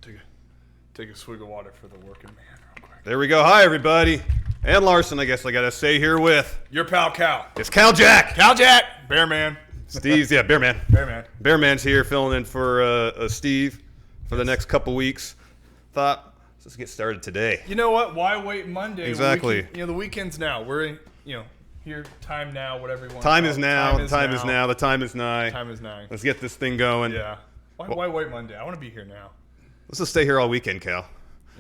Take a swig of water for the working man real quick. There we go. Hi, everybody. And Larson, I guess I got to say here with. Your pal Cal. It's Cal Jack. Cal Jack. Bear Man. Steve's, yeah, Bear Man. Bear Man. Bear Man's here filling in for Steve for the next couple weeks. Thought, let's get started today. You know what? Why wait Monday? Exactly. The weekend's now. We're in, here, time now, whatever you want Time to is call it. now. The time is now. The time is nigh. Time is nigh. Let's get this thing going. Yeah. Why wait Monday? I want to be here now. Let's just stay here all weekend, Cal.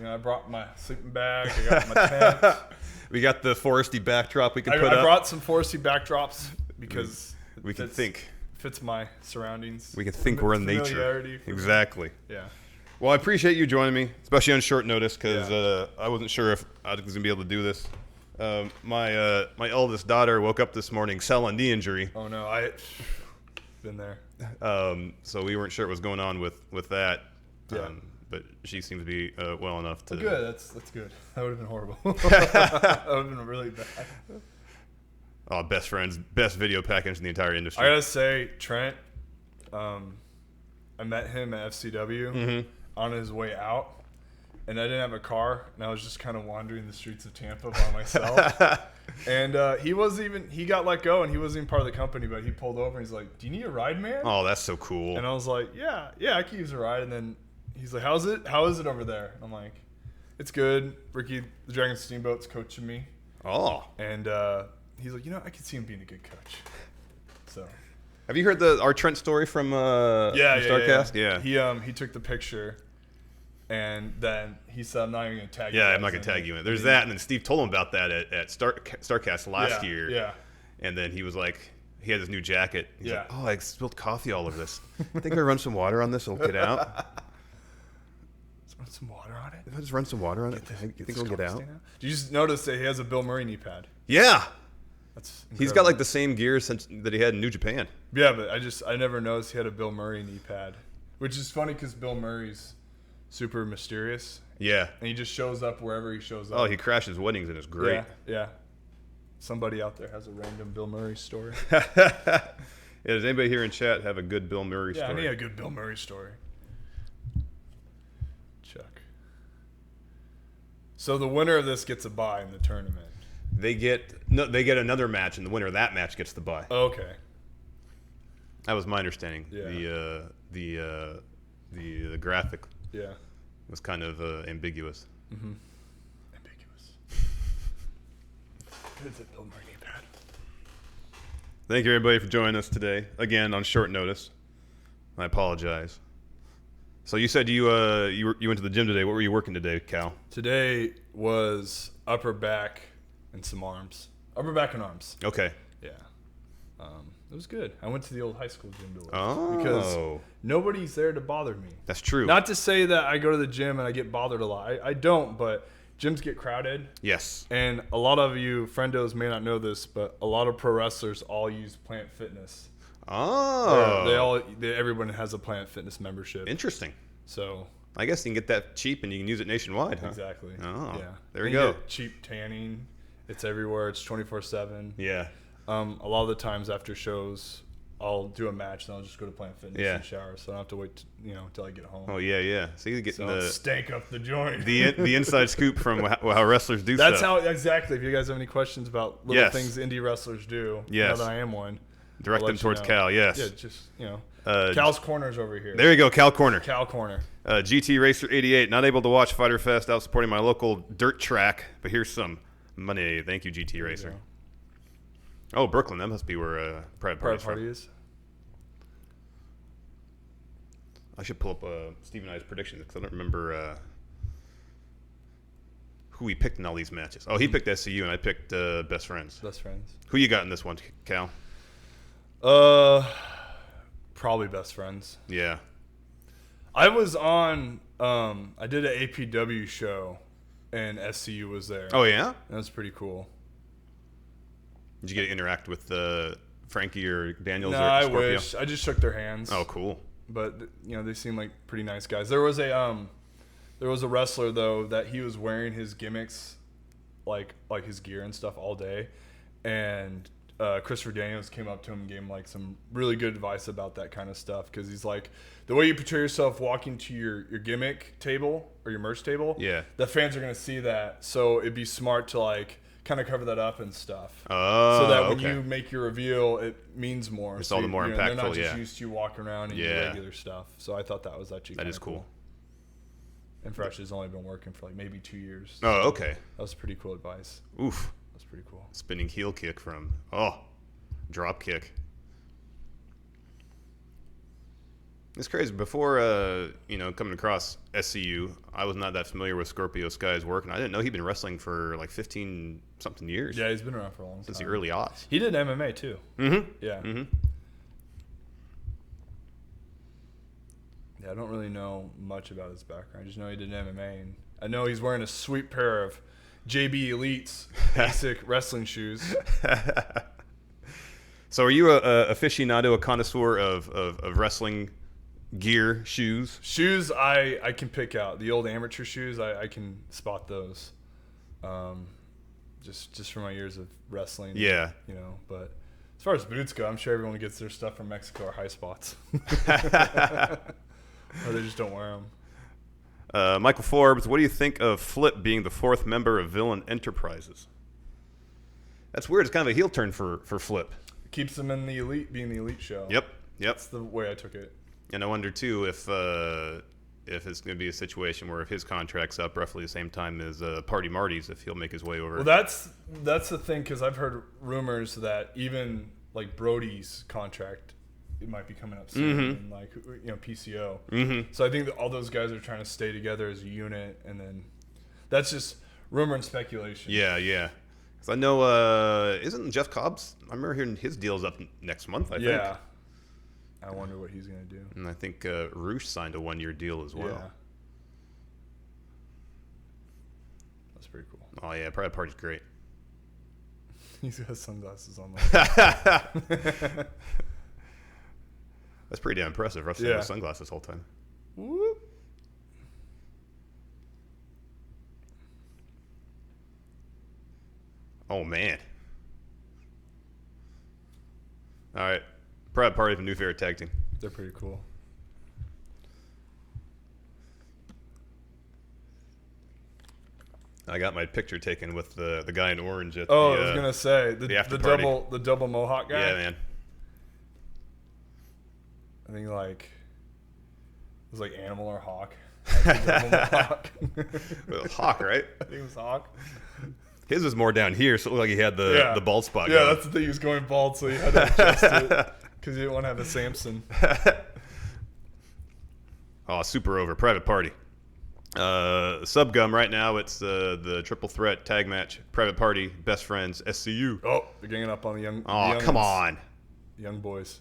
I brought my sleeping bag. I got my tent. We got the foresty backdrop we can put up. I brought some foresty backdrops because we can think. Fits my surroundings. We can think we're in nature. Exactly. Yeah. Well, I appreciate you joining me, especially on short notice, because I wasn't sure if I was going to be able to do this. My eldest daughter woke up this morning selling knee injury. Oh no, I been there. So we weren't sure what was going on with that. Yeah. But she seems to be well enough to. Good. That's good. That would have been horrible. That would have been really bad. Oh, best friends, best video package in the entire industry. I gotta say, Trent. I met him at FCW on his way out, and I didn't have a car, and I was just kind of wandering the streets of Tampa by myself. And he got let go, and he wasn't even part of the company, but he pulled over, and he's like, "Do you need a ride, man?" Oh, that's so cool. And I was like, "Yeah, I can use a ride." And then he's like, How is it over there? And I'm like, "It's good. Ricky, the Dragon Steamboat's coaching me." Oh. And he's like, I can see him being a good coach. So. Have you heard our Trent story from StarCast? Yeah. He took the picture, and then he said, "I'm not even going to tag you." Yeah, I'm not going to tag you in it. There's that, and then Steve told him about that at StarCast last year. Yeah. And then he was like, he had his new jacket. He's like, Yeah. "Oh, I spilled coffee all over this. I think I run some water on this, it'll get out." Let's run some water on it. If I just run some water on it, you think it'll get out? Did you just notice that he has a Bill Murray knee pad? Yeah. That's incredible. He's got like the same gear that he had in New Japan. Yeah, but I never noticed he had a Bill Murray knee pad, which is funny because Bill Murray's super mysterious. Yeah. And he just shows up wherever he shows up. Oh, he crashes weddings and it's great. Yeah. Somebody out there has a random Bill Murray story. Yeah, does anybody here in chat have a good Bill Murray story? Yeah, I need a good Bill Murray story. Chuck. So the winner of this gets a bye in the tournament. They get another match, and the winner of that match gets the bye. Okay. That was my understanding. Yeah. The graphic was kind of ambiguous. Mm-hmm. Ambiguous. It's a Bill Murray pad. Thank you, everybody, for joining us today. Again, on short notice. I apologize. So you said you went to the gym today. What were you working today, Cal? Today was upper back and some arms. Upper back and arms. Okay. Yeah. It was good. I went to the old high school gym to work. Oh. Because nobody's there to bother me. That's true. Not to say that I go to the gym and I get bothered a lot. I don't, but gyms get crowded. Yes. And a lot of you friendos may not know this, but a lot of pro wrestlers all use Planet Fitness. Oh. Everyone has a Planet Fitness membership. Interesting. So I guess you can get that cheap and you can use it nationwide, huh? Exactly. Oh. Yeah. There we go. Get cheap tanning. It's everywhere. It's 24/7. Yeah. A lot of the times after shows, I'll do a match and I'll just go to Planet Fitness and shower, so I don't have to wait, till I get home. Oh yeah. So you're getting the stank up the joint. the inside scoop from how wrestlers do That's stuff. how exactly. If you guys have any questions about little things indie wrestlers do, now that I am one, direct them towards Cal. Yes. Yeah, just Cal's Corner's over here. There you go, Cal Corner. Cal Corner. GT Racer 88. Not able to watch Fyter Fest out supporting my local dirt track, but here's some money. Thank you, GT Racer. Oh, Brooklyn. That must be where Private Party is. I should pull up Steve and I's predictions because I don't remember who he picked in all these matches. Oh, he picked SCU and I picked Best Friends. Best Friends. Who you got in this one, Cal? Probably Best Friends. Yeah. I was on. I did an APW show, and SCU was there. Oh yeah. That was pretty cool. Did you get to interact with Frankie or Daniels? No, or I Scorpio? wish. I just shook their hands. Oh, cool. But they seem like pretty nice guys. There was a wrestler though that he was wearing his gimmicks, like his gear and stuff all day, and Christopher Daniels came up to him and gave him like some really good advice about that kind of stuff, because he's like, the way you portray yourself walking to your gimmick table or your merch table, the fans are going to see that, so it'd be smart to like kind of cover that up and stuff, so that when you make your reveal, it means more. It's so all the more impactful. They're not just used to you walking around and your regular stuff. So I thought that was actually that is cool. And Fresh has only been working for like maybe 2 years. Oh, okay. That was pretty cool advice. Oof. That's pretty cool. Spinning heel kick from drop kick. It's crazy. Before coming across SCU, I was not that familiar with Scorpio Sky's work, and I didn't know he'd been wrestling for like 15 something years. Yeah, he's been around for a long time. Since the early aughts. He did MMA too. Mm-hmm. Yeah. Mm-hmm. Yeah, I don't really know much about his background. I just know he did MMA, and I know he's wearing a sweet pair of JB Elite's basic wrestling shoes. So are you a aficionado, a connoisseur of wrestling gear, shoes? Shoes I can pick out. The old amateur shoes, I can spot those. Just from my years of wrestling. Yeah. But as far as boots go, I'm sure everyone gets their stuff from Mexico or High Spots. Or they just don't wear them. Michael Forbes, what do you think of Flip being the 4th member of Villain Enterprises? That's weird. It's kind of a heel turn for Flip. Keeps them in the elite, being the elite show. Yep. That's the way I took it. And I wonder too if it's going to be a situation where if his contract's up roughly the same time as Party Marty's, if he'll make his way over. Well, that's the thing, because I've heard rumors that even like Brody's contract, it might be coming up soon, and like PCO. Mm-hmm. So I think that all those guys are trying to stay together as a unit, and then that's just rumor and speculation. Yeah. Because I know, isn't Jeff Cobb's? I remember hearing his deal's up next month. I think. Yeah. I wonder what he's going to do. And I think Roosh signed a 1-year deal as well. Yeah. That's pretty cool. Oh yeah, Private Party's great. He's got sunglasses on. That's pretty damn impressive. Wrestling with sunglasses the whole time. Whoop. Oh man. All right. Private Party for new favorite tag team. They're pretty cool. I got my picture taken with the guy in orange at I was gonna say the party. double mohawk guy. Yeah, man. I think it was like Animal or Hawk. Hawk. Well, Hawk, right? I think it was Hawk. His was more down here, so it looked like he had the bald spot. Yeah, that's the thing. He was going bald, so he had to adjust it because he didn't want to have a Samson. Oh, super over. Private Party. Subgum right now. It's the triple threat tag match. Private Party, Best Friends, SCU. Oh, they're ganging up on the young. Oh, come on. Young boys.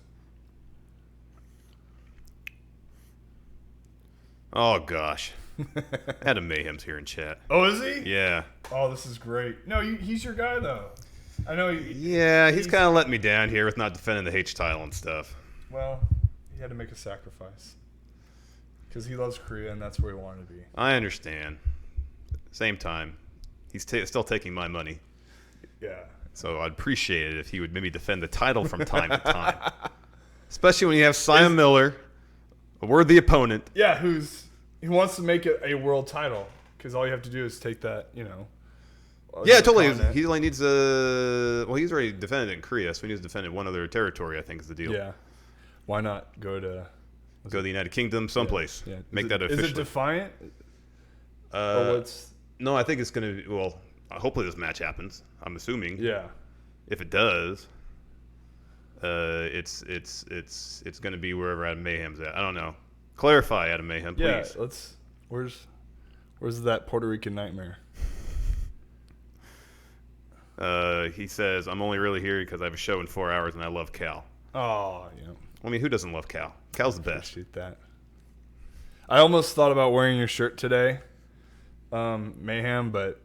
Oh gosh. Adam Mayhem's here in chat. Oh, is he? Yeah. Oh, this is great. No, he's your guy though. I know. He's kind of letting me down here with not defending the H title and stuff. Well, he had to make a sacrifice because he loves Korea and that's where he wanted to be. I understand. Same time, he's still taking my money. Yeah. So I'd appreciate it if he would maybe defend the title from time to time, especially when you have Simon Miller, a worthy opponent. Yeah, who wants to make it a world title because all you have to do is take that, Yeah, totally. He only needs he's already defended it in Korea, so he needs to defend it one other territory, I think is the deal. Yeah. Why not go to the United Kingdom someplace? Yeah. Make that official. Is it Defiant? No, I think it's going to be, hopefully this match happens, I'm assuming. Yeah. If it does, it's going to be wherever Adam Mayhem's at. I don't know. Clarify, Adam Mayhem, please. Yeah, where's that Puerto Rican nightmare? He says, I'm only really here because I have a show in 4 hours and I love Cal. Oh, yeah. I mean, who doesn't love Cal? Cal's the best. Shoot that. I almost thought about wearing your shirt today, Mayhem, but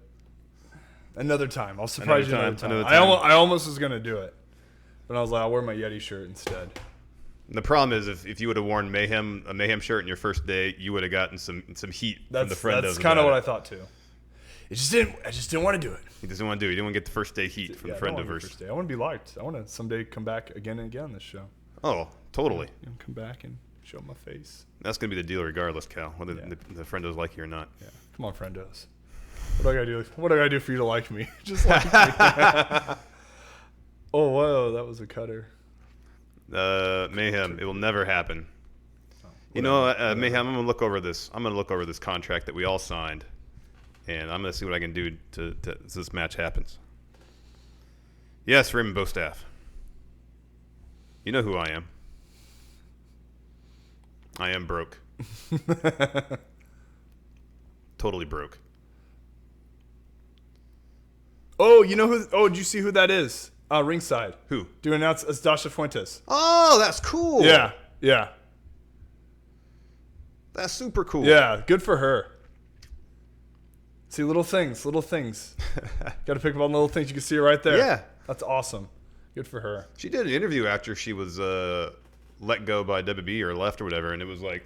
another time. I'll surprise you another time. I almost was going to do it, but I was like, I'll wear my Yeti shirt instead. The problem is if you would have worn a Mayhem shirt in your first day, you would have gotten some heat from the friend. That's kind of what I thought too. I just didn't want to do it. He doesn't want to do it. He didn't want to get the first day heat from the Friendoverse. I want to be liked. I want to someday come back again and again on this show. Oh, totally. Come back and show my face. That's going to be the deal regardless, Cal, whether the Friendos like you or not. Yeah. Come on, Friendos. What do I gotta do? What do I gotta do for you to like me? Just like me. Oh, whoa, that was a cutter. Mayhem. It will never happen. Mayhem. I'm gonna look over this. I'm gonna look over this contract that we all signed, and I'm gonna see what I can do to so this match happens. Yes, Raymond Bostaff. You know who I am. I am broke. Totally broke. Oh, you know who? Oh, did you see who that is? Ringside. Who? Do you announce as Dasha Fuentes? Oh, that's cool. Yeah. That's super cool. Yeah, good for her. See, little things. Got to pick up on little things. You can see it right there. Yeah. That's awesome. Good for her. She did an interview after she was let go by WB or left or whatever, and it was like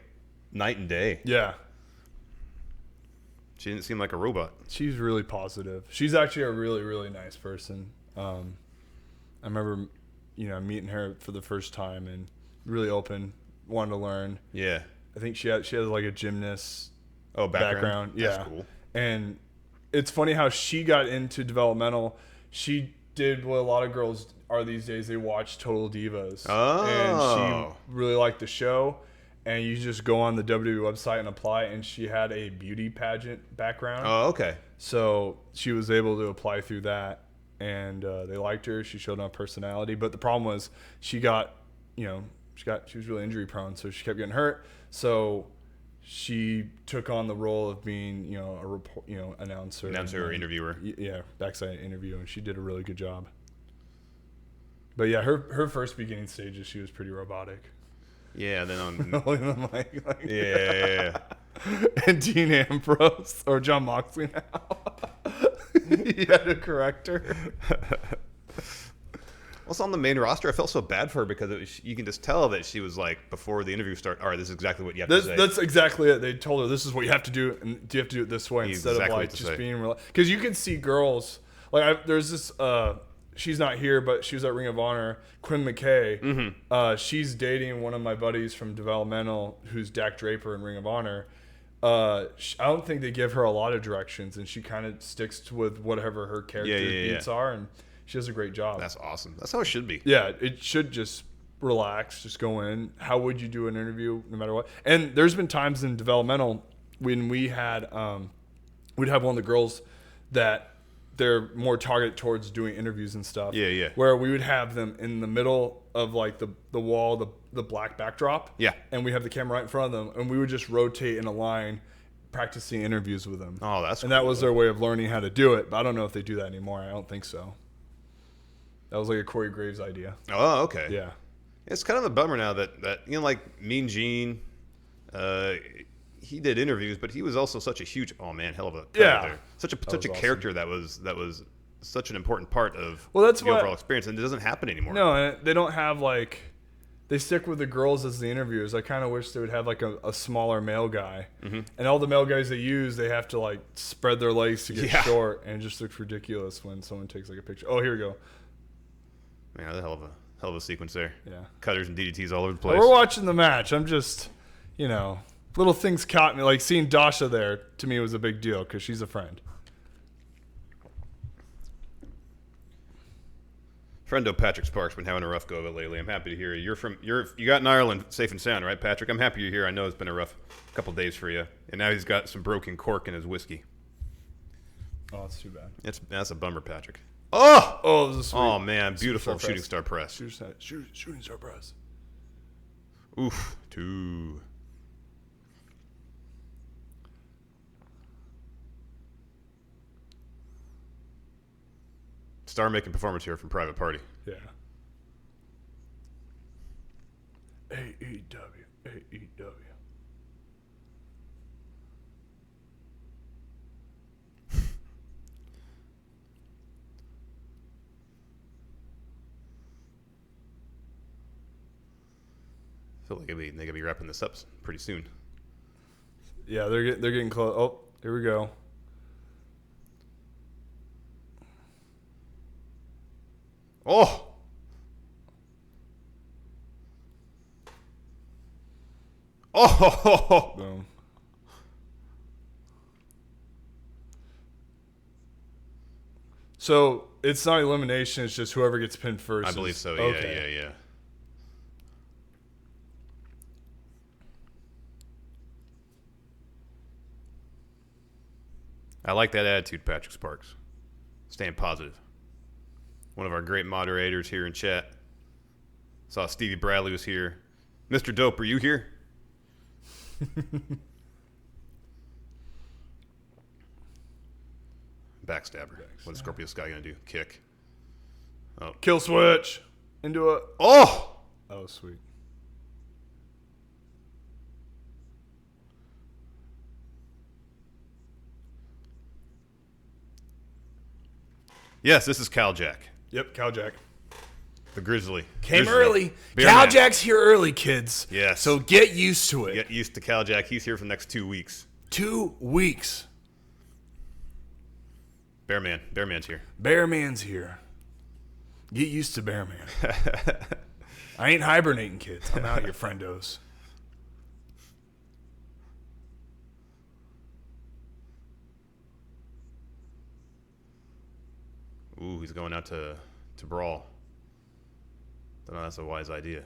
night and day. Yeah. She didn't seem like a robot. She's really positive. She's actually a really, really nice person. I remember, meeting her for the first time and really open, wanted to learn. Yeah. I think she has like a gymnast background. Yeah. That's cool. And it's funny how she got into developmental. She did what a lot of girls are these days. They watch Total Divas. Oh. And she really liked the show. And you just go on the WWE website and apply. And she had a beauty pageant background. Oh, okay. So she was able to apply through that. And they liked her. She showed enough personality. But the problem was she was really injury prone. So she kept getting hurt. So she took on the role of being, announcer or interviewer. Yeah, backside interview, and she did a really good job. But yeah, her first beginning stages, she was pretty robotic. Yeah, then on holding the mic, yeah. And Dean Ambrose or John Moxley now. He had to correct her. Also on the main roster, I felt so bad for her because you can just tell that she was like, before the interview started, all right, this is exactly what you have to say. That's exactly it. They told her, this is what you have to do, and you have to do it this way instead of like just being real. Because you can see girls, like there's this, she's not here, but she was at Ring of Honor, Quinn McKay. Mm-hmm. She's dating one of my buddies from developmental, who's Dak Draper in Ring of Honor. I don't think they give her a lot of directions, and she kind of sticks with whatever her character beats are, and she does a great job. That's awesome. That's how it should be. Yeah, it should just relax, just go in. How would you do an interview no matter what? And there's been times in developmental when we had, we'd have one of the girls that they're more targeted towards doing interviews and stuff. Yeah. Where we would have them in the middle of like the wall, the black backdrop. Yeah. And we have the camera right in front of them, and we would just rotate in a line practicing interviews with them. Oh, that's cool. And that was their way of learning how to do it, but I don't know if they do that anymore. I don't think so. That was like a Corey Graves idea. Oh, okay. Yeah. It's kind of a bummer now that like Mean Gene, he did interviews, but he was also such a huge, hell of a character. Such a awesome. character that was such an important part of that's the overall experience, and it doesn't happen anymore. No, and they don't have like, they stick with the girls as the interviewers. I kind of wish they would have like a smaller male guy. Mm-hmm. And all the male guys they use, they have to like spread their legs to get short, and it just looks ridiculous when someone takes like a picture. Oh, here we go. Man, that's a hell of a sequence there. Yeah. Cutters and DDTs all over the place. We're watching the match. I'm just, little things caught me. Like seeing Dasha there, to me, was a big deal because she's a friend. Friendo Patrick Sparks been having a rough go of it lately. I'm happy to hear you. You got in Ireland safe and sound, right, Patrick? I'm happy you're here. I know it's been a rough couple days for you, and now he's got some broken cork in his whiskey. Oh, that's too bad. That's a bummer, Patrick. Oh, this is sweet. Oh man, beautiful shooting star press. Shooting star press. Oof, 2. Star-making performance here from Private Party. Yeah. AEW. I feel like they gotta be wrapping this up pretty soon. Yeah, they're getting close. Oh, here we go. Oh. Oh. Boom. So it's not elimination. It's just whoever gets pinned first. I believe so. Yeah, okay. yeah. I like that attitude, Patrick Sparks. Staying positive. One of our great moderators here in chat. Saw Stevie Bradley was here. Mr. Dope, are you here? Backstabber. What is Scorpio Sky going to do? Kick. Oh. Kill switch. Into a... Oh! Oh, sweet. Yes, this is Cal Jack. Yep, Cal Jack. The Grizzly. Came Grizzly. early. Beer Cal man. Jack's here early, kids. Yes. So get used to it. Get used to Cal Jack. He's here for the next 2 weeks. 2 weeks. Bearman. Bearman's here. Bearman's here. Get used to Bearman. I ain't hibernating, kids. I'm out here, friendos. Ooh, he's going out to brawl. Don't know, that's a wise idea.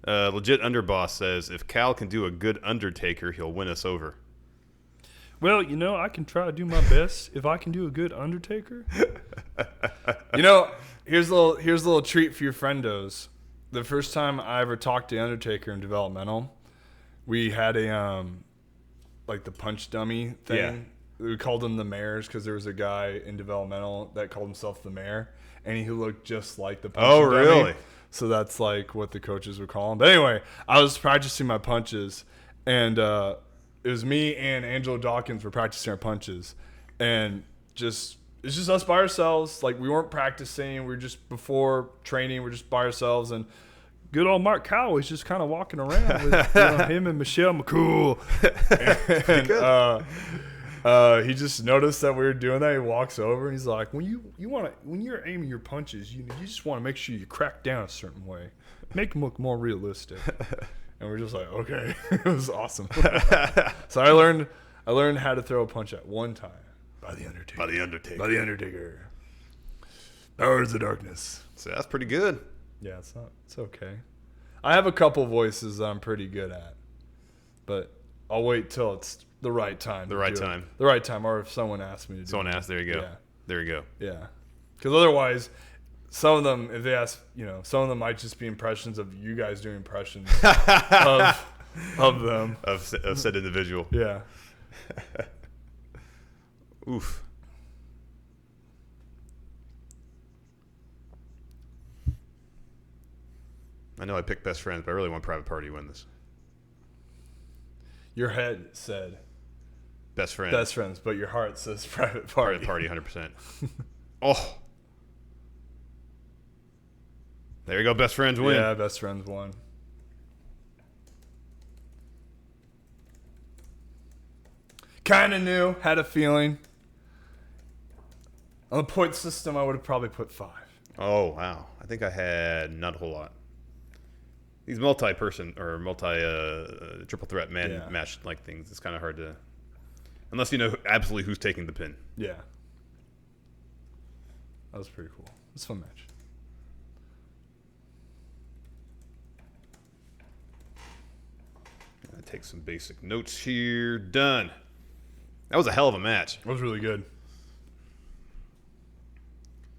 Legit Underboss says, if Cal can do a good Undertaker, he'll win us over. Well, I can try to do my best. If I can do a good Undertaker. Here's a little treat for your friendos. The first time I ever talked to Undertaker in developmental, we had a like the punch dummy thing. Yeah. We called them the mayors because there was a guy in developmental that called himself the mayor, and he looked just like the punch dummy. Oh, really? So that's like what the coaches would call him. But anyway, I was practicing my punches, and it was me and Angelo Dawkins were practicing our punches, and it's just us by ourselves. Like, we weren't practicing. We were just before training. We're just by ourselves, and good old Mark Calloway's just kind of walking around with him and Michelle McCool. And he just noticed that we were doing that. He walks over and he's like, when you're aiming your punches, you just want to make sure you crack down a certain way, make them look more realistic. And we're just like, okay. It was awesome. So I learned how to throw a punch at one time by the Undertaker. Powers of Darkness. So that's pretty good. Yeah, it's okay. I have a couple voices that I'm pretty good at, but I'll wait till it's the right time. The right time, or if someone asks me to do it. Someone asks, there you go. Yeah. There you go. Yeah. Because otherwise, some of them, if they ask, some of them might just be impressions of you guys doing impressions of them. Of said individual. Yeah. Oof. I know I picked Best Friends, but I really want Private Party to win this. Your head said Best Friends, but your heart says Private Party. Private Party, 100%. Oh. There you go, Best Friends win. Yeah, Best Friends won. Kind of knew, had a feeling. On the point system, I would have probably put 5. Oh, wow. I think I had not a whole lot. These multi-person or triple threat match like things, it's kind of hard to, unless you know absolutely who's taking the pin. Yeah. That was pretty cool. It's a fun match. I take some basic notes here. Done. That was a hell of a match. It was really good.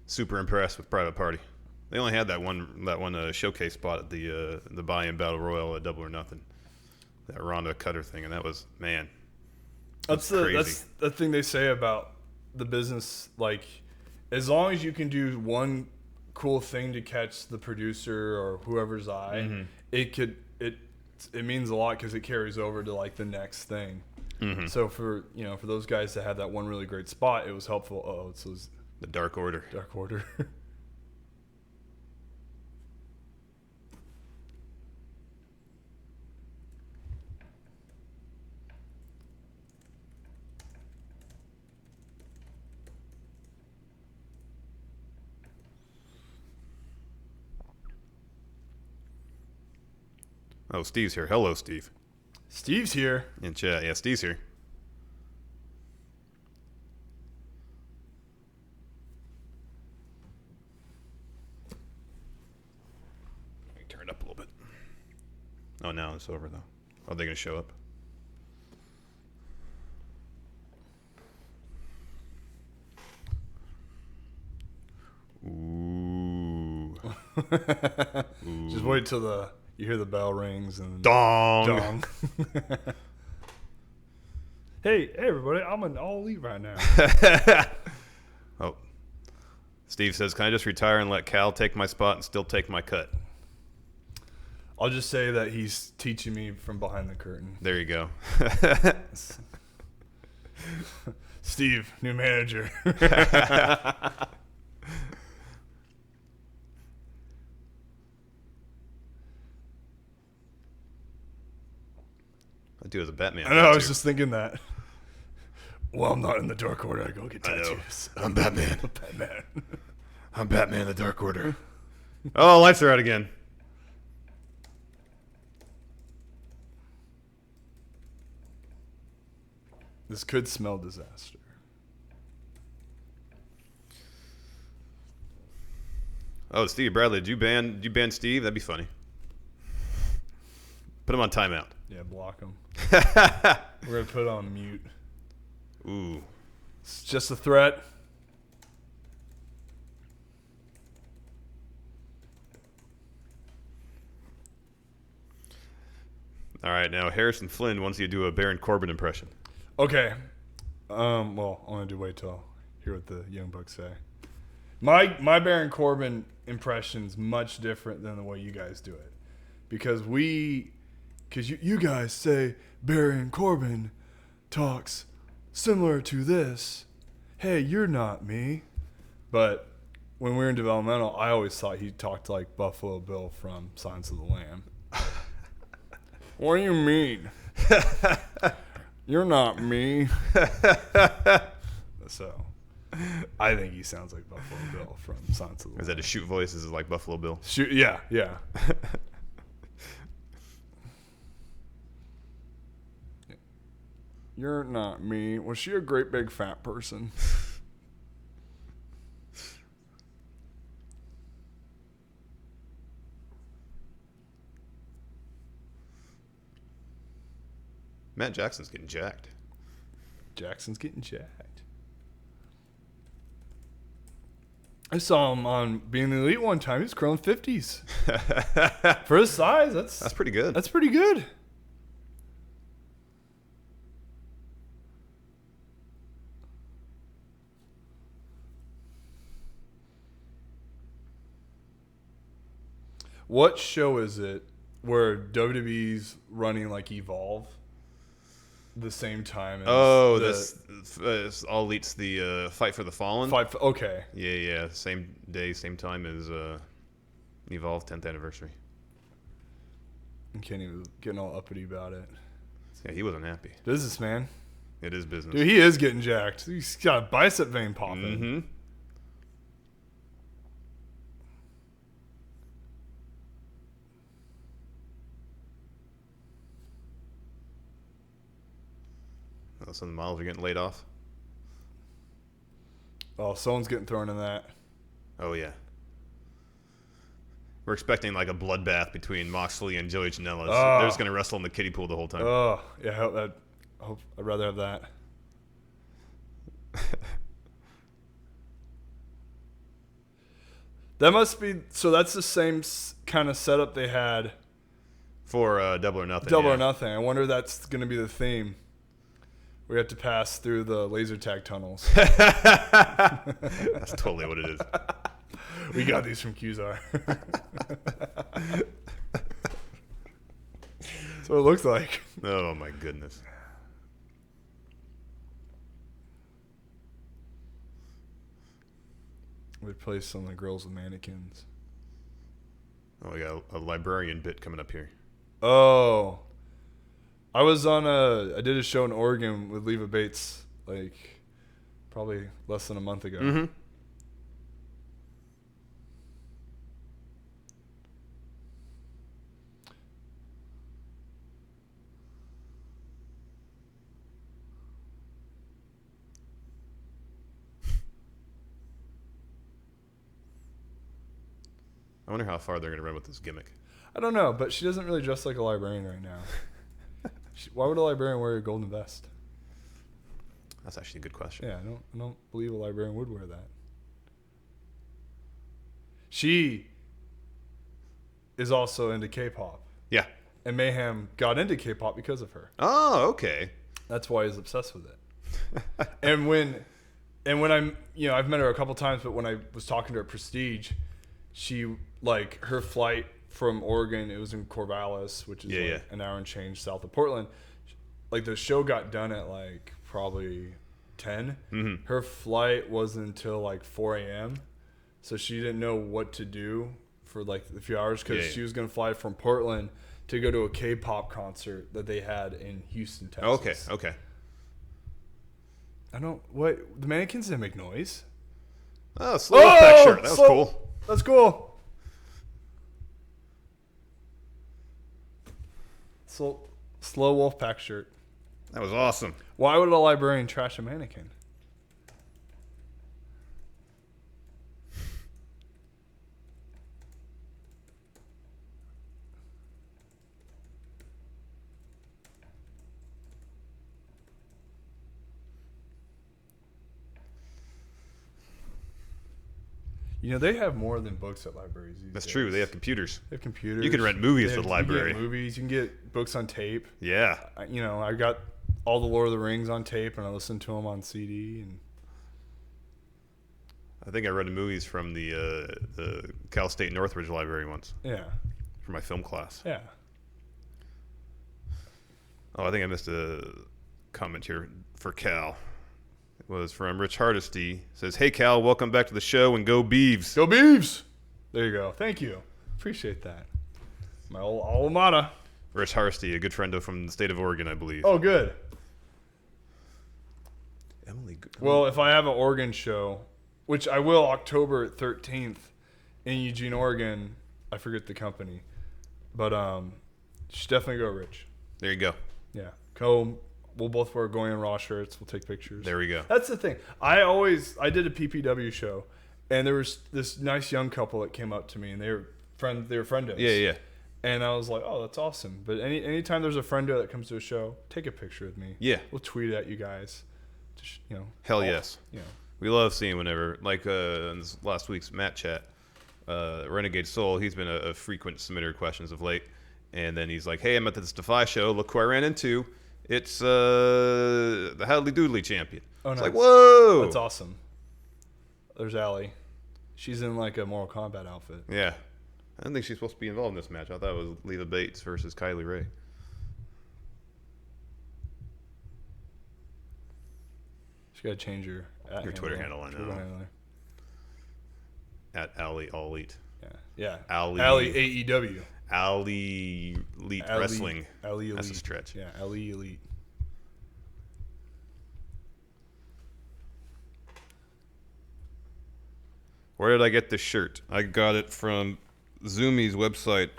Super impressed with Private Party. They only had that one showcase spot at the buy-in battle royal at Double or Nothing, that Ronda Cutter thing, and that was, man, that's crazy. That's the thing they say about the business. Like, as long as you can do one cool thing to catch the producer or whoever's eye, Mm-hmm. it means a lot because it carries over to like the next thing. Mm-hmm. So for those guys that had that one really great spot, it was helpful. Oh, it's The Dark Order. Dark Order. Oh, Steve's here. Hello, Steve. Steve's here. In chat. Yeah, Steve's here. Turn it up a little bit. Oh, now it's over, though. Are they going to show up? Ooh. Just wait till you hear the bell rings and Dong. dong. Hey, everybody! I'm an all elite right now. Oh, Steve says, "Can I just retire and let Cal take my spot and still take my cut?" I'll just say that he's teaching me from behind the curtain. There you go. Steve, new manager. I do as a Batman. I know. I was just thinking that. Well, I'm not in the Dark Order. I go get tattoos. I'm Batman. I'm Batman. I'm Batman in the Dark Order. Oh, lights are out again. This could smell disaster. Oh, Steve Bradley, did you ban Steve? That'd be funny. Put him on timeout. Yeah, block him. We're gonna put it on mute. Ooh. It's just a threat. All right, now Harrison Flynn wants you to do a Baron Corbin impression. Okay. Well, I want to wait till I hear what the Young Bucks say. My Baron Corbin impression's much different than the way you guys do it, because you guys say Baron Corbin talks similar to this. Hey, you're not me. But when we were in developmental, I always thought he talked like Buffalo Bill from Silence of the Lamb. What do you mean? You're not me. So, I think he sounds like Buffalo Bill from Silence of the Lamb. Is that a shoot voice? Is it like Buffalo Bill? Shoot, yeah. You're not me. Was she a great big fat person? Matt Jackson's getting jacked. Jackson's getting jacked. I saw him on Being the Elite one time. He was curling 50s. For his size, that's pretty good. That's pretty good. What show is it where WWE's running like Evolve the same time as this All Elite's the Fight for the Fallen? Okay. Yeah. Same day, same time as Evolve 10th anniversary. I can't even getting all uppity about it. Yeah, he wasn't happy. Businessman. It is business. Dude, he is getting jacked. He's got a bicep vein popping. Mm-hmm. Oh, some of the models are getting laid off. Oh, someone's getting thrown in that. Oh, yeah. We're expecting like a bloodbath between Moxley and Joey Janela. Oh. They're just going to wrestle in the kiddie pool the whole time. Oh, yeah. I'd rather have that. That must be... So that's the same kind of setup they had... For Double or Nothing. Double or Nothing. I wonder if that's going to be the theme. We have to pass through the laser tag tunnels. That's totally what it is. We got these from Qzar. That's what it looks like. Oh, my goodness. We play some of the girls with mannequins. Oh, we got a librarian bit coming up here. Oh. I did a show in Oregon with Leva Bates, like, probably less than a month ago. Mm-hmm. I wonder how far they're going to run with this gimmick. I don't know, but she doesn't really dress like a librarian right now. Why would a librarian wear a golden vest? That's actually a good question. Yeah, I don't believe a librarian would wear that. She is also into K-pop. Yeah. And Mayhem got into K-pop because of her. Oh, okay. That's why he's obsessed with it. and when I'm, I've met her a couple times, but when I was talking to her at Prestige, she, like, her flight from Oregon, it was in Corvallis, which is an hour and change south of Portland. Like, the show got done at, like, probably 10. Mm-hmm. Her flight wasn't until, like, 4 a.m., so she didn't know what to do for, like, a few hours because she was going to fly from Portland to go to a K-pop concert that they had in Houston, Texas. Okay. The mannequins didn't make noise. Oh, slow back shirt. That was cool. That's cool. Slow Wolfpack shirt. That was awesome. Why would a librarian trash a mannequin? They have more than books at libraries these That's days. true. They have computers. They have computers. You can rent movies at the library. You can get movies. You can get books on tape. Yeah. I got all the Lord of the Rings on tape, and I listened to them on CD. And I think I rented movies from the Cal State Northridge Library once. Yeah. For my film class. Yeah. Oh, I think I missed a comment here for Cal. It was from Rich Hardesty. It says, "Hey Cal, welcome back to the show and go Beavs." Go Beavs! There you go. Thank you. Appreciate that. My old alma mater. Rich Hardesty, a good friend from the state of Oregon, I believe. Oh, good. Emily. Well, if I have an Oregon show, which I will October 13th in Eugene, Oregon, I forget the company, but should definitely go, Rich. There you go. Yeah. Go. We'll both wear Going Raw shirts. We'll take pictures. There we go. That's the thing. I did a PPW show, and there was this nice young couple that came up to me, and they were friendos. Yeah. And I was like, oh, that's awesome. But anytime there's a friendo that comes to a show, take a picture with me. Yeah. We'll tweet it at you guys. Just, Hell yes. Yeah. We love seeing whenever, like in this last week's Matt chat, Renegade Soul, he's been a frequent submitter of questions of late. And then he's like, hey, I'm at this Defy show. Look who I ran into. It's the Hadley Doodley champion. Oh, it's nice. like, whoa. That's awesome. There's Allie. She's in like a Mortal Kombat outfit. Yeah. I don't think she's supposed to be involved in this match. I thought it was Leva Bates versus Kylie Ray. She got to change her Twitter handle, I know. At Allie All Elite. Yeah. Allie AEW. Allie Elite Wrestling. Allie Elite. That's a stretch. Yeah, Allie Elite. Where did I get this shirt? I got it from Zumi's website.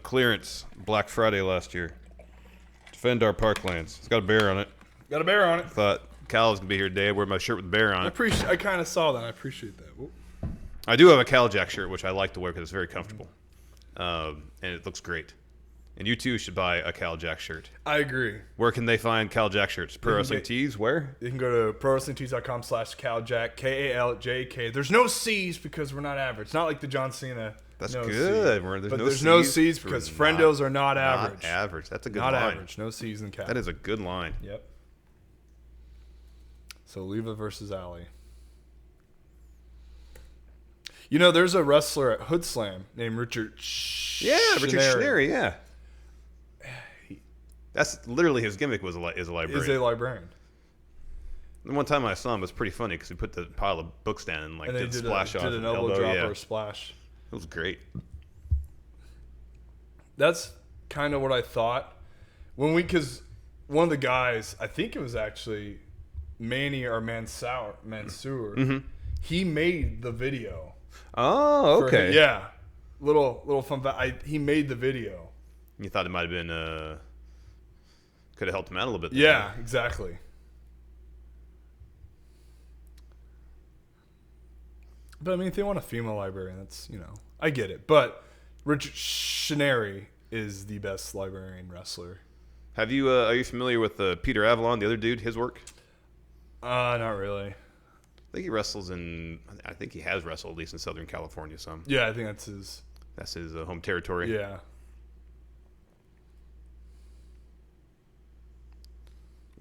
Clearance Black Friday last year. Defend our parklands. It's got a bear on it. Got a bear on it. Thought Cal was gonna be here today. I wear my shirt with a bear on it. I kind of saw that. I appreciate that. Whoop. I do have a Cal Jack shirt, which I like to wear because it's very comfortable, and it looks great. And you too should buy a Cal Jack shirt. I agree. Where can they find Cal Jack shirts? Pro Wrestling Tees. Where? You can go to prowrestlingtees.com/CalJack, KALJK. There's no C's because we're not average. It's not like the John Cena. That's no good. There's no C's because friendos are not average. Not average. That's a good line. line. Not average. No C's in Cal. That is a good line. Yep. So Leva versus Allie. There's a wrestler at Hood Slam named Richard Richard Schnary, yeah. That's literally his gimmick is a librarian. Is a librarian. The one time I saw him was pretty funny because he put the pile of books down and did splash off. Did an elbow drop or a splash. It was great. That's kind of what I thought because one of the guys, I think it was actually Manny or Mansour, mm-hmm. he made the video. Oh, okay. Yeah, little fun fact. He made the video. You thought it might have been could have helped him out a little bit. Yeah, exactly. But I mean, if they want a female librarian, that's, I get it. But Richard Shinari is the best librarian wrestler. Are you familiar with Peter Avalon, the other dude, his work? Not really. I think he wrestles I think he has wrestled at least in Southern California some. Yeah, I think that's his. That's his home territory. Yeah.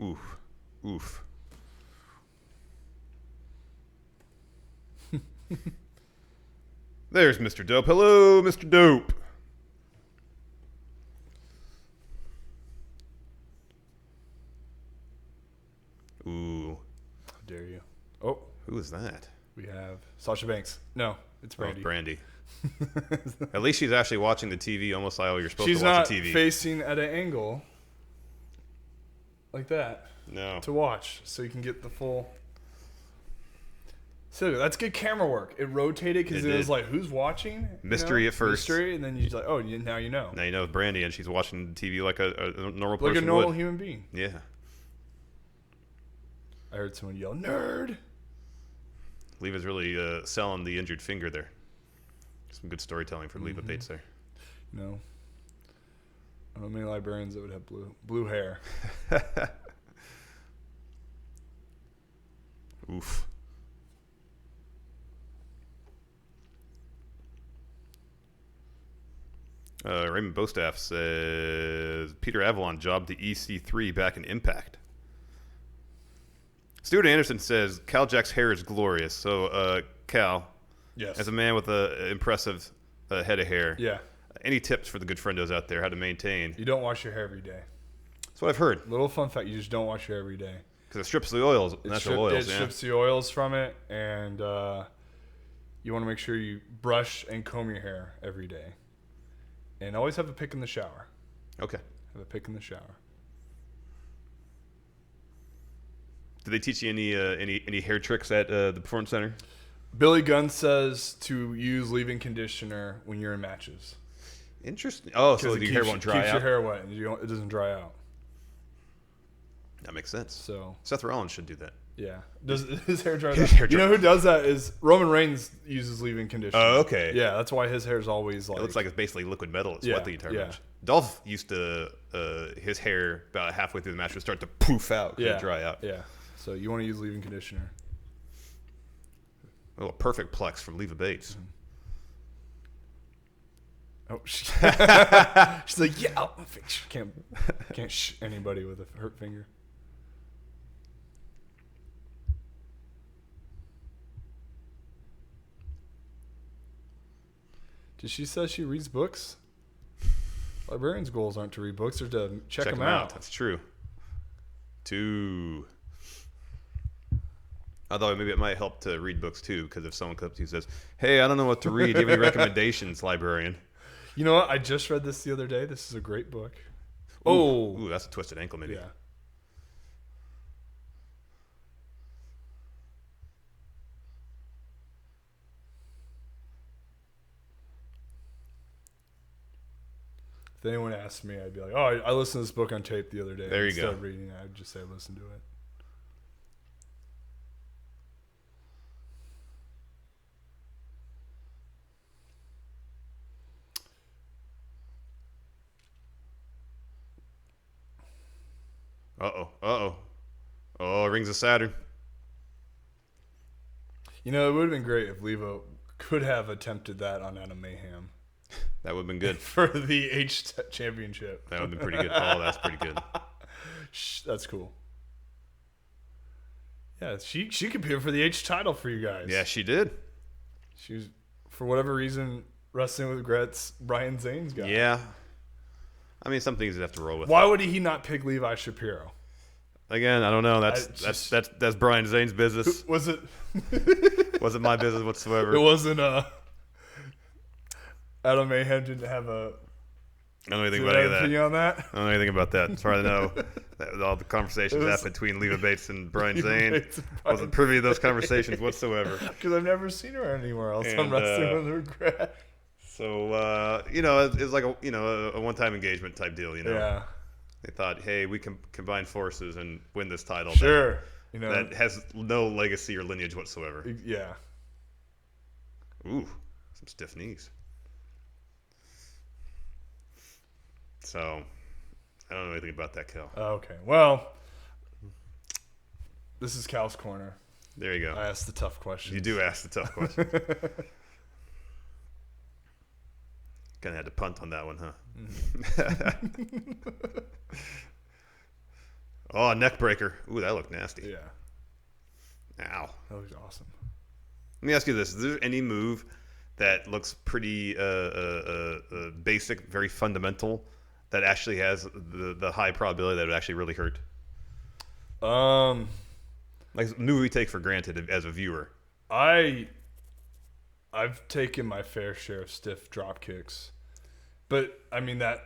Oof. There's Mr. Dope. Hello, Mr. Dope. Ooh. How dare you? Oh. Who is that? We have Sasha Banks. No, it's Brandy. Oh, Brandy. At least she's actually watching the TV almost like you're supposed to watch the TV. She's not facing at an angle like that. No. To watch, so you can get the full. So that's good camera work. It rotated because it was like, who's watching? Mystery at first. Mystery, and then you're like, oh, now you know. Now you know it's Brandy, and she's watching TV like a normal person would. Like a normal human being. Yeah. I heard someone yell, "Nerd!" Leva's really selling the injured finger there. Some good storytelling for Leva Bates there. No. I don't know many librarians that would have blue hair. Oof. Raymond Bostaff says Peter Avalon jobbed the EC3 back in Impact. Stuart Anderson says Cal Jack's hair is glorious. So, Cal, yes, as a man with an impressive head of hair, yeah. Any tips for the good friendos out there how to maintain? You don't wash your hair every day. That's what I've heard. Little fun fact: you just don't wash your hair every day because it strips the oils, natural oils. It strips the oils from it, and you want to make sure you brush and comb your hair every day, and always have a pick in the shower. Okay. Have a pick in the shower. Did they teach you any hair tricks at the Performance Center? Billy Gunn says to use leave-in conditioner when you're in matches. Interesting. Oh, so your hair won't dry out? Keeps your hair wet, and it doesn't dry out. That makes sense. So Seth Rollins should do that. Yeah. Does his hair dry out? You know who does that is Roman Reigns uses leave-in conditioner. Oh, okay. Yeah, that's why his hair is always like... It looks like it's basically liquid metal. It's wet the entire match. Dolph used to... his hair, about halfway through the match, would start to poof out. Dry out. Yeah. So you want to use leave-in conditioner. Oh, a perfect plex from Leva Bates. Oh, she's like, yeah, my finger. Can't anybody with a hurt finger. Did she say she reads books? Librarians' goals aren't to read books; they're to check them out. That's true. Although maybe it might help to read books too, because if someone comes up to you and says, "Hey, I don't know what to read. Do you have any recommendations, librarian?" You know what? I just read this the other day. This is a great book. Ooh, that's a twisted ankle, maybe. Yeah. If anyone asked me, I'd be like, "Oh, I listened to this book on tape the other day." There you go. Instead of reading it, I'd just say, "Listen to it." Oh, Rings of Saturn. You know, it would have been great if Levo could have attempted that on Adam Mayhem. That would have been good. For the H championship. That would have been pretty good. Oh, that's pretty good. That's cool. Yeah, she competed for the H title for you guys. Yeah, she did. She was, for whatever reason, wrestling with regrets, Brian Zane's guy. Yeah. I mean, some things you have to roll with. Why would he not pick Levi Shapiro? Again, I don't know. That's Brian Zane's business. Was it? Wasn't my business whatsoever. It wasn't. Adam Mayhem didn't have a. I don't know anything about any of that. Opinion on that? I don't know anything about that. As far as I know, all the conversations happened between Leva Bates and Brian Zane. I wasn't privy to those conversations whatsoever. Because I've never seen her anywhere else on Wrestling with Regret. So it's like a one-time engagement type deal. Yeah. They thought, hey, we can combine forces and win this title. Sure. That has no legacy or lineage whatsoever. Yeah. Ooh, some stiff knees. So, I don't know anything about that, Cal. Okay. Well, this is Cal's Corner. There you go. I asked the tough questions. You do ask the tough questions. Kind of had to punt on that one, huh? Mm-hmm. Oh, neck breaker. Ooh, that looked nasty. Yeah. Ow. That looked awesome. Let me ask you this. Is there any move that looks pretty basic, very fundamental, that actually has the high probability that it would actually really hurt? Like a move we take for granted as a viewer. I've taken my fair share of stiff drop kicks, but I mean that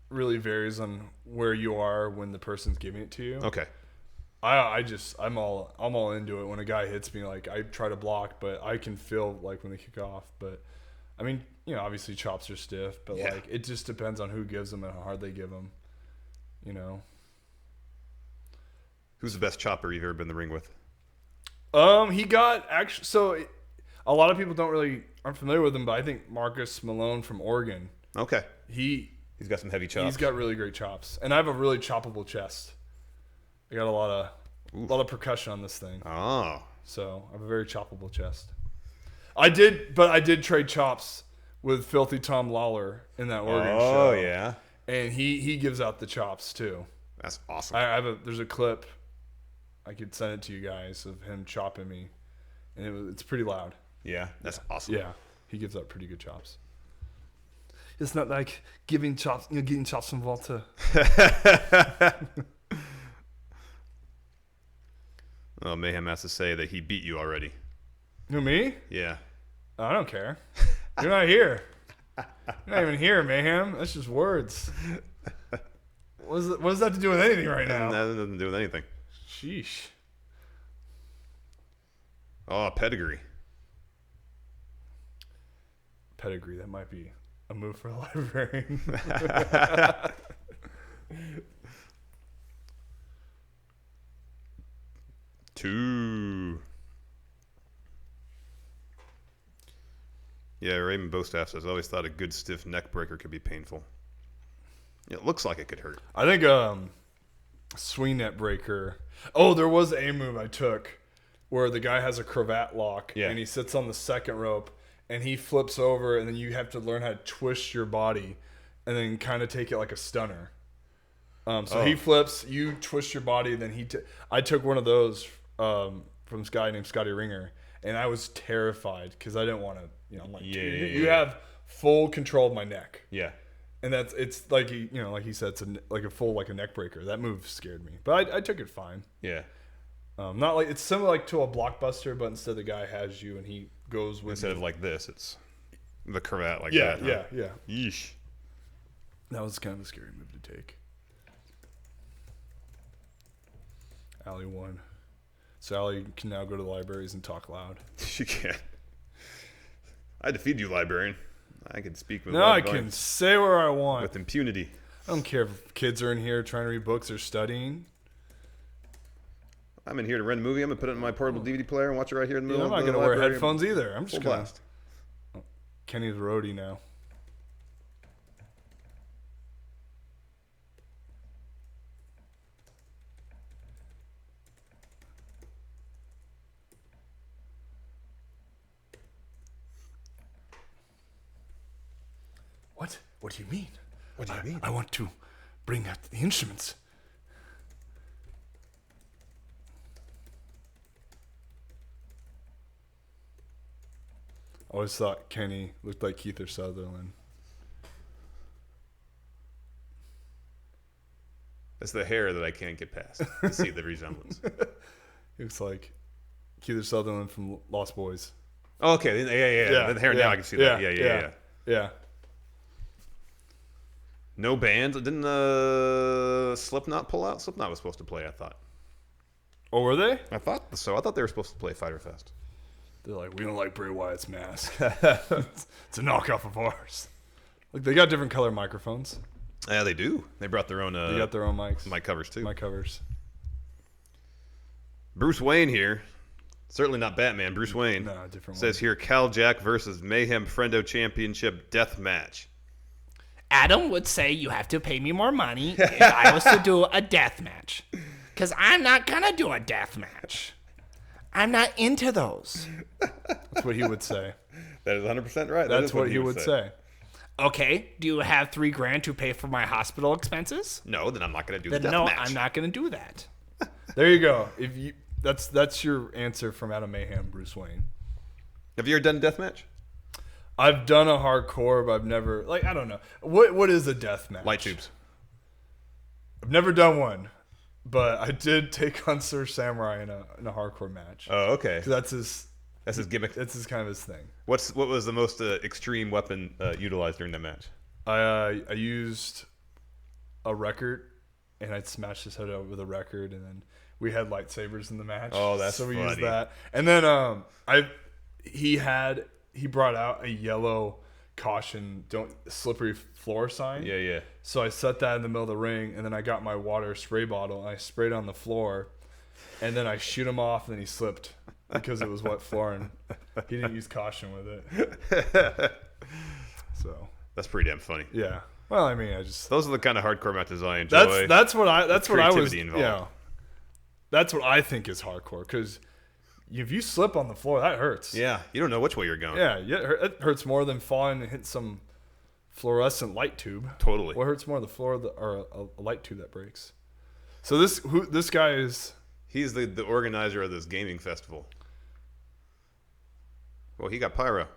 really varies on where you are when the person's giving it to you. Okay. I'm all into it. When a guy hits me, like I try to block, but I can feel like when they kick off. But I mean, you know, obviously chops are stiff, but like it just depends on who gives them and how hard they give them. You know. Who's the best chopper you've ever been in the ring with? He got actually. So a lot of people aren't familiar with him, but I think Marcus Malone from Oregon. Okay. He's got some heavy chops. He's got really great chops, and I have a really choppable chest. I got a lot of percussion on this thing. Oh. So I have a very choppable chest. I did trade chops with Filthy Tom Lawler in that Oregon show. Oh yeah. And he gives out the chops too. That's awesome. There's a clip. I could send it to you guys of him chopping me, and it's pretty loud. Yeah, that's awesome. Yeah, he gives out pretty good chops. It's not like getting chops from Volta. Oh, Mayhem has to say that he beat you already. Who, me? Yeah. I don't care. You're not here. You're not even here, Mayhem. That's just words. What does that have to do with anything right now? That doesn't do with anything. Sheesh. Oh, pedigree. Pedigree. That might be a move for a librarian. Two. Yeah, Raymond Bostaff says, I always thought a good stiff neck breaker could be painful. It looks like it could hurt. I think swing net breaker. Oh, there was a move I took where the guy has a cravat lock and he sits on the second rope and he flips over, and then you have to learn how to twist your body and then kind of take it like a stunner. He flips, you twist your body, and then I took one of those from this guy named Scotty Ringer, and I was terrified because I didn't want to, I'm like, you have full control of my neck. Yeah. And it's like, like he said, it's a neck breaker. That move scared me, but I took it fine. Yeah. Not like it's similar like to a blockbuster, but instead the guy has you and he goes with instead of like this, it's the cravat like that. Yeah. Yeesh. That was kind of a scary move to take. Allie won. So Allie can now go to the libraries and talk loud. She can. I defeat you, librarian. I can speak with I can say where I want. With impunity. I don't care if kids are in here trying to read books or studying. I'm in here to rent a movie. I'm going to put it in my portable DVD player and watch it right here in the middle of the I'm not going to wear headphones either. I'm just going to... Kenny's roadie now. What? What do you mean? What do you mean? I want to bring out the instruments. I always thought Kenny looked like Keith or Sutherland. It's the hair that I can't get past to see the resemblance. He looks like Keith or Sutherland from Lost Boys. Oh, okay. Yeah. The hair now I can see that. Yeah. No bands. Didn't Slipknot pull out? Slipknot was supposed to play, I thought. Oh, were they? I thought so. I thought they were supposed to play Fyter Fest. They're like, we don't like Bray Wyatt's mask. It's a knockoff of ours. Like, they got different color microphones. Yeah, they do. They brought their own. They got their own mics. Mic covers too. Mic covers. Bruce Wayne here Certainly not Batman. Bruce Wayne. No, different Says here, Cal Jack versus Mayhem Friendo Championship death match. Adam would say you have to pay me more money if I was to do a death match. Because I'm not going to do a death match. I'm not into those. That's what he would say. That is 100% right. That's what he would say. Okay, do you have $3,000 to pay for my hospital expenses? No, then I'm not going to do the Then death no, match. I'm not going to do that. There you go. That's your answer from Adam Mayhem, Bruce Wayne. Have you ever done a death match? I've done a hardcore, but I've never, like, I don't know. What is a death match? Light tubes. I've never done one, but I did take on Sir Samurai in a hardcore match. Oh, okay. 'Cause That's his gimmick. that's his kind of his thing. What was the most extreme weapon utilized during that match? I used a record, and I'd smash his head out with a record, and then we had lightsabers in the match. Oh, that's so we funny. used that, and then he brought out a yellow caution, don't slippery floor sign. Yeah. So I set that in the middle of the ring, and then I got my water spray bottle, and I sprayed it on the floor, and then I shoot him off, and then he slipped because it was wet floor, and he didn't use caution with it. So That's pretty damn funny. yeah. Well, I mean, Those are the kind of hardcore matches I enjoy. that's what I was. Creativity involved. Yeah. That's what I think is hardcore, because if you slip on the floor, that hurts. Yeah, you don't know which way you're going. Yeah, it hurts more than falling and hitting some fluorescent light tube. Totally. What hurts more, the floor or a light tube that breaks? So this guy is. He's the organizer of this gaming festival. Well, he got pyro.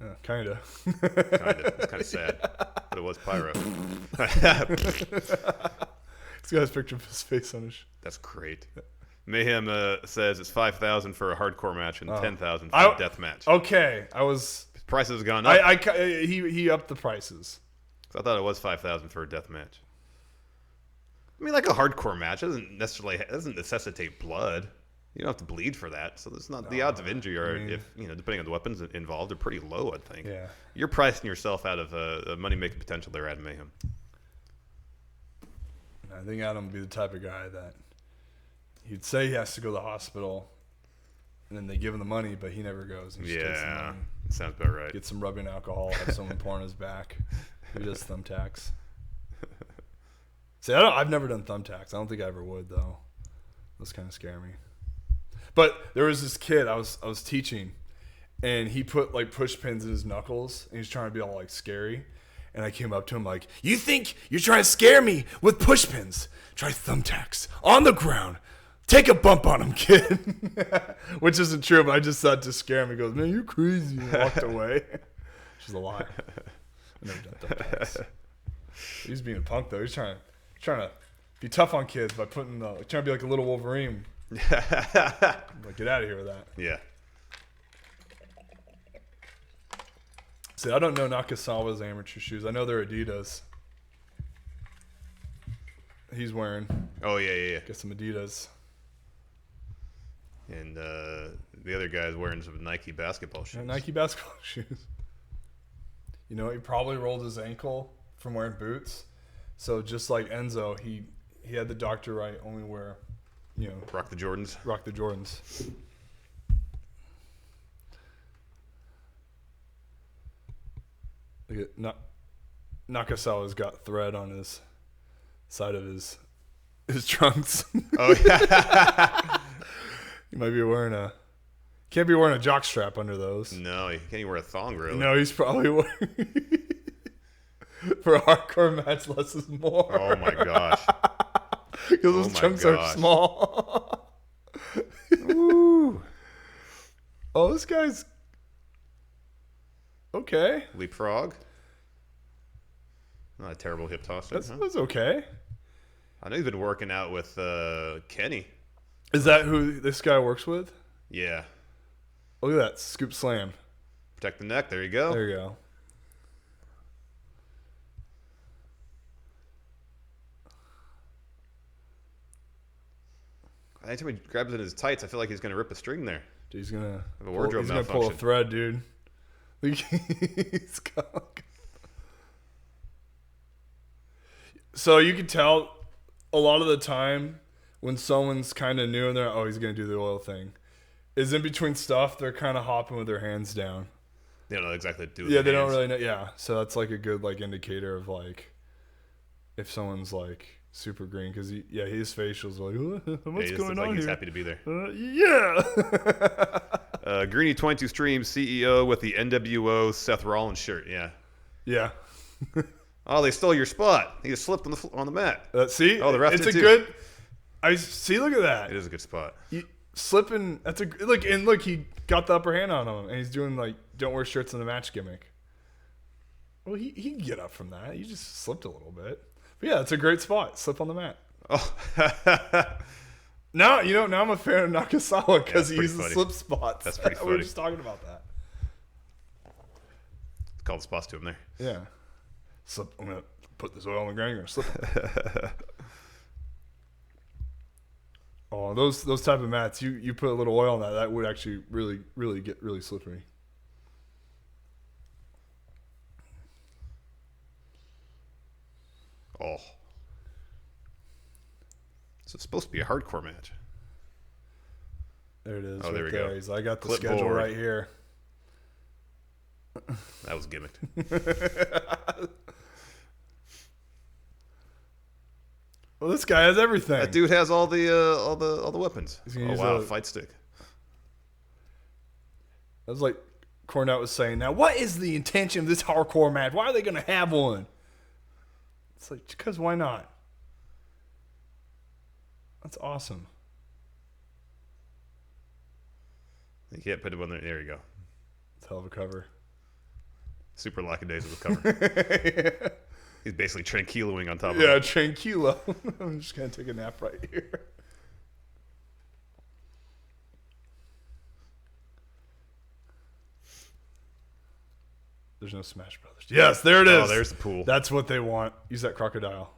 Yeah, kind of. It's kind of sad, but it was pyro. This guy's picture of his face on his. That's great. Mayhem says it's $5,000 for a hardcore match and $10,000 for a death match. Okay, Prices have gone up. He upped the prices. So I thought it was $5,000 for a death match. I mean, like a hardcore match doesn't necessitate blood. You don't have to bleed for that. So it's not the odds of injury are, depending on the weapons involved, are pretty low. I think. Yeah. You're pricing yourself out of a money-making potential there, Adam Mayhem. I think Adam would be the type of guy that he'd say he has to go to the hospital, and then they give him the money, but he never goes. He just takes the money, sounds about right. get some rubbing alcohol, have someone pour on his back. He does thumbtacks. See, I've never done thumbtacks. I don't think I ever would, though. Those kind of scare me. But there was this kid I was teaching, and he put like push pins in his knuckles, and he's trying to be all like scary. And I came up to him like, "You think you're trying to scare me with push pins? Try thumbtacks on the ground. Take a bump on him, kid." Which isn't true, but I just thought to scare him. He goes, "Man, you're crazy," and walked away. Which is a lie. I've never done thumbtacks. He's being a punk though. He's trying to be tough on kids by trying to be like a little Wolverine. Like, get out of here with that. Yeah. See, I don't know Nakasawa's amateur shoes. I know they're Adidas. He's wearing. Oh yeah. Get some Adidas. And the other guy's wearing some Nike basketball shoes. Yeah, Nike basketball shoes. You know, he probably rolled his ankle from wearing boots. So just like Enzo, he had the doctor right, only wear, rock the Jordans. Rock the Jordans. Look at Nakasawa's got thread on his side of his trunks. Oh yeah. He might be can't be wearing a jock strap under those. No, he can't even wear a thong, really. No, he's probably wearing for a hardcore match, less is more. Oh my gosh. Because those trunks are small. Woo. Oh, this guy's okay. Leapfrog. Not a terrible hip toss. That's okay. I know he's been working out with Kenny. Is that who this guy works with? Yeah. Look at that scoop slam. Protect the neck. There you go. There you go. Anytime he grabs it in his tights, I feel like he's going to rip a string there. Dude, he's gonna have a wardrobe pull a malfunction. thread, dude. He's got... So you can tell a lot of the time when someone's kind of new and they're he's gonna do the oil thing. is in between stuff, they're kind of hopping with their hands down. They don't know exactly what to do with Yeah, their they hands. don't really know. Yeah, so that's like a good like indicator of like if someone's like super green because his facials are like what's he just going looks like on he's here? happy to be there. Yeah. Greeny22 Stream CEO with the NWO Seth Rollins shirt. Yeah. Yeah. Oh, they stole your spot. He just slipped on the mat. See, Oh, the ref it's did a too. good. I see. Look at that. It is a good spot. Slipping. That's a look. And look, he got the upper hand on him, and he's doing like don't wear shirts in the match gimmick. Well, he can get up from that. He just slipped a little bit. But yeah, it's a great spot. Slip on the mat. Oh. Now I'm a fan of Nakasawa because he uses funny. slip spots. That's pretty We were funny. just talking about that. Called the spots to him there. Yeah. Slip. I'm gonna put this oil on the ground. You're gonna slip it. Oh, those type of mats. You put a little oil on that. That would actually really get really slippery. Oh. So it's supposed to be a hardcore match. There it is. Oh, right there we go. I got the Clipboard. schedule right here. That was gimmicked. Well, this guy has everything. That dude has all the weapons. He's gonna Oh use wow, a- fight stick. That was like Cornette was saying. Now, what is the intention of this hardcore match? Why are they going to have one? It's like because why not? That's awesome. You can't put him on there. There you go. It's a hell of a cover. Super lackadaisical cover. He's basically tranquiloing on top of Yeah, it. tranquilo. I'm just gonna take a nap right here. There's no Smash Brothers. Yes, there it is. Oh, there's the pool. That's what they want. Use that crocodile.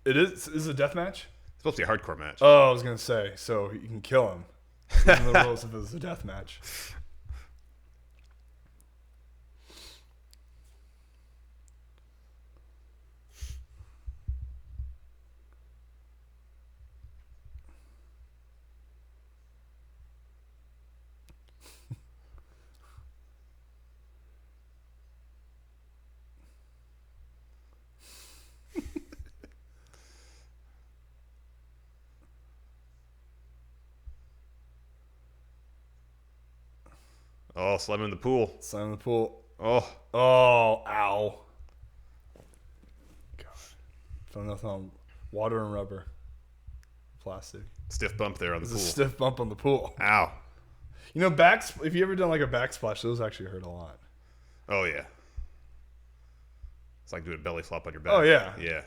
It is. Is it a death match? It's supposed to be a hardcore match. Oh, I was gonna say. So you can kill him. Even the rules if it was a death match. Oh, slam him in the pool. Slam the pool. Oh, Oh, ow. God. Found nothing on water and rubber. Plastic. stiff bump there on the There's pool. a stiff bump on the pool. Ow. You know, if you ever done like a backsplash, those actually hurt a lot. Oh yeah. It's like doing a belly flop on your back. Oh, yeah. Yeah.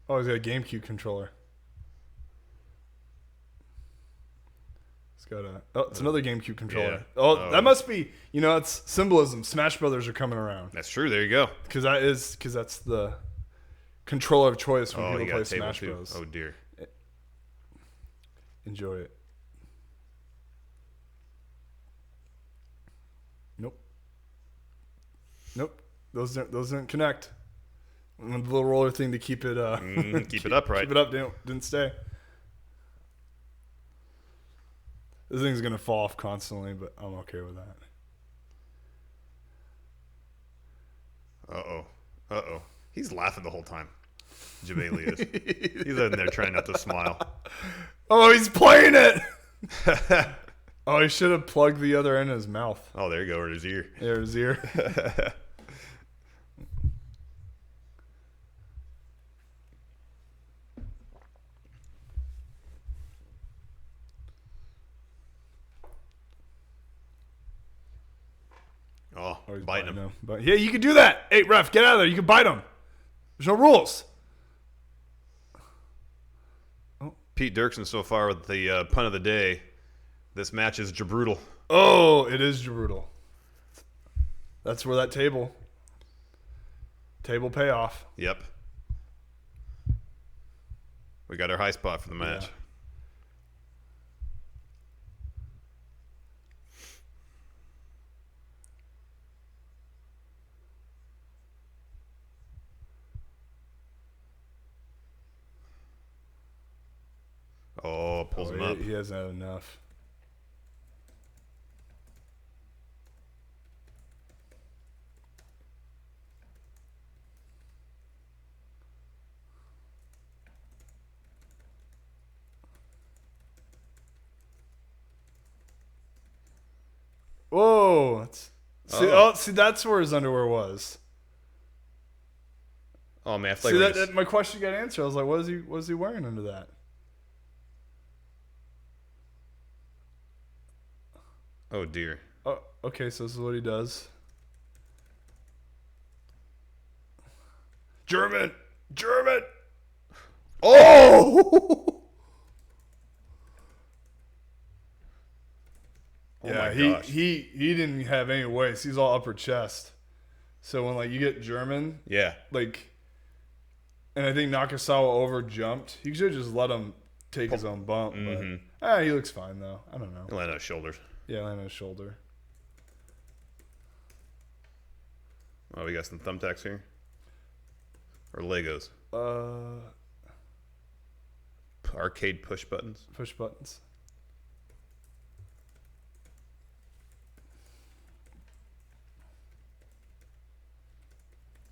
Oh, he's got a GameCube controller. It's got a. Oh, it's another GameCube controller. Yeah. Oh, Oh. that must be. You know, it's symbolism. Smash Brothers are coming around That's true. There you go. because that's the controller of choice when Oh, you people got play a table Smash too. Bros. Oh dear. Enjoy it. Nope. Nope. Those don't connect. And the little roller thing to keep it Keep it upright. Keep it up. Didn't stay. This thing's gonna fall off constantly, but I'm okay with that. Uh-oh. He's laughing the whole time. Jabali is. He's in there trying not to smile. Oh, he's playing it. Oh, he should have plugged the other end of his mouth. Oh, there you go, or his ear. There, his ear. Oh, He's biting him. But yeah, you can do that. Hey, ref, get out of there. You can bite him. There's no rules. Pete Dirksen so far with the pun of the day. This match is Jabrutal. Oh, it is brutal. That's where that table payoff. Yep. We got our high spot for the match. Yeah. up. He hasn't had enough. Whoa! See, that's where his underwear was. Oh man, I feel See, like that my question got answered. I was like, what is he wearing under that? oh dear. Oh, okay, so this is what he does. German! Oh! Oh yeah, my gosh. he didn't have any waist. He's all upper chest. So when like you get German, Yeah. like, and I think Nakasawa over jumped. He should just let him take his own bump. But he looks fine though. I don't know. He'll land on his shoulders. Yeah, land on his shoulder. Oh, we got some thumbtacks here. Or Legos. Arcade push buttons. Push buttons.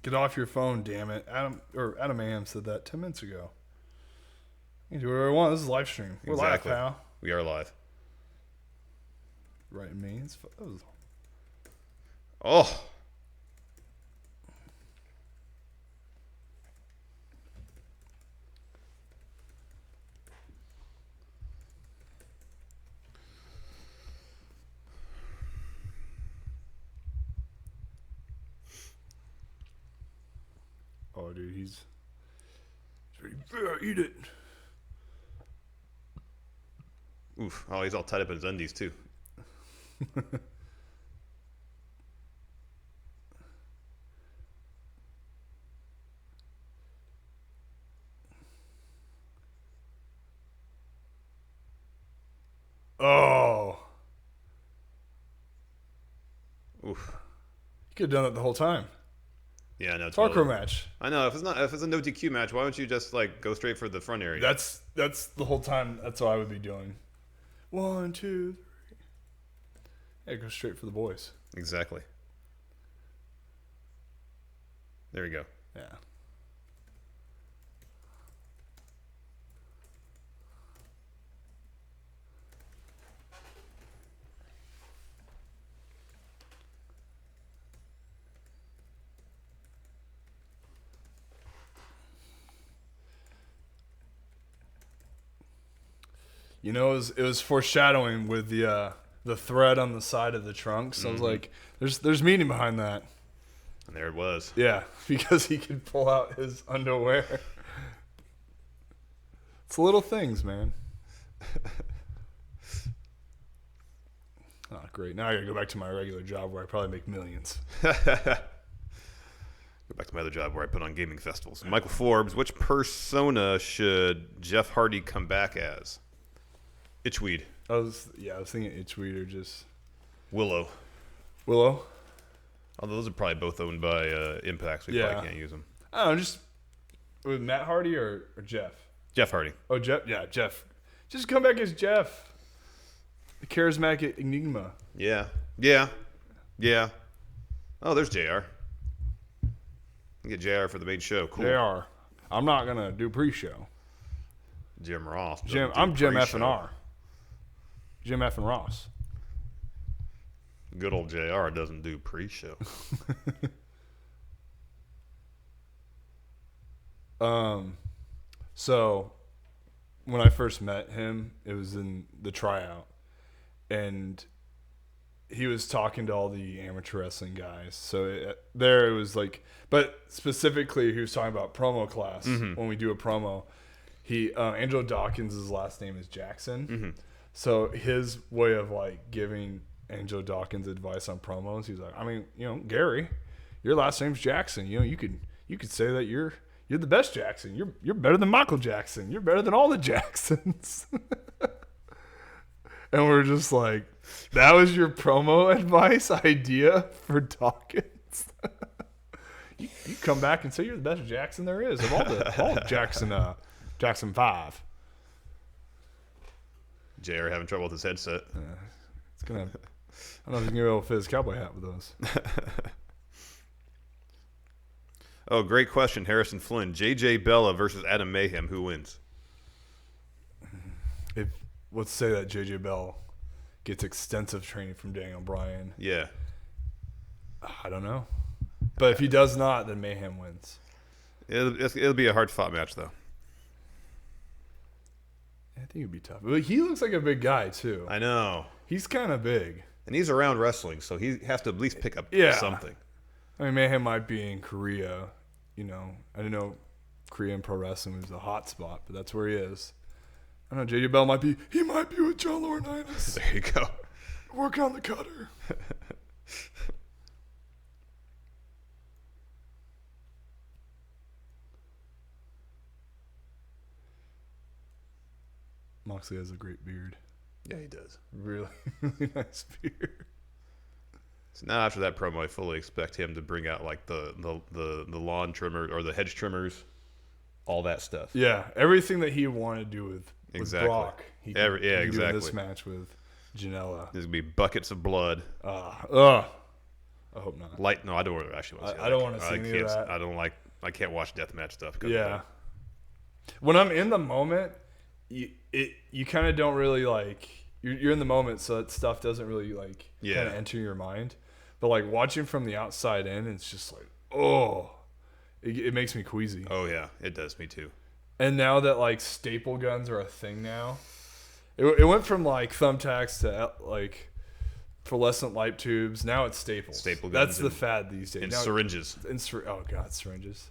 Get off your phone, damn it. Adam Am said that 10 minutes ago. You can do whatever I want. This is a live stream. We're Exactly. live, pal. We are live. Right, me. Oh. Oh, dude, he's ready. Yeah, eat it. Oof. Oh, he's all tied up in his undies too. Oh. Oof. You could have done it the whole time. Yeah, no. Parkour match. I know. If it's a no DQ match, why don't you just like go straight for the front area? That's the whole time. That's what I would be doing. 1, 2, 3. Yeah, go straight for the boys. Exactly. There we go. Yeah. You know, it was foreshadowing with the thread on the side of the trunk. So I was like, there's meaning behind that. And there it was. Yeah, because he could pull out his underwear. It's little things, man. Oh, great. Now I gotta go back to my regular job where I probably make millions. Go back to my other job where I put on gaming festivals. Michael Forbes, which persona should Jeff Hardy come back as? Itchweed. I was thinking Itchweed or just Willow. Willow. Although those are probably both owned by Impact, so we probably can't use them. I don't know, just with Matt Hardy or Jeff? Jeff Hardy. Oh, Jeff. Yeah, Jeff. Just come back as Jeff. The charismatic enigma. Yeah. Oh, there's JR. Get JR for the main show. Cool. JR. I'm not going to do pre-show. Jim Ross. I'm Jim F and R. Jim F and Ross. Good old JR doesn't do pre-show. So when I first met him, it was in the tryout, and he was talking to all the amateur wrestling guys. So it was like, but specifically he was talking about promo class. When we do a promo, Angelo Dawkins' last name is Jackson. So his way of like giving Angelo Dawkins advice on promos, he's like, I mean, you know, Gary, your last name's Jackson. You know, you could say that you're the best Jackson. You're better than Michael Jackson. You're better than all the Jacksons. And we're just like, that was your promo advice idea for Dawkins? you come back and say you're the best Jackson there is of all the Jackson 5. JR having trouble with his headset. It's gonna. I don't know if he's gonna be able to fit his cowboy hat with those. Oh, great question, Harrison Flynn. JJ Bella versus Adam Mayhem. Who wins? Let's say that JJ Bell gets extensive training from Daniel Bryan. Yeah. I don't know, but if he does not, then Mayhem wins. It'll be a hard-fought match, though. I think it'd be tough. But he looks like a big guy too. I know. He's kind of big, and he's around wrestling, so he has to at least pick up something. I mean, Mayhem might be in Korea. I didn't know Korean pro wrestling was a hot spot, but that's where he is. I don't know. JJ Bell might be with John Laurinaitis. There you go. Work on the cutter. Moxley has a great beard. Yeah, he does. Really, really nice beard. So now after that promo, I fully expect him to bring out like the lawn trimmer or the hedge trimmers, all that stuff. Yeah, everything that he wanted to do with Brock. He can exactly. do in this match with Janela. There's gonna be buckets of blood. I hope not. No, I don't actually want to see I don't want to see any of that. I can't watch deathmatch stuff. Yeah. When I'm in the moment, you kind of don't really like. You're in the moment, so that stuff doesn't really like kind of enter your mind. But like watching from the outside in, it's just like, it makes me queasy. Oh yeah, it does me too. And now that like staple guns are a thing now, it went from like thumbtacks to like fluorescent light tubes. Now it's staples. Staple guns. That's the fad these days. And now, syringes. Oh god, syringes.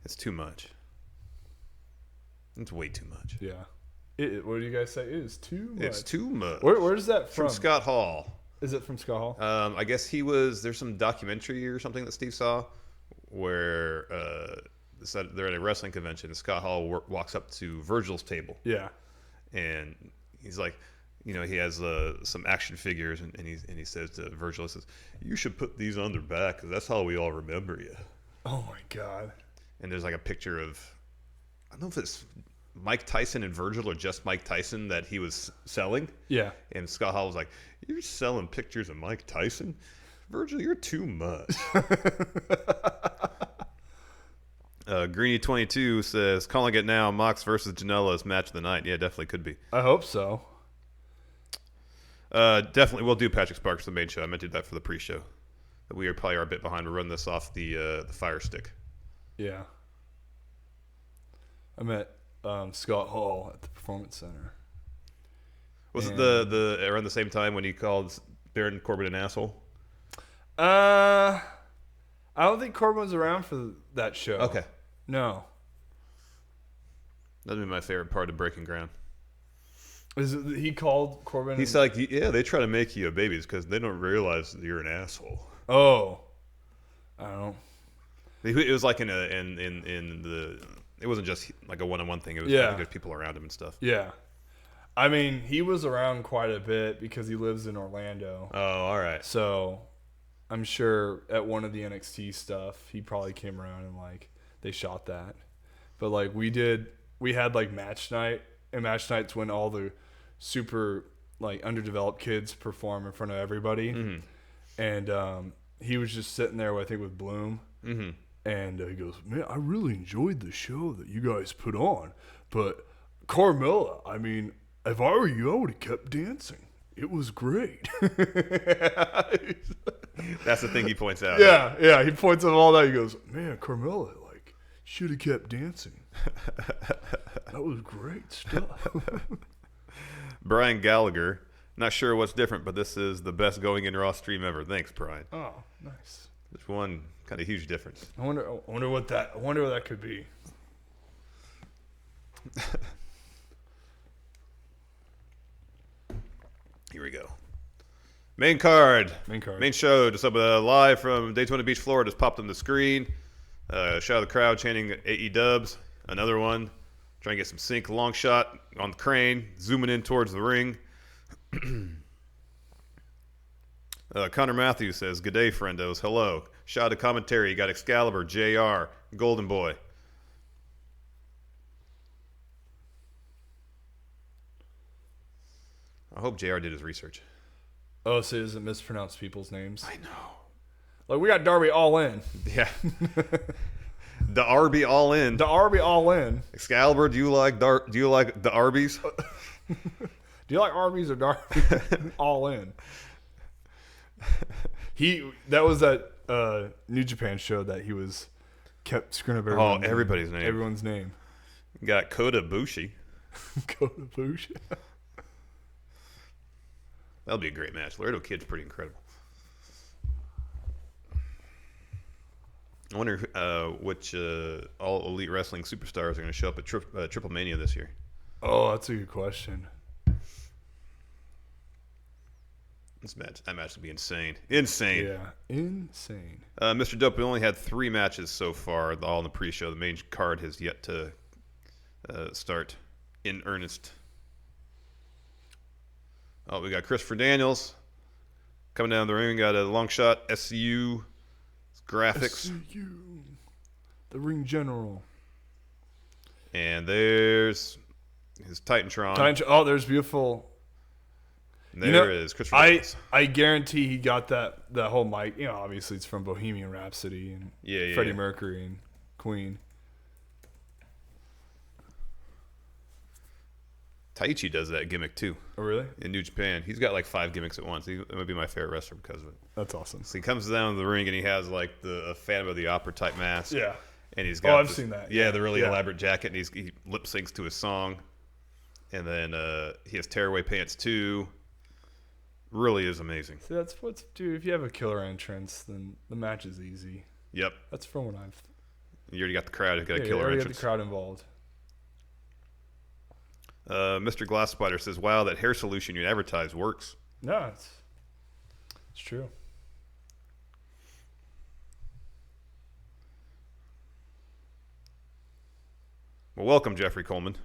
It's too much. It's way too much. Yeah. What do you guys say? It is too much. It's too much. Where is that from? From Scott Hall. Is it from Scott Hall? I guess there's some documentary or something that Steve saw where they're at a wrestling convention and Scott Hall walks up to Virgil's table. Yeah. And he's like, he has some action figures and he says to Virgil, he says, "You should put these on their back because that's how we all remember you." Oh my god. And there's like a picture of, I don't know if it's Mike Tyson and Virgil or just Mike Tyson that he was selling. Yeah. And Scott Hall was like, "You're selling pictures of Mike Tyson? Virgil, you're too much." Greeny22 says, "Calling it now, Mox versus Janela's match of the night." Yeah, definitely could be. I hope so. Definitely. We'll do Patrick Sparks the main show. I meant to do that for the pre-show. We probably are a bit behind. We'll run this off the Fire Stick. Yeah. I met Scott Hall at the Performance Center. Was it the around the same time when he called Baron Corbin an asshole? I don't think Corbin was around for that show. Okay. No. That'd be my favorite part of Breaking Ground. He called Corbin? He's like, yeah, they try to make you a baby because they don't realize that you're an asshole. Oh. I don't know. It was like in the. It wasn't just like a one-on-one thing. It was I think there's people around him and stuff. Yeah. I mean, he was around quite a bit because he lives in Orlando. Oh, all right. So I'm sure at one of the NXT stuff, he probably came around and like they shot that. But like we had like match night, and match night's when all the super like underdeveloped kids perform in front of everybody. Mm-hmm. And he was just sitting there, I think, with Bloom. Mm-hmm. And he goes, "Man, I really enjoyed the show that you guys put on. But Carmella, I mean, if I were you, I would have kept dancing. It was great." That's the thing he points out. Yeah. He points out all that. He goes, "Man, Carmella, like, should have kept dancing. That was great stuff." Brian Gallagher, not sure what's different, but this is the best Going in Raw stream ever. Thanks, Brian. Oh, nice. There's one kind of huge difference. I wonder what that could be. Here we go. Main card. Main show. Just up live from Daytona Beach, Florida. Just popped on the screen. Shout out the crowd chanting AEW. Another one. Trying to get some sync. Long shot on the crane. Zooming in towards the ring. Connor Matthews says, "Good day, friendos. Hello. Shout out to commentary. You got Excalibur, JR, Golden Boy." hope JR did his research. Oh, so he doesn't mispronounce people's names? I know. Like, we got Darby All In. Yeah. The Arby All In. The Arby All In. Excalibur, do you like the Arby's? Do you like Arby's or Darby All In? That was that New Japan show that he kept screwing up everybody's name. Everyone's name. Got Kota Ibushi. Kota Ibushi. That'll be a great match. Laredo Kid's pretty incredible. I wonder which all Elite Wrestling superstars are going to show up at Triple Mania this year. Oh, that's a good question. That match will be insane. Insane. Yeah, insane. Mr. Dope, we only had 3 matches so far, all in the pre-show. The main card has yet to start in earnest. Oh, we got Christopher Daniels coming down the ring. We got a long shot, SCU graphics. SCU, the ring general. And there's his Titantron. Oh, there's beautiful. There is Christopher Daniels. I guarantee he got that whole mic. Obviously it's from Bohemian Rhapsody and Freddie Mercury and Queen. Taichi does that gimmick too. Oh, really? In New Japan. He's got like 5 gimmicks at once. He might be my favorite wrestler because of it. That's awesome. So he comes down to the ring and he has like a Phantom of the Opera type mask. Yeah. And he's got I've seen that. Yeah, the really elaborate jacket, and he lip syncs to his song. And then he has tearaway pants too. Really is amazing. See, dude, if you have a killer entrance, then the match is easy. Yep. That's from what I've. You already got the crowd. You got a killer you already entrance. got the crowd involved. Mr. Glass Spider says, "Wow, that hair solution you advertise works." No, it's true. Well, welcome, Jeffrey Coleman.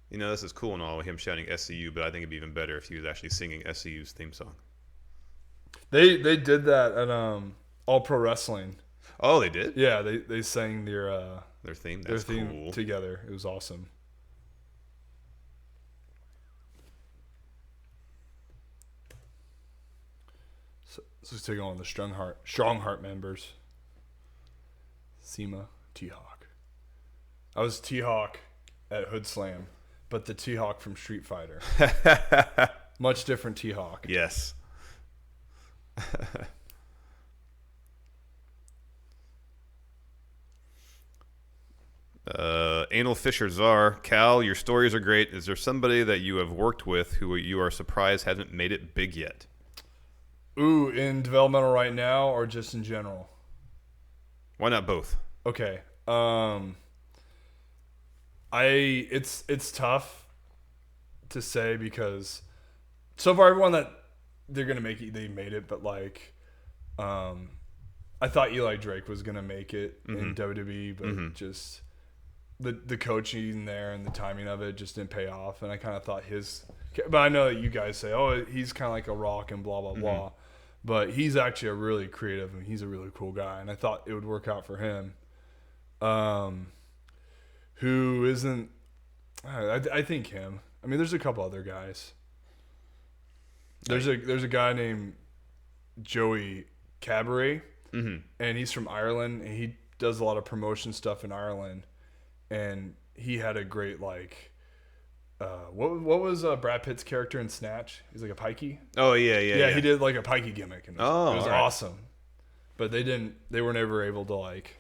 This is cool and all, him shouting SCU, but I think it'd be even better if he was actually singing SCU's theme song. They did that at All Pro Wrestling. Oh, they did? Yeah, they sang their theme. That's their theme cool. together. It was awesome. So let's take on the Strong Heart members. Sema, T-Hawk. I was T-Hawk at Hood Slam, but the T-Hawk from Street Fighter. Much different T-Hawk. Yes. Anal Fisher Czar, Cal, your stories are great. Is there somebody that you have worked with who you are surprised hasn't made it big yet? Ooh, in developmental right now or just in general? Why not both? Okay. It's tough to say because so far everyone that they're gonna make it, they made it, but like, I thought Eli Drake was gonna make it in WWE, but just the coaching there and the timing of it just didn't pay off, and I kind of thought but I know that you guys say, oh, he's kind of like a Rock and blah blah blah, but he's actually a really creative and he's a really cool guy, and I thought it would work out for him. Who isn't? I think him. I mean, there's a couple other guys. There's a guy named Joey Cabaret, and he's from Ireland, and he does a lot of promotion stuff in Ireland, and he had a great like. What was Brad Pitt's character in Snatch? He's like a pikey. Oh yeah. He did like a pikey gimmick, and it was awesome. But they were never able to like.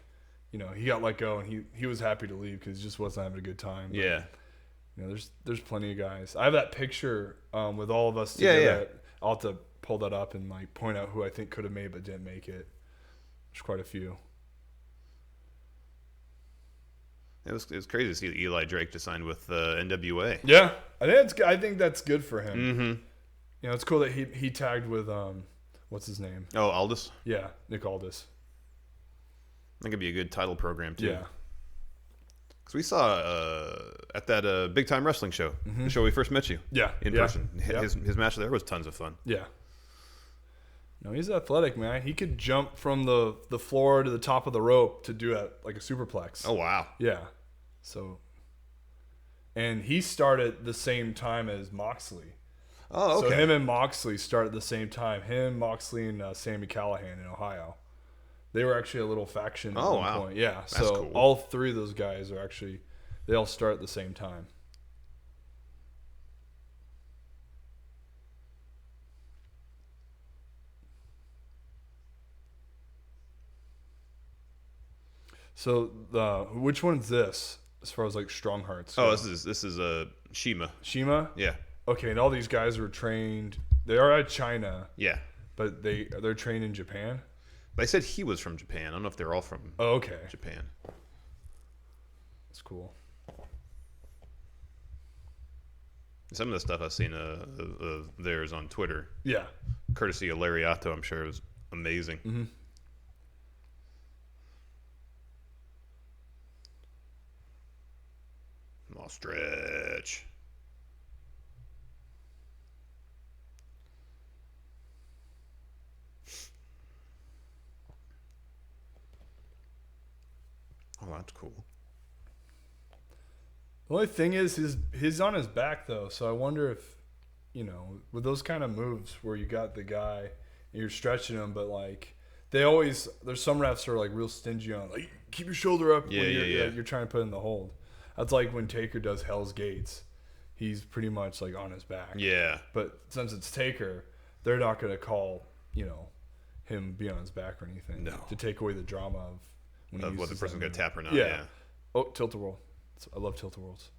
He got let go, and he was happy to leave because he just wasn't having a good time. But, yeah. There's plenty of guys. I have that picture with all of us together. Yeah. I'll have to pull that up and like point out who I think could have made but didn't make it. There's quite a few. It was crazy to see that Eli Drake just signed with NWA. Yeah, I think that's good for him. It's cool that he tagged with what's his name? Oh, Aldis. Yeah, Nick Aldis. I think it'd be a good title program too. Yeah. Because we saw at that Big Time Wrestling show, the show we first met you. Yeah. In person. His match there was tons of fun. Yeah. No, he's athletic, man. He could jump from the floor to the top of the rope to do like a superplex. Oh wow. Yeah. So, and he started the same time as Moxley. Oh, okay. So him and Moxley started at the same time. Him, Moxley, and Sammy Callahan in Ohio. They were actually a little faction at one point. Yeah. That's so cool. all three of those guys are actually, they all start at the same time. So which one's this as far as like Strong Hearts go? Oh, this is a Shima. Shima? Yeah. Okay, and all these guys were trained. They are at China. Yeah. But they're trained in Japan. They said he was from Japan. I don't know if they're all from Japan. That's cool. Some of the stuff I've seen theirs on Twitter. Yeah. Courtesy of Lariato, I'm sure it was amazing. Mm-hmm. Small stretch. Oh, that's cool. The only thing is he's on his back though, so I wonder if, with those kind of moves where you got the guy and you're stretching him, but like there's some refs who are like real stingy on like keep your shoulder up when you're trying to put in the hold. That's like when Taker does Hell's Gates. He's pretty much like on his back. Yeah. But since it's Taker, they're not going to call, him be on his back or anything. No. To take away the drama of when he whether the person's going to tap or not. Yeah. Oh, Tilt-A-Whirl. I love Tilt-A-Whirls.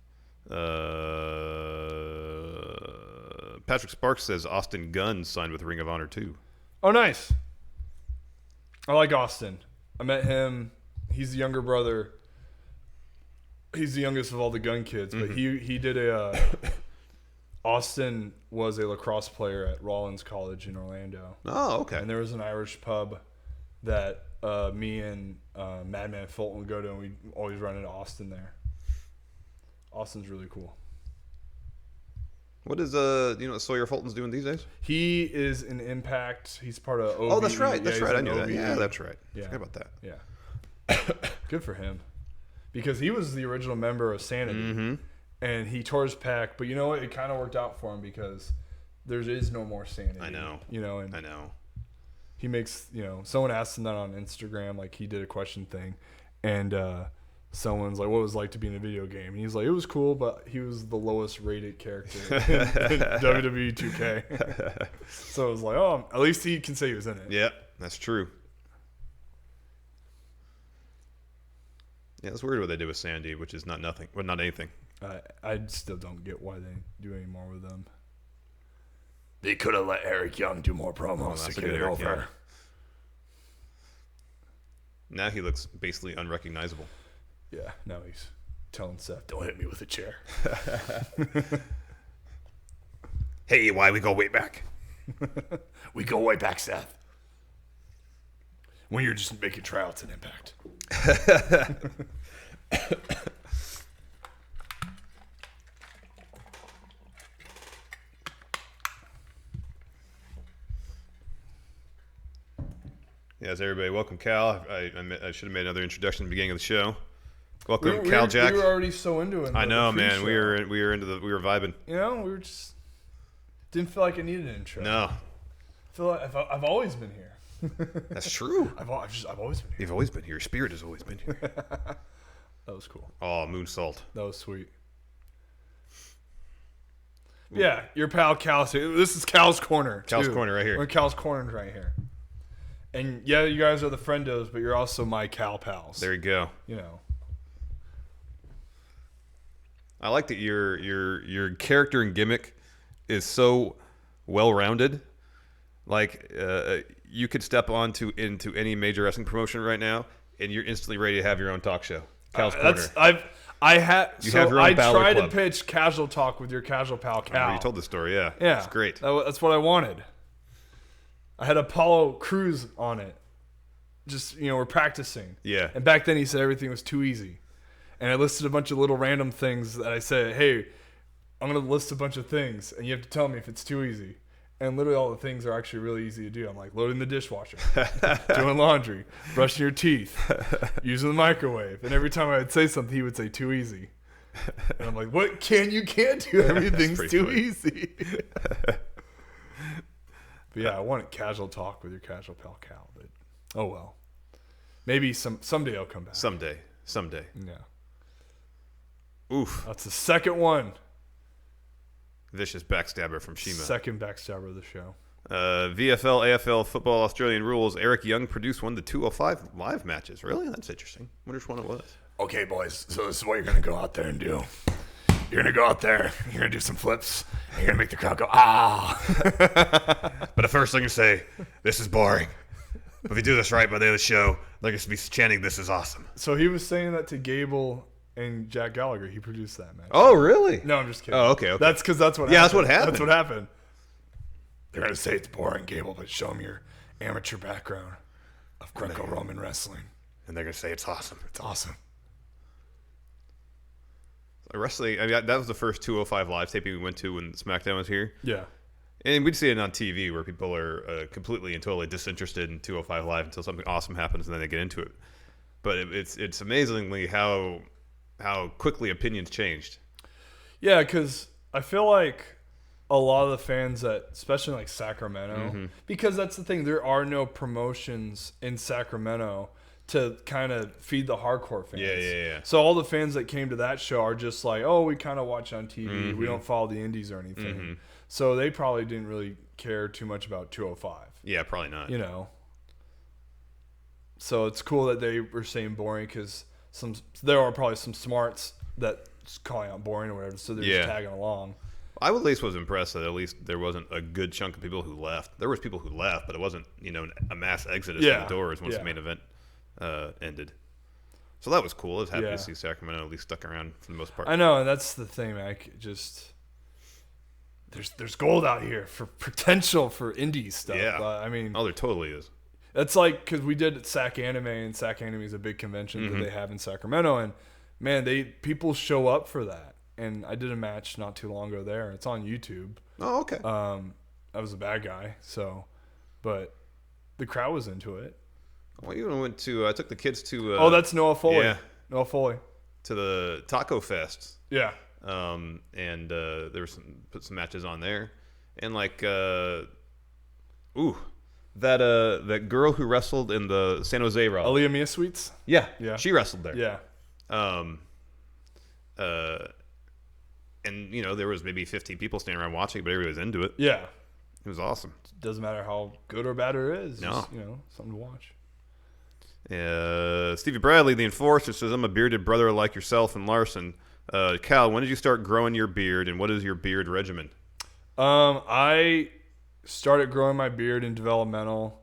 Patrick Sparks says Austin Gunn signed with Ring of Honor too. Oh, nice. I like Austin. I met him. He's the younger brother. He's the youngest of all the Gun kids, but he did Austin was a lacrosse player at Rollins College in Orlando. Oh, okay. And there was an Irish pub that me and Madman Fulton would go to, and we'd always run into Austin there. Austin's really cool. What is what Sawyer Fulton's doing these days? He is in Impact. He's part of OVE. Oh, that's right. That's right. I knew that. OVE. Yeah, that's right. Yeah. Forget about that. Yeah. Good for him. Because he was the original member of Sanity. And he tore his pec. But you know what? It kind of worked out for him because there is no more Sanity. I know. And I know. He makes, someone asked him that on Instagram. Like, he did a question thing. And someone's like, what was it like to be in a video game? And he's like, it was cool, but he was the lowest rated character in WWE 2K. So it was like, oh, at least he can say he was in it. Yeah, that's true. Yeah, it's weird what they did with Sandy, which is not nothing. Well, not anything. I still don't get why they do any more with them. They could have let Eric Young do more promos to get it over. Young. Now he looks basically unrecognizable. Yeah, now he's telling Seth, don't hit me with a chair. Hey, why we go way back? We go way back, Seth. When you're just making tryouts in Impact. Yes, everybody. Welcome, Cal. I should have made another introduction at the beginning of the show. Welcome, Cal Jack. We were already so into it. I know, man. We were vibing. We were just didn't feel like I needed an intro. No. I feel like I've always been here. That's true. I've always been here. You've always been here. Your spirit has always been here. That was cool. Oh, moonsault. That was sweet. Yeah, your pal Cal. This is Cal's Corner. Cal's Corner right here. We're in Cal's Corner right here. And yeah, you guys are the friendos, but you're also my Cal pals. There you go. I like that your character and gimmick is so well rounded. Like you could step into any major wrestling promotion right now, and you're instantly ready to have your own talk show. Cal's Corner. I tried to pitch Casual Talk with your casual pal Cal. You told the story, yeah. Yeah, it's great. That's what I wanted. I had Apollo Crews on it. Just we're practicing. Yeah. And back then he said everything was too easy, and I listed a bunch of little random things that I said, hey, I'm gonna list a bunch of things, and you have to tell me if it's too easy. And literally all the things are actually really easy to do. I'm like loading the dishwasher, doing laundry, brushing your teeth, using the microwave. And every time I would say something, he would say too easy. And I'm like, what you can't do. Everything's too funny. Easy. But yeah, I wanted casual talk with your casual pal Cal. But oh well. Maybe someday I'll come back. Someday. Yeah. Oof. That's the second one. Vicious backstabber from Shima. Second backstabber of the show. VFL, AFL, Football, Australian Rules. Eric Young produced one of the 205 live matches. Really? That's interesting. I wonder which one it was. Okay, boys. So this is what you're going to go out there and do. You're going to go out there. You're going to do some flips. And you're going to make the crowd go, ah. But at first, I'm going to say, this is boring. But if you do this right by the end of the show, they're going to be chanting, this is awesome. So he was saying that to Gable and Jack Gallagher. He produced that match. Oh, really? No, I'm just kidding. Oh, okay. That's because that's what happened. Yeah, that's what happened. That's what happened. They're going to say it's boring, Gable, but show them your amateur background of Greco-Roman wrestling. And they're going to say it's awesome. It's awesome. Wrestling, I mean, that was the first 205 live taping we went to when SmackDown was here. Yeah. And we'd see it on TV where people are completely and totally disinterested in 205 live until something awesome happens and then they get into it. But it's amazingly how quickly opinions changed. Yeah, because I feel like a lot of the fans especially like Sacramento, because that's the thing, there are no promotions in Sacramento to kind of feed the hardcore fans. Yeah. So all the fans that came to that show are just like, oh, we kind of watch on TV. We don't follow the indies or anything. So they probably didn't really care too much about 205. Yeah, probably not. You know. So it's cool that they were saying boring because there are probably some smarts that's calling out boring or whatever. So they're just tagging along. I at least was impressed that at least there wasn't a good chunk of people who left. There was people who left, but it wasn't a mass exodus from the doors once the main event ended. So that was cool. I was happy to see Sacramento at least stuck around for the most part. I know, and that's the thing, man. There's gold out here for potential for indie stuff. Yeah. I mean, there totally is. It's like because we did Sac Anime, and Sac Anime is a big convention that they have in Sacramento, and man, people show up for that. And I did a match not too long ago there. It's on YouTube. Oh, okay. I was a bad guy, but the crowd was into it. Well, you even went to. I took the kids to. That's Noah Foley. Yeah, Noah Foley. To the Taco Fest. Yeah. And there were put some matches on there, and like, that girl who wrestled in the San Jose Raw. Aaliyah Mia Sweets. Yeah, yeah, she wrestled there. Yeah. And there was maybe 15 people standing around watching, but everybody was into it. Yeah. It was awesome. Doesn't matter how good or bad it is. No. Just, something to watch. Stevie Bradley, the Enforcer, says, I'm a bearded brother like yourself and Larson. Cal, when did you start growing your beard, and what is your beard regimen? I started growing my beard in developmental.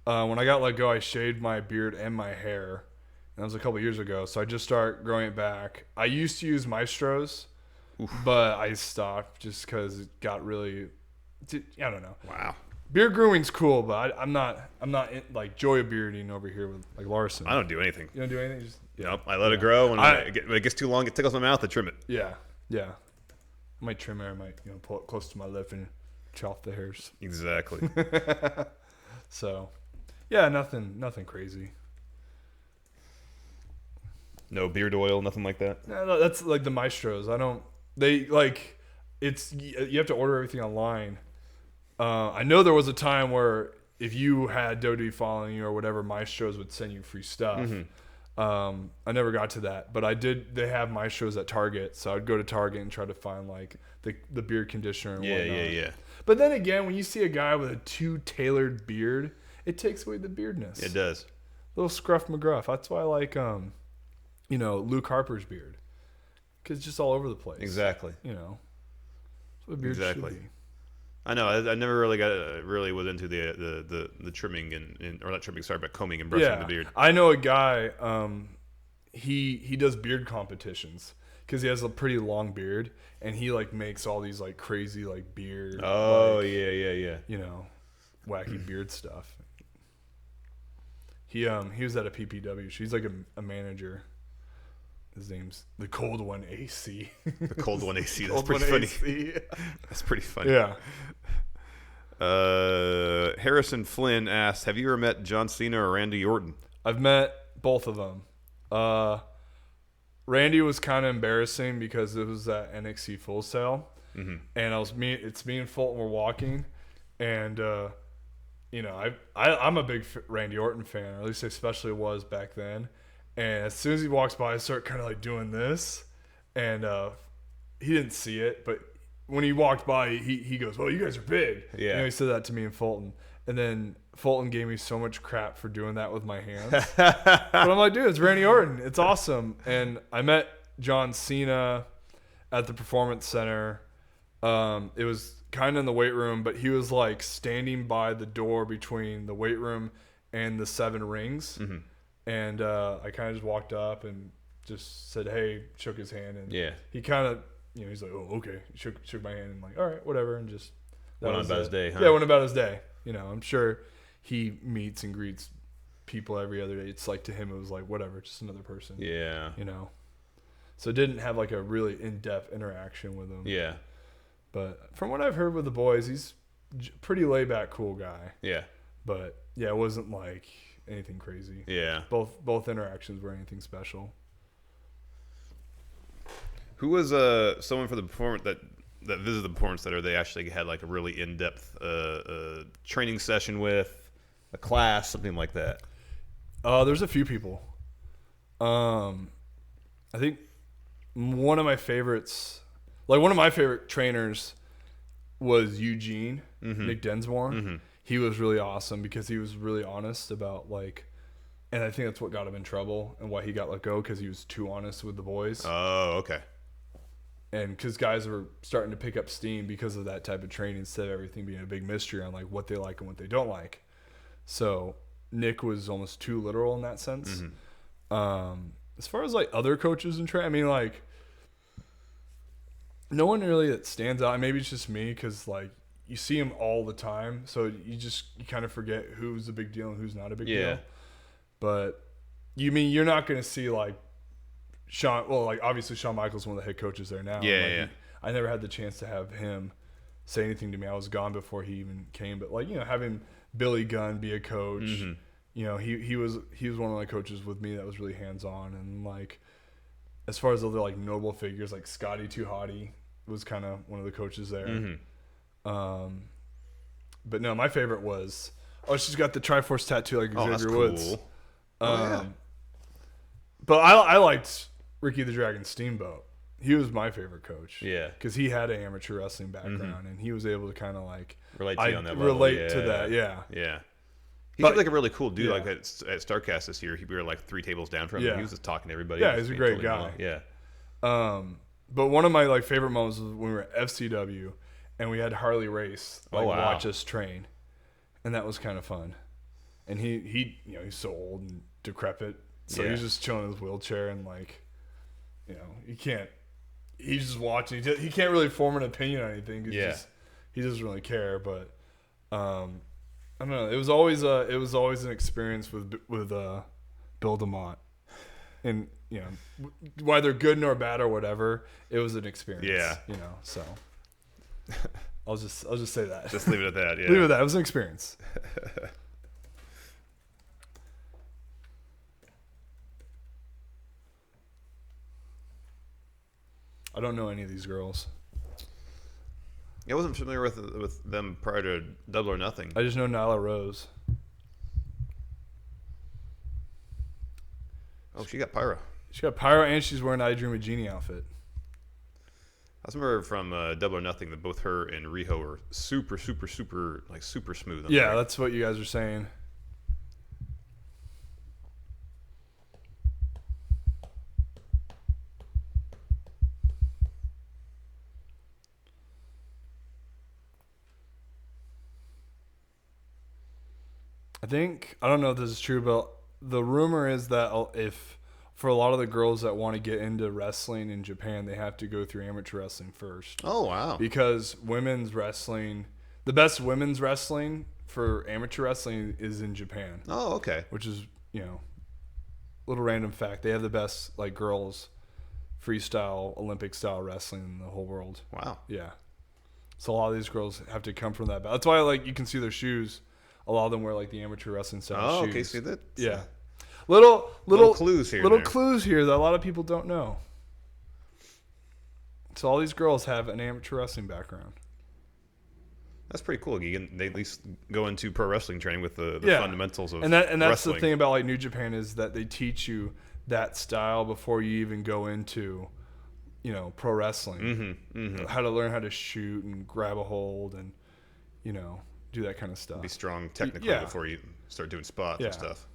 When I got let go, I shaved my beard and my hair. And that was a couple years ago, so I just started growing it back. I used to use Maestros, but I stopped just because it got really... I don't know. Wow. Beard grooming's cool, but I'm not like joy of bearding over here with like Larson. I don't do anything. You don't do anything? Just Nope. I let it grow, and when it gets too long, it tickles my mouth. I trim it. Yeah. I might trim it. I might pull it close to my lip and chop the hairs. Exactly. So, yeah, nothing crazy. No beard oil, nothing like that. No, that's like the Maestros. You have to order everything online. I know there was a time where if you had WWE following you or whatever, Maestros would send you free stuff. I never got to that, but I did. They have Maestros at Target, so I'd go to Target and try to find like the beard conditioner and whatnot. Yeah. But then again, when you see a guy with a too tailored beard, it takes away the beardness. It does. Little scruff McGruff. That's why I like Luke Harper's beard, because it's just all over the place. Exactly. That's what a beard should be. I know. I never really was into the trimming or not trimming. Sorry, but combing and brushing the beard. I know a guy. He does beard competitions because he has a pretty long beard, and he like makes all these like crazy like beard. Oh yeah. Wacky beard stuff. He was at a PPW. She's like a manager. His name's the Cold One AC. The Cold One AC. That's pretty funny. That's pretty funny. Yeah. Harrison Flynn asked, have you ever met John Cena or Randy Orton? I've met both of them. Randy was kind of embarrassing because it was at NXT Full Sail, and it's me and Fulton were walking, and I'm a big Randy Orton fan, or at least I especially was back then. And as soon as he walks by, I start kind of like doing this, and he didn't see it, but when he walked by, he goes, "Oh, you guys are big." Yeah. He said that to me and Fulton, and then Fulton gave me so much crap for doing that with my hands. But I'm like, dude, it's Randy Orton. It's awesome. And I met John Cena at the Performance Center. It was kind of in the weight room, but he was like standing by the door between the weight room and the 7 rings. And I kind of just walked up and just said, hey, shook his hand. And he kind of, he's like, oh, okay. Shook my hand and like, all right, whatever. And just went on about his day, huh? Yeah, went about his day. I'm sure he meets and greets people every other day. It's like to him, it was like, whatever, just another person. Yeah. So didn't have like a really in-depth interaction with him. Yeah. But from what I've heard with the boys, he's pretty laid-back, cool guy. Yeah. But yeah, it wasn't like anything crazy. Yeah. Both interactions were anything special. Who was someone for the performance that visited the performance center? They actually had like a really in-depth training session with a class, something like that. There's a few people. I think one of my favorite trainers was Eugene, Nick Densmore. He was really awesome because he was really honest about and I think that's what got him in trouble and why he got let go, because he was too honest with the boys. Oh, okay. And because guys were starting to pick up steam because of that type of training, instead of everything being a big mystery on like what they like and what they don't like. So Nick was almost too literal in that sense. As far as like other coaches and training, I mean, like no one really that stands out. Maybe it's just me because like you see him all the time, so you kind of forget who's a big deal and who's not a big deal. But you're not going to see like Shawn. Well, like obviously Shawn Michaels is one of the head coaches there now. I never had the chance to have him say anything to me. I was gone before he even came. But like having Billy Gunn be a coach, he was one of my coaches with me that was really hands on. And like as far as other like notable figures, like Scotty Too Hottie was kind of one of the coaches there. But no, my favorite was she's got the Triforce tattoo like Xavier Woods. But I liked Ricky the Dragon Steamboat. He was my favorite coach. Yeah, because he had an amateur wrestling background and he was able to kind of like relate to you on that level. To that. Yeah. He seemed like a really cool dude. Like at StarCast this year, we were like 3 tables down from him. He was just talking to everybody. Yeah, he's a great guy. But one of my like favorite moments was when we were at FCW and we had Harley Race watch us train, and that was kind of fun. And he he's so old and decrepit, so he's just chilling in his wheelchair and like he's just watching. He can't really form an opinion on anything. He doesn't really care. But I don't know. It was always an experience with Bill DeMott, and whether good nor bad or whatever, it was an experience. So I'll just say that. Just leave it at that. Yeah. Leave it at that. It was an experience. I don't know any of these girls. I wasn't familiar with them prior to Double or Nothing. I just know Nyla Rose. Oh, she got pyro. She got pyro, and she's wearing an I Dream of Jeannie outfit. I remember from Double or Nothing that both her and Riho were super, super, super, like super smooth. Yeah, that's what you guys are saying. I don't know if this is true, but the rumor is that if for a lot of the girls that want to get into wrestling in Japan, they have to go through amateur wrestling first. Oh, wow. Because women's wrestling, the best women's wrestling for amateur wrestling is in Japan. Oh, okay. Which is, little random fact. They have the best like girls freestyle Olympic style wrestling in the whole world. Wow. Yeah. So a lot of these girls have to come from that. That's why like you can see their shoes. A lot of them wear like the amateur wrestling style shoes. Okay, see that? Yeah. Little clues here. Little clues here that a lot of people don't know. So all these girls have an amateur wrestling background. That's pretty cool. They at least go into pro wrestling training with the fundamentals of that's wrestling. The thing about like New Japan is that they teach you that style before you even go into, pro wrestling. How to learn how to shoot and grab a hold and, do that kind of stuff. Be strong technically before you start doing spots and stuff.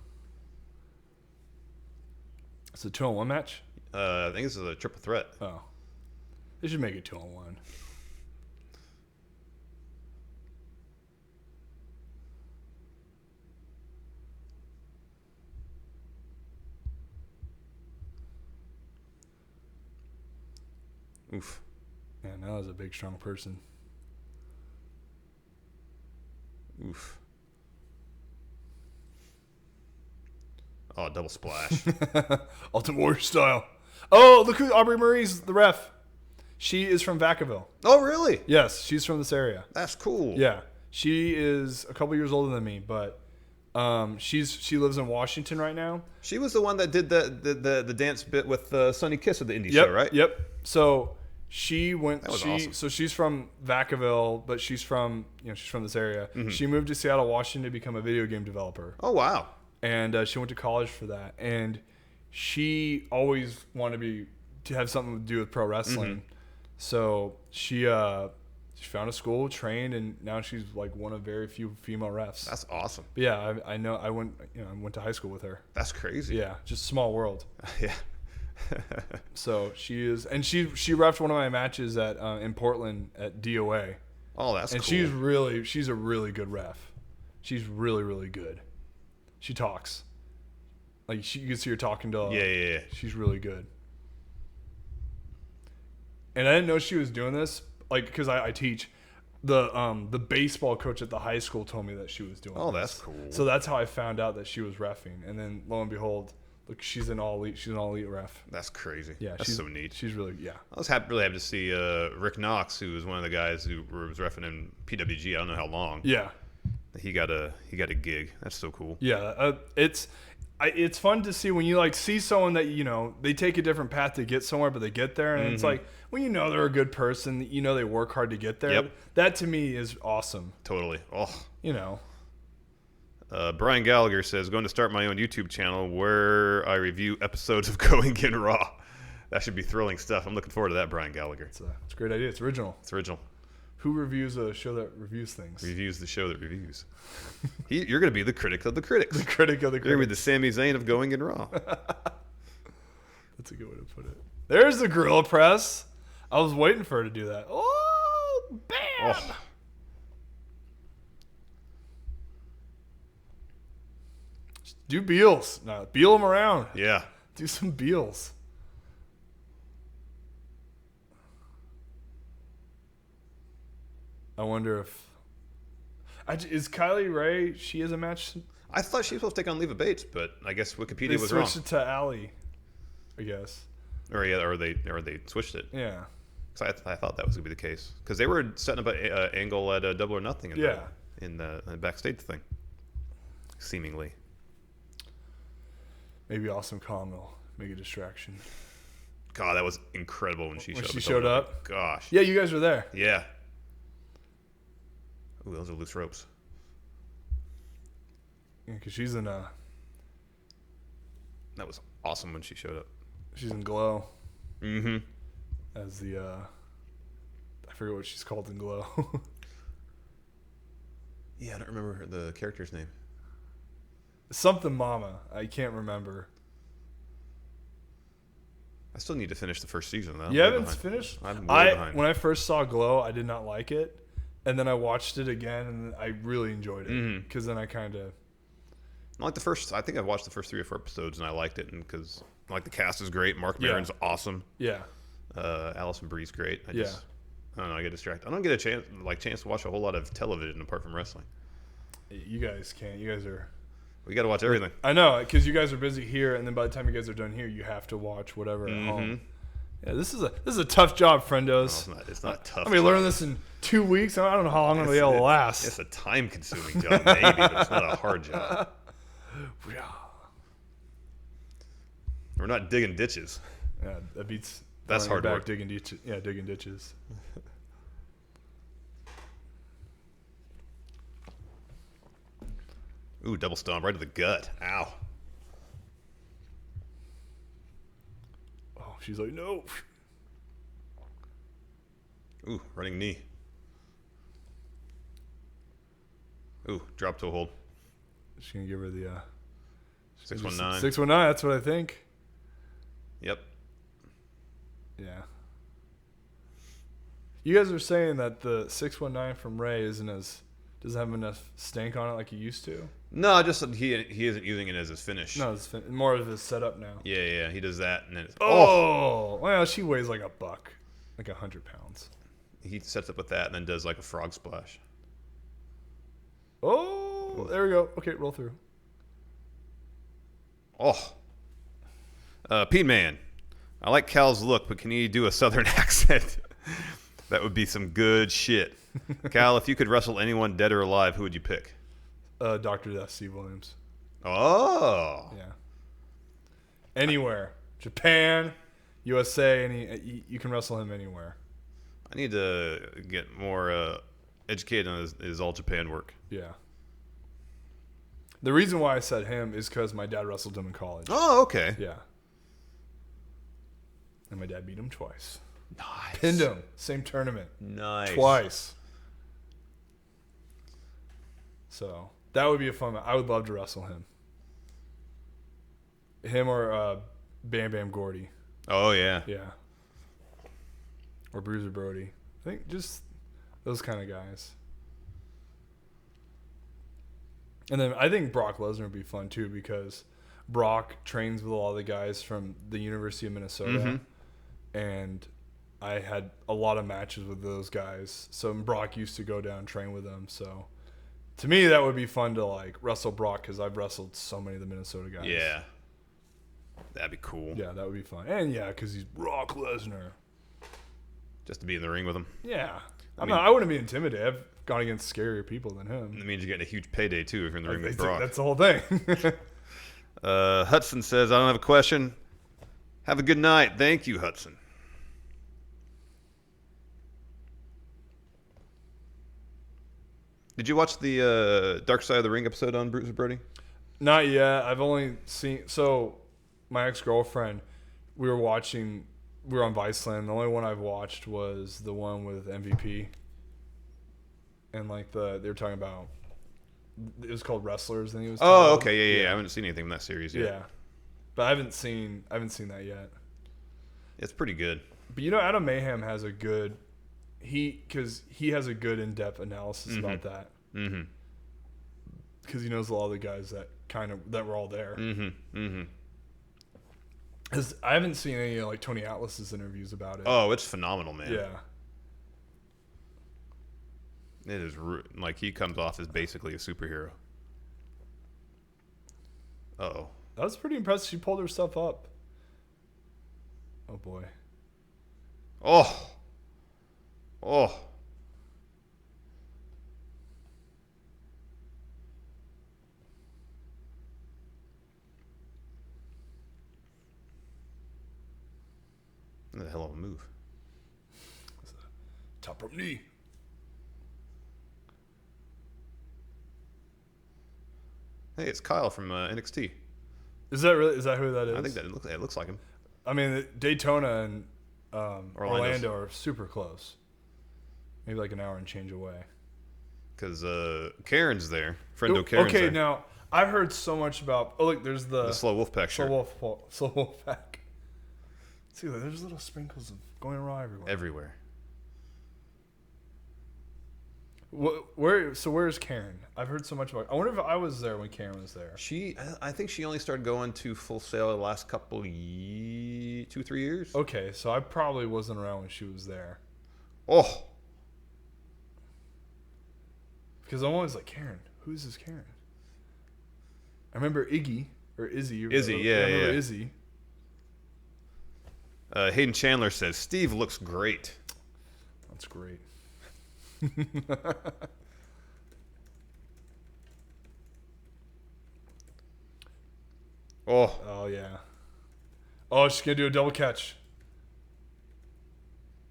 It's a 2-on-1 match? I think this is a triple threat. Oh. They should make it 2-on-1. Oof. Man, that was a big, strong person. Oof. Oh, double splash. Ultimate Warrior style. Oh, look who Aubrey Marie's the ref. She is from Vacaville. Oh, really? Yes, she's from this area. That's cool. Yeah. She is a couple years older than me, but she lives in Washington right now. She was the one that did the dance bit with Sonny Kiss at the indie Yep, show, right? Yep. So she went. Awesome. So she's from Vacaville, but she's from this area. Mm-hmm. She moved to Seattle, Washington, to become a video game developer. Oh wow! And she went to college for that. And she always wanted to have something to do with pro wrestling. Mm-hmm. So she found a school, trained, and now she's like one of very few female refs. That's awesome. But yeah, I know. I went to high school with her. That's crazy. Yeah, just small world. Yeah. So she is, and she refed one of my matches at in Portland at DOA. Oh, that's and cool. She's a really good ref. She's really, really good. She talks. Like you can see her talking to. Yeah. She's really good. And I didn't know she was doing this, like because I teach. The baseball coach at the high school told me that she was doing. Oh, this. That's cool. So that's how I found out that she was reffing, and then lo and behold. Look, she's an all elite ref. That's crazy. Yeah, that's so neat. She's really I was really happy to see Rick Knox, who was one of the guys who was reffing in PWG. I don't know how long. Yeah, he got a gig. That's so cool. Yeah, it's fun to see when you see someone that they take a different path to get somewhere, but they get there, and it's like when they're a good person, they work hard to get there. Yep. That to me is awesome. Totally. Oh. Brian Gallagher says, going to start my own YouTube channel where I review episodes of Going in Raw. That should be thrilling stuff. I'm looking forward to that, Brian Gallagher. It's a great idea. It's original. Who reviews a show that reviews things? Reviews the show that reviews. You're going to be the critic of the critics. The critic of the critics. You're going to be the Sami Zayn of Going in Raw. That's a good way to put it. There's the gorilla press. I was waiting for her to do that. Oh, bam! Oh. Do Beals. No, Beal them around. Yeah. Do some Beals. I wonder if... is Kylie Ray, she has a match? I thought she was supposed to take on Leva Bates, but I guess Wikipedia was wrong. They switched it to Allie, I guess. Or they switched it. Yeah. Because I thought that was going to be the case. Because they were setting up an angle at Double or Nothing in the backstage thing. Seemingly. Maybe Awesome Kong will make a distraction. God, that was incredible when she showed up. Gosh. Yeah, you guys were there. Yeah. Ooh, those are loose ropes. Yeah, because she's in That was awesome when she showed up. She's in Glow. Mm-hmm. As the I forget what she's called in Glow. Yeah, I don't remember the character's name. Something Mama. I can't remember. I still need to finish the first season, though. You haven't finished? I'm way behind. When I first saw Glow, I did not like it. And then I watched it again, and I really enjoyed it. Because then I kind of... I think I watched the first 3 or 4 episodes, and I liked it. And because the cast is great. Mark Maron's awesome. Yeah. Allison Brie's great. I don't know. I get distracted. I don't get a chance to watch a whole lot of television apart from wrestling. You guys can't. You guys are... We got to watch everything. I know, because you guys are busy here, and then by the time you guys are done here, you have to watch whatever at home. Yeah, this is a tough job, friendos. No, it's not tough. I mean, learn this in 2 weeks? I don't know how long it'll be able to last. It's a time-consuming job, maybe, but it's not a hard job. We're not digging ditches. Yeah, that beats. That's hard work. Digging ditches. Yeah, digging ditches. Ooh, double stomp right to the gut. Ow. Oh, she's like, no. Ooh, running knee. Ooh, drop toe hold. She's going to give her the 619. 619, that's what I think. Yep. Yeah. You guys are saying that the 619 from Ray doesn't have enough stank on it like he used to? No, just that he isn't using it as his finish. No, it's more of his setup now. Yeah, he does that and then it's, well, she weighs like a buck, like 100 pounds. He sets up with that and then does like a frog splash. Oh, there we go. Okay, roll through. Oh. Pete Man, I like Cal's look, but can he do a southern accent? That would be some good shit. Cal, if you could wrestle anyone dead or alive, who would you pick? Dr. Death, Steve Williams. Oh. Yeah. Anywhere. Japan, USA, you can wrestle him anywhere. I need to get more educated on his All Japan work. Yeah. The reason why I said him is because my dad wrestled him in college. Oh, okay. Yeah. And my dad beat him twice. Nice. Pinned him. Same tournament. Nice. Twice. So that would be a fun match. I would love to wrestle him. Him or Bam Bam Gordy. Oh, yeah. Yeah. Or Bruiser Brody. I think just those kind of guys. And then I think Brock Lesnar would be fun too because Brock trains with a lot of the guys from the University of Minnesota. Mm-hmm. And I had a lot of matches with those guys. So Brock used to go down and train with them. So to me, that would be fun to like wrestle Brock because I've wrestled so many of the Minnesota guys. Yeah. That'd be cool. Yeah, that would be fun. And yeah, because he's Brock Lesnar. Just to be in the ring with him. Yeah. I wouldn't be intimidated. I've gone against scarier people than him. That means you're getting a huge payday, too, if you're in the ring with Brock. That's the whole thing. Hudson says, I don't have a question. Have a good night. Thank you, Hudson. Did you watch the Dark Side of the Ring episode on Bruce Brody? Not yet. I've only seen... So, my ex-girlfriend, we were on Viceland. The only one I've watched was the one with MVP. And like they were talking about... It was called Wrestlers. And he was okay. Yeah. I haven't seen anything from that series yet. Yeah. But I haven't seen that yet. It's pretty good. But Adam Mayhem has a good... Because he has a good in-depth analysis Mm-hmm. about that. Mm-hmm. Because he knows a lot of the guys that were all there. Mm-hmm. Mm-hmm. Because I haven't seen any like Tony Atlas's interviews about it. Oh, it's phenomenal, man. Yeah. It is like he comes off as basically a superhero. Uh-oh. That was pretty impressive. She pulled her stuff up. Oh boy. Oh. That's a hell of a move. Top rope knee. Hey, it's Kyle from NXT. Is that who that is? I think it looks like him. I mean, Daytona and Orlando are super close. Maybe like an hour and change away. Because Karen's there. Friendo Karen's okay, there. now, I've heard so much about... Oh, look, there's the Slow Wolfpack shirt. Slow Wolfpack. See, look, there's little sprinkles of going raw everywhere. Where's Karen? I've heard so much about... I wonder if I was there when Karen was there. I think she only started going to Full Sail the last couple 2-3 years. Okay, so I probably wasn't around when she was there. Oh. Because I'm always like, Karen, who's this Karen? I remember Iggy, or Izzy. Izzy, yeah. I remember Izzy. Hayden Chandler says, Steve looks great. That's great. Oh, yeah. Oh, she's going to do a double catch.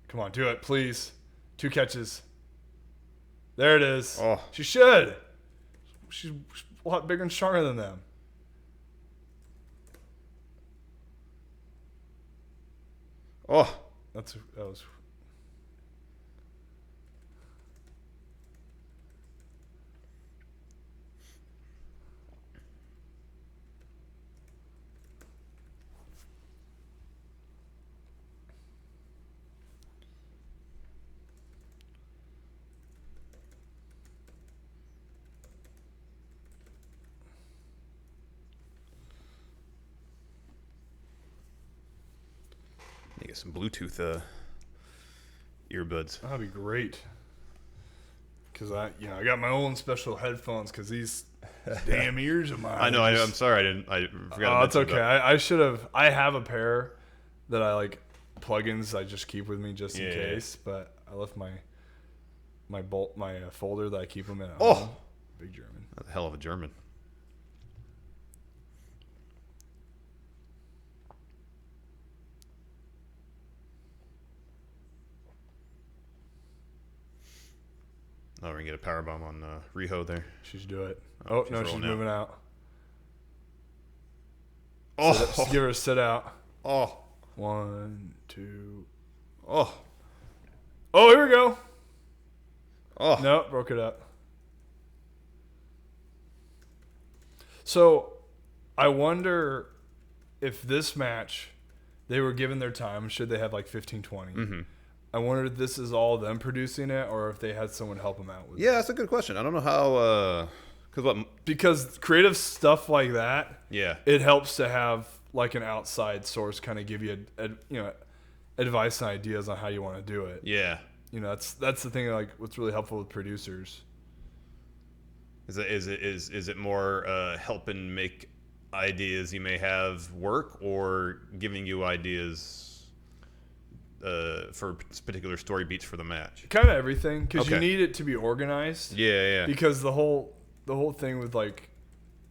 Come on, do it, please. 2 catches. There it is. Oh. She should. She's a lot bigger and stronger than them. Oh. That was... You get some Bluetooth earbuds. That'd be great. Because I got my own special headphones because these damn ears of mine. I know. I'm sorry. I forgot. Oh, it's okay. I should have. I have a pair that I like plugins. I just keep with me just in case. But I left my folder that I keep them in. At home. Big German. That's a hell of a German. Oh, we're going to get a powerbomb on Riho there. She should do it. Oh, no, she's moving out. Oh. Just give her a sit out. Oh. 1, 2. Oh. Oh, here we go. Oh. No, broke it up. So, I wonder if this match, they were given their time. Should they have like 15, 20? Mm-hmm. I wonder if this is all them producing it or if they had someone help them out with it. Yeah, that's a good question. I don't know how, because creative stuff like that, yeah, it helps to have like an outside source kind of give you advice and ideas on how you want to do it. Yeah. That's the thing, like what's really helpful with producers. Is it more helping make ideas you may have work or giving you ideas for particular story beats for the match? Kind of everything, because Okay. you need it to be organized. Yeah. Because the whole thing with like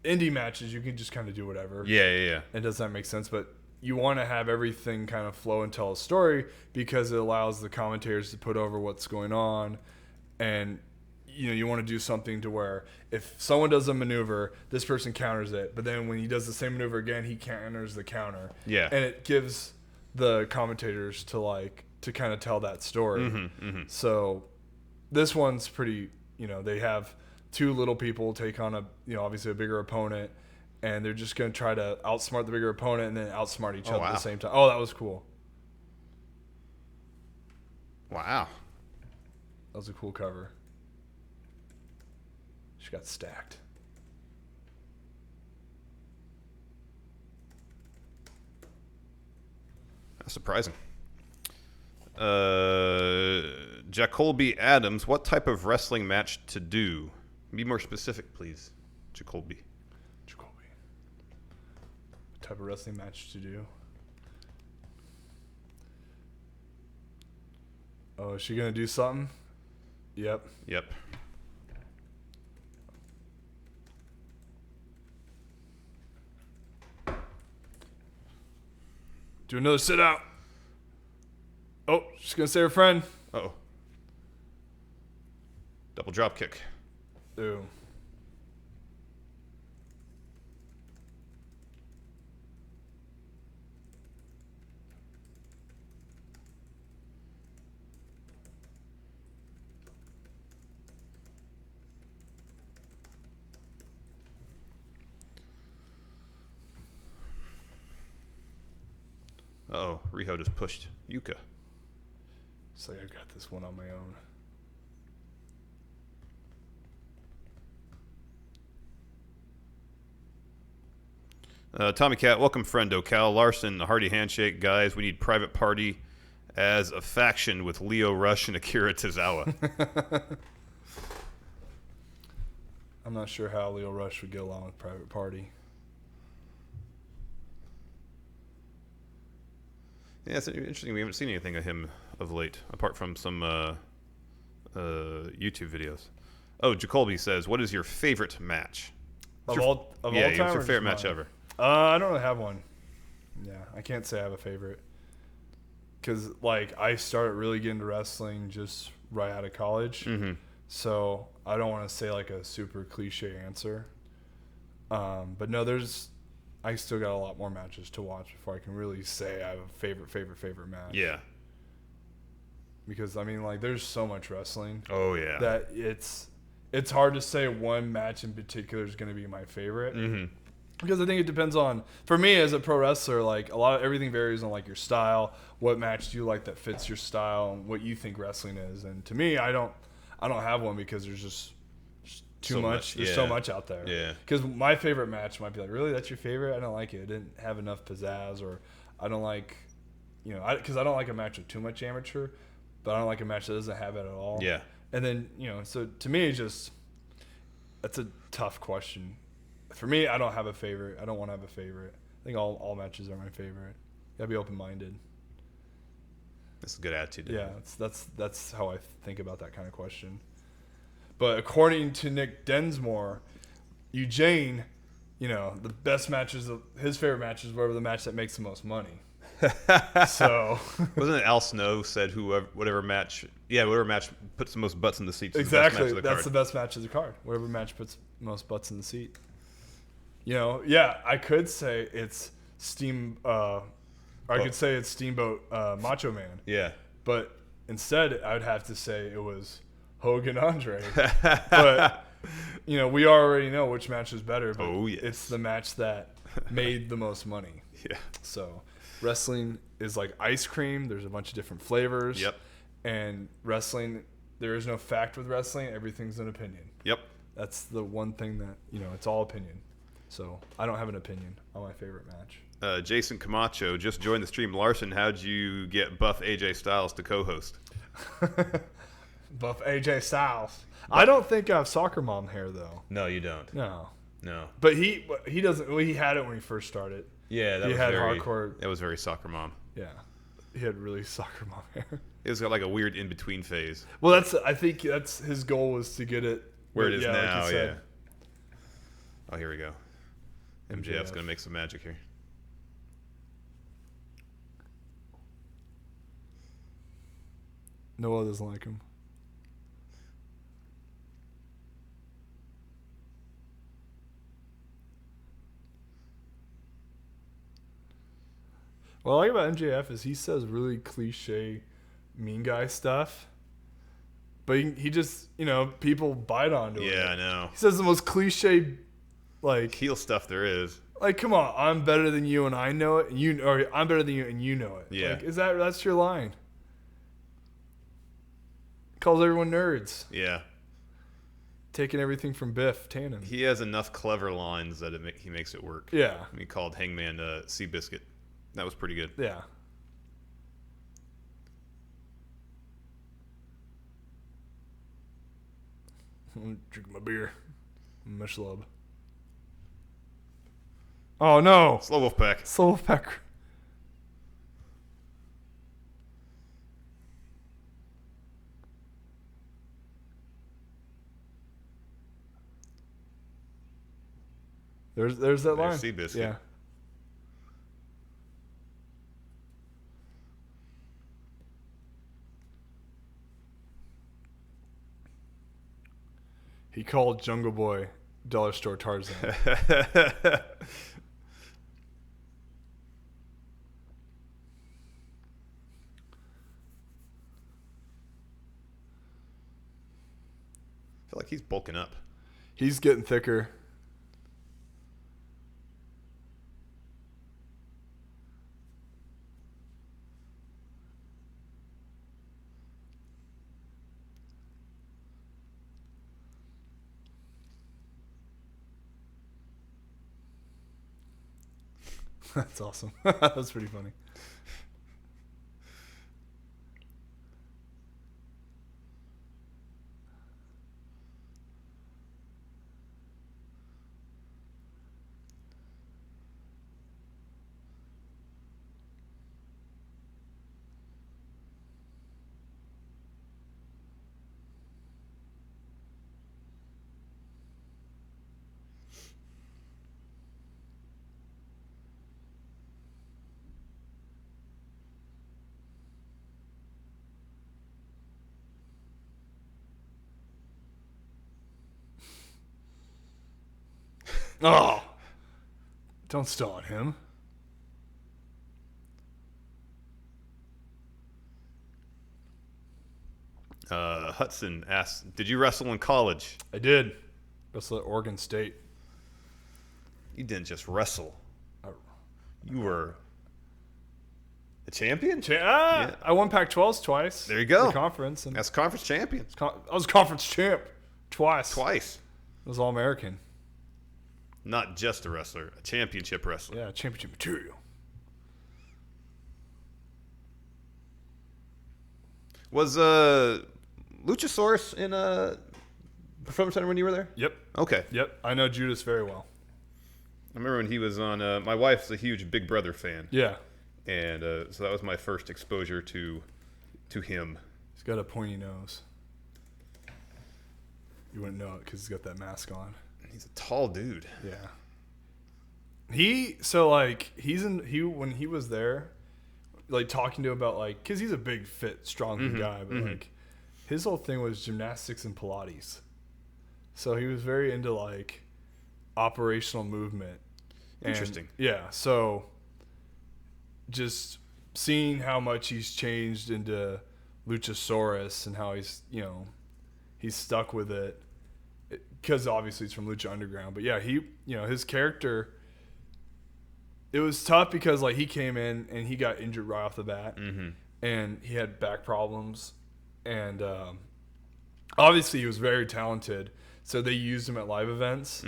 indie matches, you can just kind of do whatever. Yeah. It doesn't make sense, but you want to have everything kind of flow and tell a story because it allows the commentators to put over what's going on, and you want to do something to where if someone does a maneuver, this person counters it, but then when he does the same maneuver again, he counters the counter. Yeah. And it gives the commentators to kind of tell that story. Mm-hmm. So this one's pretty, they have 2 little people take on obviously a bigger opponent, and they're just going to try to outsmart the bigger opponent and then outsmart each other at the same time. Oh, that was cool. Wow. That was a cool cover. She got stacked. That's surprising. Jacoby Adams, what type of wrestling match to do? Be more specific, please. Jacoby. What type of wrestling match to do? Oh, is she going to do something? Yep. Do another sit out. Oh, she's going to say her friend. Uh-oh. Double drop kick. Ew. Uh-oh. Riho just pushed Yuka. It's like I got this one on my own. Tommy Cat, welcome, friendo. Cal Larson, the Hardy Handshake. Guys, we need Private Party as a faction with Leo Rush and Akira Tozawa. I'm not sure how Leo Rush would get along with Private Party. Yeah, it's interesting. We haven't seen anything of him of late, apart from some YouTube videos. Oh, Jacoby says, "What is your favorite match?" Of all time? What's your or favorite just match mine? ever? I don't really have one. Yeah, I can't say I have a favorite. Because, like, I started really getting into wrestling just right out of college. Mm-hmm. So I don't want to say, like, a super cliche answer. But no, I still got a lot more matches to watch before I can really say I have a favorite match. Yeah. Because, I mean, like, there's so much wrestling Oh, yeah. that it's hard to say one match in particular is going to be my favorite. Mm-hmm. Because I think it depends on, for me as a pro wrestler, like everything varies on like your style, what match do you like that fits your style, and what you think wrestling is. And to me, I don't have one because there's just too So much. much, There's yeah. so much out there. Yeah. Because my favorite match might be like, really, that's your favorite? I don't like it. It didn't have enough pizzazz, or I don't like, because I don't like a match with too much amateur, but I don't like a match that doesn't have it at all. Yeah. And then so to me, that's a tough question. For me, I don't have a favorite. I don't want to have a favorite. I think all matches are my favorite. You gotta be open-minded. That's a good attitude. Yeah, that's how I think about that kind of question. But according to Nick Densmore, Eugene, the best matches his favorite matches were the match that makes the most money. So wasn't it Al Snow said whatever match puts the most butts in the seats is exactly the best match of the that's card. the best match of the card. Whatever match puts most butts in the seat. Yeah, I could say it's I could say it's Steamboat Macho Man. Yeah. But instead, I would have to say it was Hogan Andre. But we already know which match is better. But Oh, yes. it's the match that made the most money. Yeah. So wrestling is like ice cream. There's a bunch of different flavors. Yep. And wrestling, there is no fact with wrestling. Everything's an opinion. Yep. That's the one thing that it's all opinion. So I don't have an opinion on my favorite match. Jason Camacho just joined the stream. Larson, how'd you get buff AJ Styles to co-host? Buff AJ Styles. I don't think I have soccer mom hair though. No, you don't. No. No. But he doesn't. Well, he had it when he first started. Yeah, that He was had very hardcore. That was very soccer mom. Yeah, he had really soccer mom hair. It was got like a weird in between phase. Well, I think that's his goal was to get it Where it is like now, you said. Oh, here we go. MJF's gonna make some magic here. Noah doesn't like him. What I like about MJF is he says really cliche mean guy stuff. But he just, people bite onto it. Yeah, I know. He says the most cliche, like, Heel stuff there is. like, come on, I'm better than you and I know it, and or I'm better than you and you know it. Yeah. Like, that's your line. Calls everyone nerds. Yeah. Taking everything from Biff Tannen. He has enough clever lines that he makes it work. Yeah. He called Hangman Seabiscuit. That was pretty good. Yeah. I'm gonna drink my beer. My schlub. Oh no! Slow Wolfpack. Slow Pecker. There's that line. Seabiscuit. Yeah. He called Jungle Boy Dollar Store Tarzan. I feel like he's bulking up. He's getting thicker. That's awesome. That's pretty funny. Oh, don't still on him. Hudson asks, did you wrestle in college? I did. Wrestled at Oregon State. You didn't just wrestle. You were a champion? Yeah. I won Pac-12s twice. There you go. The conference. And That's conference champion. I was conference champ twice. Twice. I was All-American. Not just a wrestler, a championship wrestler. Yeah, championship material. Was Luchasaurus in Performance Center when you were there? Yep. Okay. Yep. I know Judas very well. I remember when he was on. My wife's a huge Big Brother fan. Yeah. And so that was my first exposure to him. He's got a pointy nose. You wouldn't know it because he's got that mask on. He's a tall dude. Yeah. When he was there, like talking to him about like, cause he's a big, fit, strong guy, but like his whole thing was gymnastics and Pilates. So he was very into like operational movement. Interesting. Yeah. So just seeing how much he's changed into Luchasaurus and how he's stuck with it. Because obviously it's from Lucha Underground, but yeah, his character. It was tough because like he came in and he got injured right off the bat, and he had back problems, and obviously he was very talented. So they used him at live events,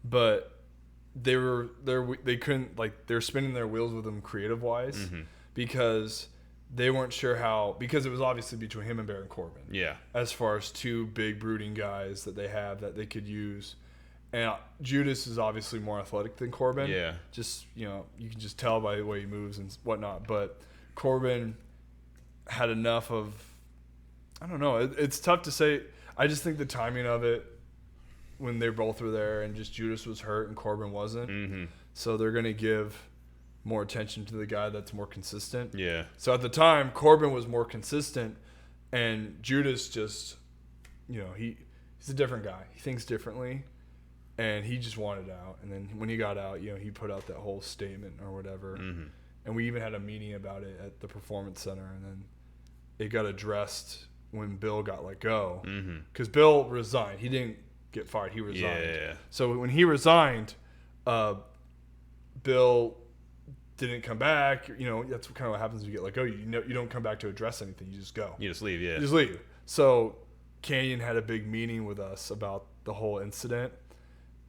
but they couldn't like they're spinning their wheels with him creative wise because they weren't sure how, because it was obviously between him and Baron Corbin. Yeah. As far as two big brooding guys that they have that they could use. And Judas is obviously more athletic than Corbin. Yeah. Just, you can just tell by the way he moves and whatnot. But Corbin had enough of, I don't know. It's tough to say. I just think the timing of it when they both were there and just Judas was hurt and Corbin wasn't. So they're going to give more attention to the guy that's more consistent. Yeah. So at the time, Corbin was more consistent, and Judas just, he's a different guy. He thinks differently, and he just wanted out. And then when he got out, he put out that whole statement or whatever. And we even had a meeting about it at the Performance Center, and then it got addressed when Bill got let go. Because Bill resigned. He didn't get fired. He resigned. Yeah. So when he resigned, Bill didn't come back. That's kind of what happens when you get let go. You don't come back to address anything. You just go. You just leave, yeah. You just leave. So Canyon had a big meeting with us about the whole incident,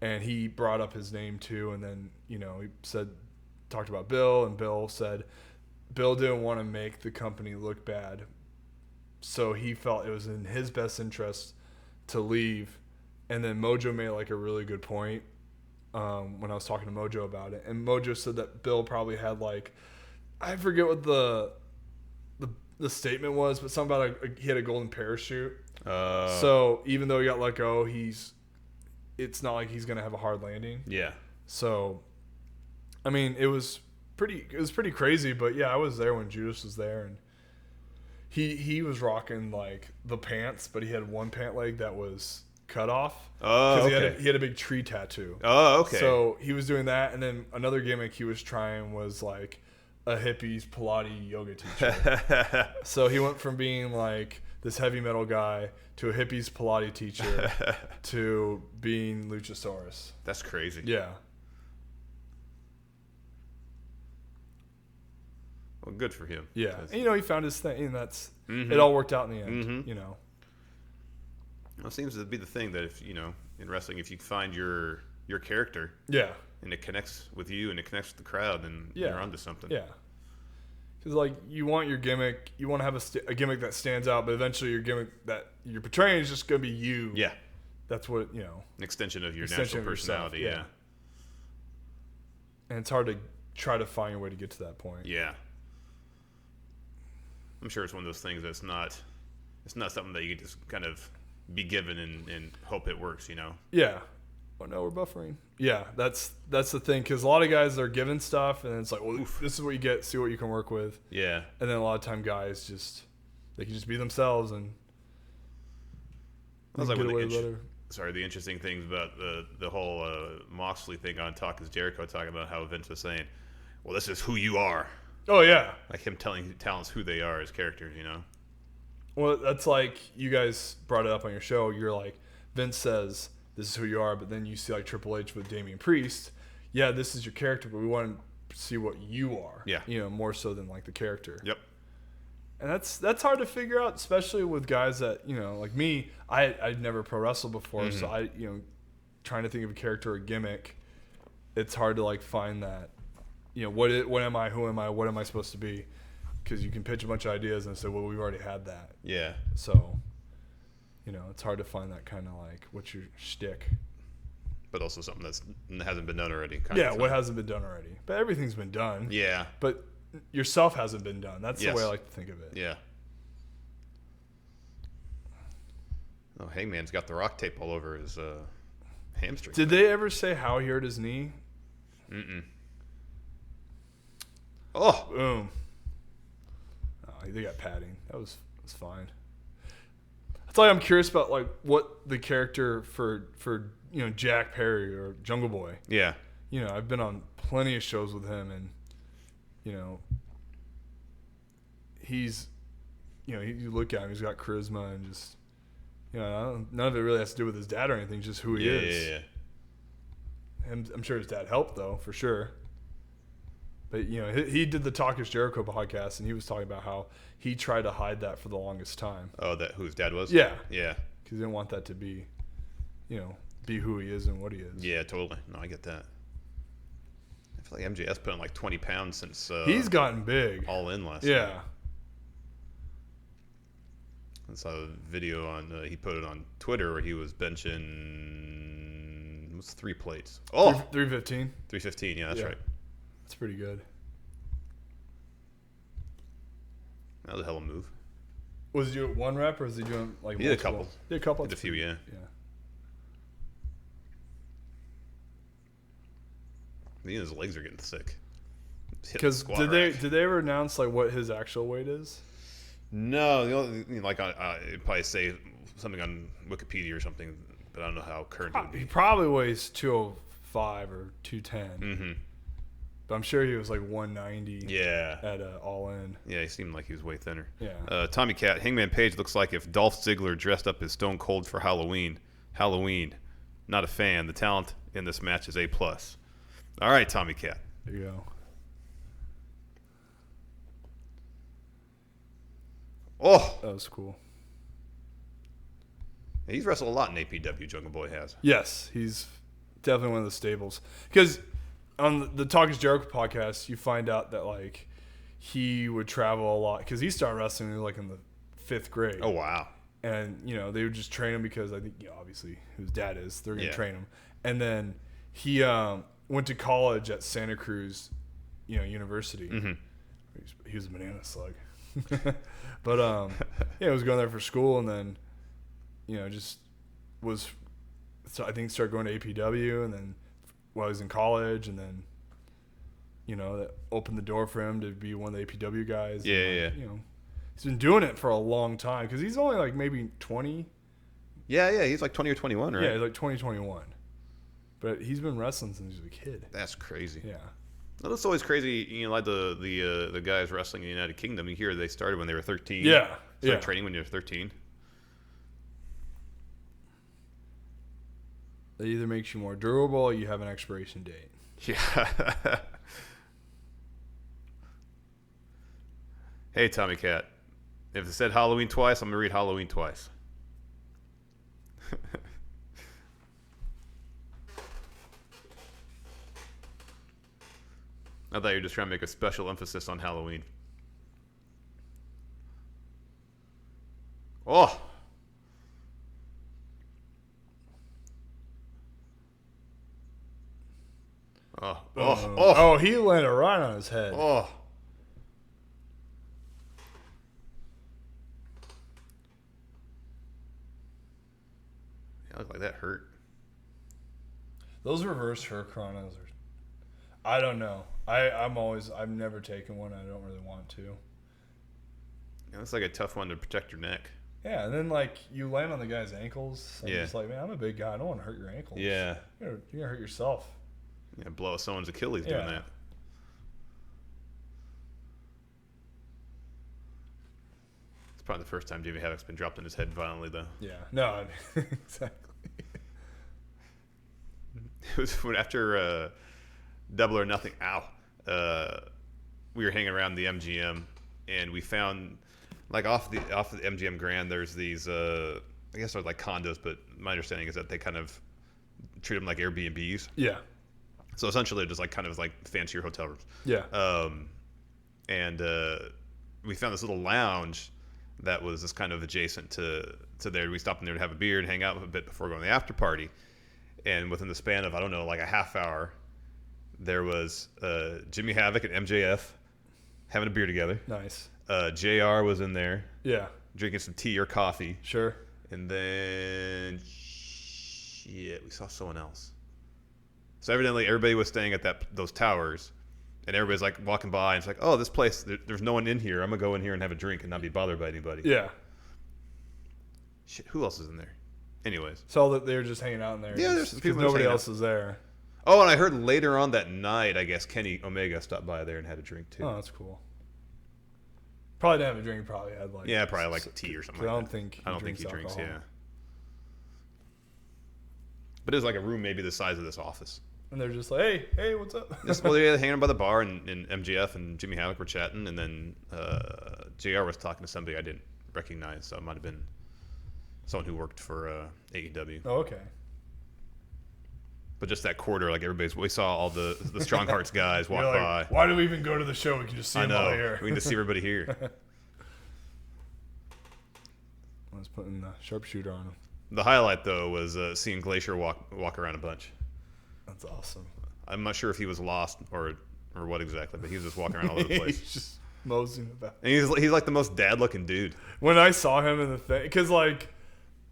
and he brought up his name too. And then, he talked about Bill, and Bill said Bill didn't want to make the company look bad. So he felt it was in his best interest to leave. And then Mojo made like a really good point. When I was talking to Mojo about it, and Mojo said that Bill probably had like, I forget what the statement was, but something about he had a golden parachute. So even though he got let go, it's not like he's gonna have a hard landing. Yeah. So, I mean, it was pretty crazy, but yeah, I was there when Judas was there, and he was rocking like the pants, but he had one pant leg that was cut off. Oh, okay. He had a big tree tattoo. Oh, okay. So he was doing that, and then another gimmick he was trying was like a hippie's Pilates yoga teacher. So he went from being like this heavy metal guy to a hippie's Pilates teacher to being Luchasaurus. That's crazy. Yeah. Well, good for him. Yeah. And, he found his thing, and that's it all worked out in the end, Well, it seems to be the thing that if, in wrestling, if you find your character, and it connects with you and it connects with the crowd, then you're onto something. Yeah. Because, like, you want your gimmick, you want to have a gimmick that stands out, but eventually your gimmick that you're portraying is just going to be you. Yeah. That's what, An extension of your natural personality, yeah. And it's hard to try to find your way to get to that point. Yeah. I'm sure it's one of those things that's not something that you can just kind of be given and hope it works, Yeah. Oh no, we're buffering. Yeah, that's the thing, because a lot of guys are given stuff, and it's like, well, this is what you get. See what you can work with. Yeah. And then a lot of time, guys they can just be themselves, and that's like when the interesting things about the whole Moxley thing on Talk is Jericho, talking about how Vince was saying, well, this is who you are. Oh, yeah. Like him telling talents who they are as characters, you know? Well, that's like you guys brought it up on your show. You're like, Vince says, this is who you are, but then you see like Triple H with Damian Priest. Yeah, this is your character, but we want to see what you are. Yeah. You know, more so than like the character. Yep. And that's hard to figure out, especially with guys that, you know, like me, I'd never pro wrestled before, so I, you know, trying to think of a character or gimmick, it's hard to like find that, you know, what am I, who am I, what am I supposed to be? Because you can pitch a bunch of ideas and say, well, we've already had that. Yeah. So, you know, it's hard to find that kind of like, what's your shtick? But also something that hasn't been done already. What hasn't been done already. But everything's been done. Yeah. But yourself hasn't been done. That's the way I like to think of it. Yeah. Oh, Hangman's got the rock tape all over his hamstring. Did they ever say how he hurt his knee? Mm-mm. Oh. Boom. Oh, they got padding. That was fine. That's why I'm curious about like what the character for you know Jack Perry or Jungle Boy. Yeah. You know, I've been on plenty of shows with him, and you know, he's, you know, you look at him, he's got charisma and just, you know, none of it really has to do with his dad or anything, just who he is. Yeah. And I'm sure his dad helped though, for sure. But you know, he did the Talk is Jericho podcast, and he was talking about how he tried to hide that for the longest time. Oh, that whose dad was? Yeah. Yeah. Because he didn't want that to be, you know, be who he is and what he is. Yeah, totally. No, I get that. I feel like MJS put on like 20 pounds since he's gotten big. All In last Yeah. night. I saw a video on he put it on Twitter where he was benching 3 plates. Oh, 315. 315. Yeah, that's right. That's pretty good. That was a hell of a move. Was he doing one rep or was he doing like He did a multiple? couple. Did a couple. Did a few, yeah. Yeah. His legs are getting thick. Because did they ever announce like what his actual weight is? No, the only like it'd probably say something on Wikipedia or something, but I don't know how current it would He be. probably weighs 205 or 210. Mm-hmm. But I'm sure he was like 190. Yeah. At All In. Yeah, he seemed like he was way thinner. Yeah. Tommy Cat, Hangman Page looks like if Dolph Ziggler dressed up as Stone Cold for Halloween. Not a fan. The talent in this match is A+. All right, Tommy Cat. There you go. Oh, That was cool. he's wrestled a lot in APW. Jungle Boy has. Yes, he's definitely one of the staples. Because on the Talk is Jericho podcast, you find out that like he would travel a lot because he started wrestling like in the 5th grade. Oh wow. And you know they would just train him because I think, you know, obviously whose dad is, they're gonna Yeah. train him. And then he went to college at Santa Cruz, you know, University. Mm-hmm. He was a banana slug. But yeah, he was going there for school, and then, you know, just was, so I think started going to APW, and then while he was in college, and then, you know, that opened the door for him to be one of the APW guys. Yeah, and, yeah. You know, he's been doing it for a long time because he's only like maybe 20. Yeah, he's like 20 or 21, right? Yeah, he's like 2021. But he's been wrestling since he was a kid. That's crazy. Yeah. Well, that's always crazy. You know, like the guys wrestling in the United Kingdom. You hear they started when they were 13. Yeah. Started training when you were 13. That either makes you more durable or you have an expiration date. Yeah. Hey, Tommy Cat. If it said Halloween twice, I'm going to read Halloween twice. I thought you were just trying to make a special emphasis on Halloween. Oh! Oh, he landed right on his head. Oh! Yeah, looked like that hurt. Those reverse Hurricanes are, I don't know. I've never taken one. I don't really want to. Yeah, that's like a tough one to protect your neck. Yeah, and then like you land on the guy's ankles. And Yeah. It's like, man, I'm a big guy. I don't want to hurt your ankles. Yeah. You're gonna hurt yourself. Yeah, blow someone's Achilles doing that. It's probably the first time Jimmy Havoc's been dropped on his head violently, though. Yeah. No, I mean, exactly. It was when after Double or Nothing. We were hanging around the MGM, and we found like off the MGM Grand. There's these I guess they're like condos, but my understanding is that they kind of treat them like Airbnbs. Yeah. So essentially, they're just like kind of like fancier hotel rooms. Yeah. And we found this little lounge that was just kind of adjacent to there. We stopped in there to have a beer and hang out a bit before going to the after party. And within the span of, I don't know, like a half hour, there was Jimmy Havoc and MJF having a beer together. Nice. JR was in there. Yeah. Drinking some tea or coffee. Sure. And then, we saw someone else. So evidently everybody was staying at those towers. And everybody's like walking by and it's like, oh, this place, there's no one in here. I'm going to go in here and have a drink and not be bothered by anybody. Yeah. Shit, who else is in there? Anyways. So that they were just hanging out in there. Yeah, there's because people nobody hanging else out. is there. Oh, and I heard later on that night, I guess Kenny Omega stopped by there and had a drink too. Oh, that's cool. Probably didn't have a drink. Probably had like Probably like tea or something. I Like don't that. think I don't think he drinks. alcohol. Yeah. But it was like a room maybe the size of this office. And they're just like, hey, what's up? Well, they were hanging by the bar, and MJF and Jimmy Havoc were chatting, and then JR was talking to somebody I didn't recognize, so it might have been someone who worked for AEW. Oh, okay. But just that quarter, like we saw all the Strong Hearts guys walk You're like, by. why do we even go to the show? We can just see I them all know. here. We can just see everybody here. I was putting the sharpshooter on him. The highlight, though, was seeing Glacier walk around a bunch. That's awesome. I'm not sure if he was lost or what exactly, but he was just walking around all over the place. He's just moseying about. And he's like the most dad-looking dude. When I saw him in the thing, because like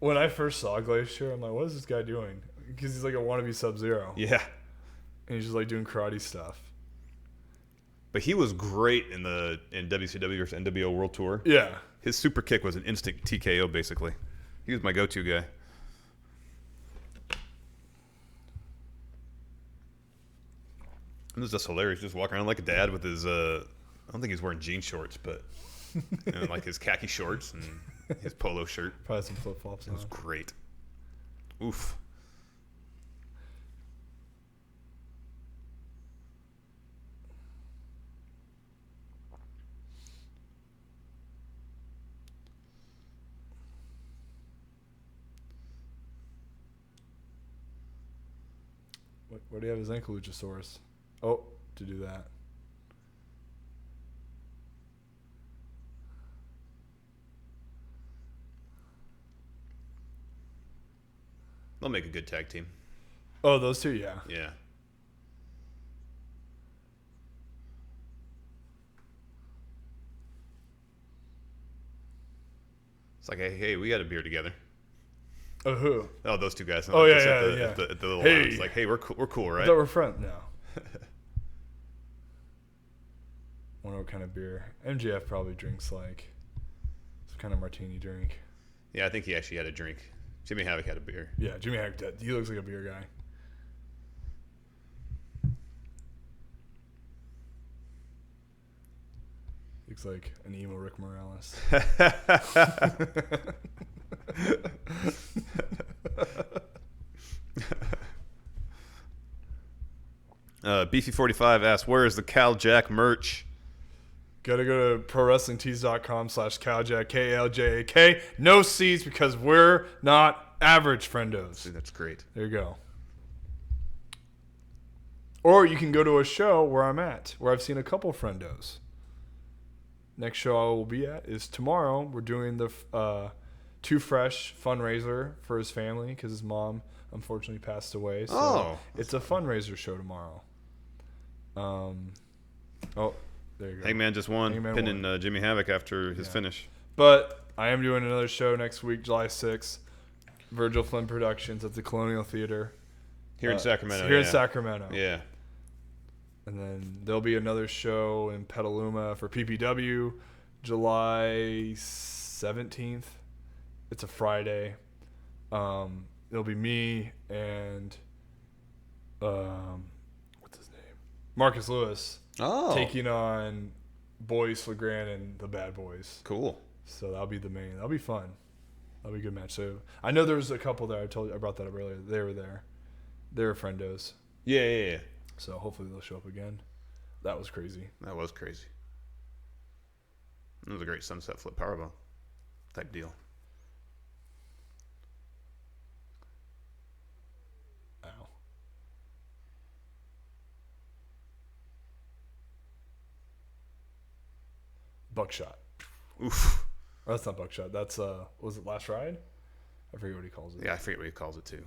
when I first saw Glacier, I'm like, what is this guy doing? Because he's like a wannabe Sub-Zero. Yeah. And he's just like doing karate stuff. But he was great in WCW versus NWO World Tour. Yeah. His super kick was an instant TKO, basically. He was my go-to guy. It was just hilarious. Just walking around like a dad with his, I don't think he's wearing jean shorts, but like his khaki shorts and his polo shirt. Probably some flip-flops. It was great. Oof. Where do you have his ankle Luchasaurus? Oh, to do that. They'll make a good tag team. Oh, those two, yeah. Yeah. It's like, hey, we got a beer together. Oh, who? Oh, those two guys. Oh, yeah, Just yeah, at the little Hey. lounge. It's like, hey, we're cool, I right? thought we're friends. No. Wonder what kind of beer. MGF probably drinks like some kind of martini drink. Yeah, I think he actually had a drink. Jimmy Havoc had a beer. Yeah, Jimmy Havoc did. He looks like a beer guy. Looks like an emo Rick Morales. Beefy45 asks, where is the Cal Jack merch? Gotta go to prowrestlingtees.com/Kaljak, KLJAK. No C's because we're not average, friendos. Dude, that's great. There you go. Or you can go to a show where I'm at, where I've seen a couple friendos. Next show I will be at is tomorrow. We're doing the Too Fresh fundraiser for his family because his mom unfortunately passed away. So it's a fundraiser show tomorrow. There you go. Hangman just won, Hangman pinning won. Jimmy Havoc after his finish. But I am doing another show next week, July 6th. Virgil Flynn Productions at the Colonial Theater. Here in Sacramento. Here in Sacramento. Yeah. And then there'll be another show in Petaluma for PPW, July 17th. It's a Friday. It'll be me and what's his name? Marcus Lewis. Oh. Taking on Boyce, LeGrand, and the Bad Boys. Cool. So that'll be the main. That'll be fun. That'll be a good match. So I know there was a couple there. I brought that up earlier. They were there. They were friendos. Yeah. So hopefully they'll show up again. That was crazy. That was crazy. It was a great sunset flip powerbomb type deal. Ow. Buckshot. Oof. Oh, that's not buckshot. That's was it Last Ride? I forget what he calls it. Yeah, I forget what he calls it too.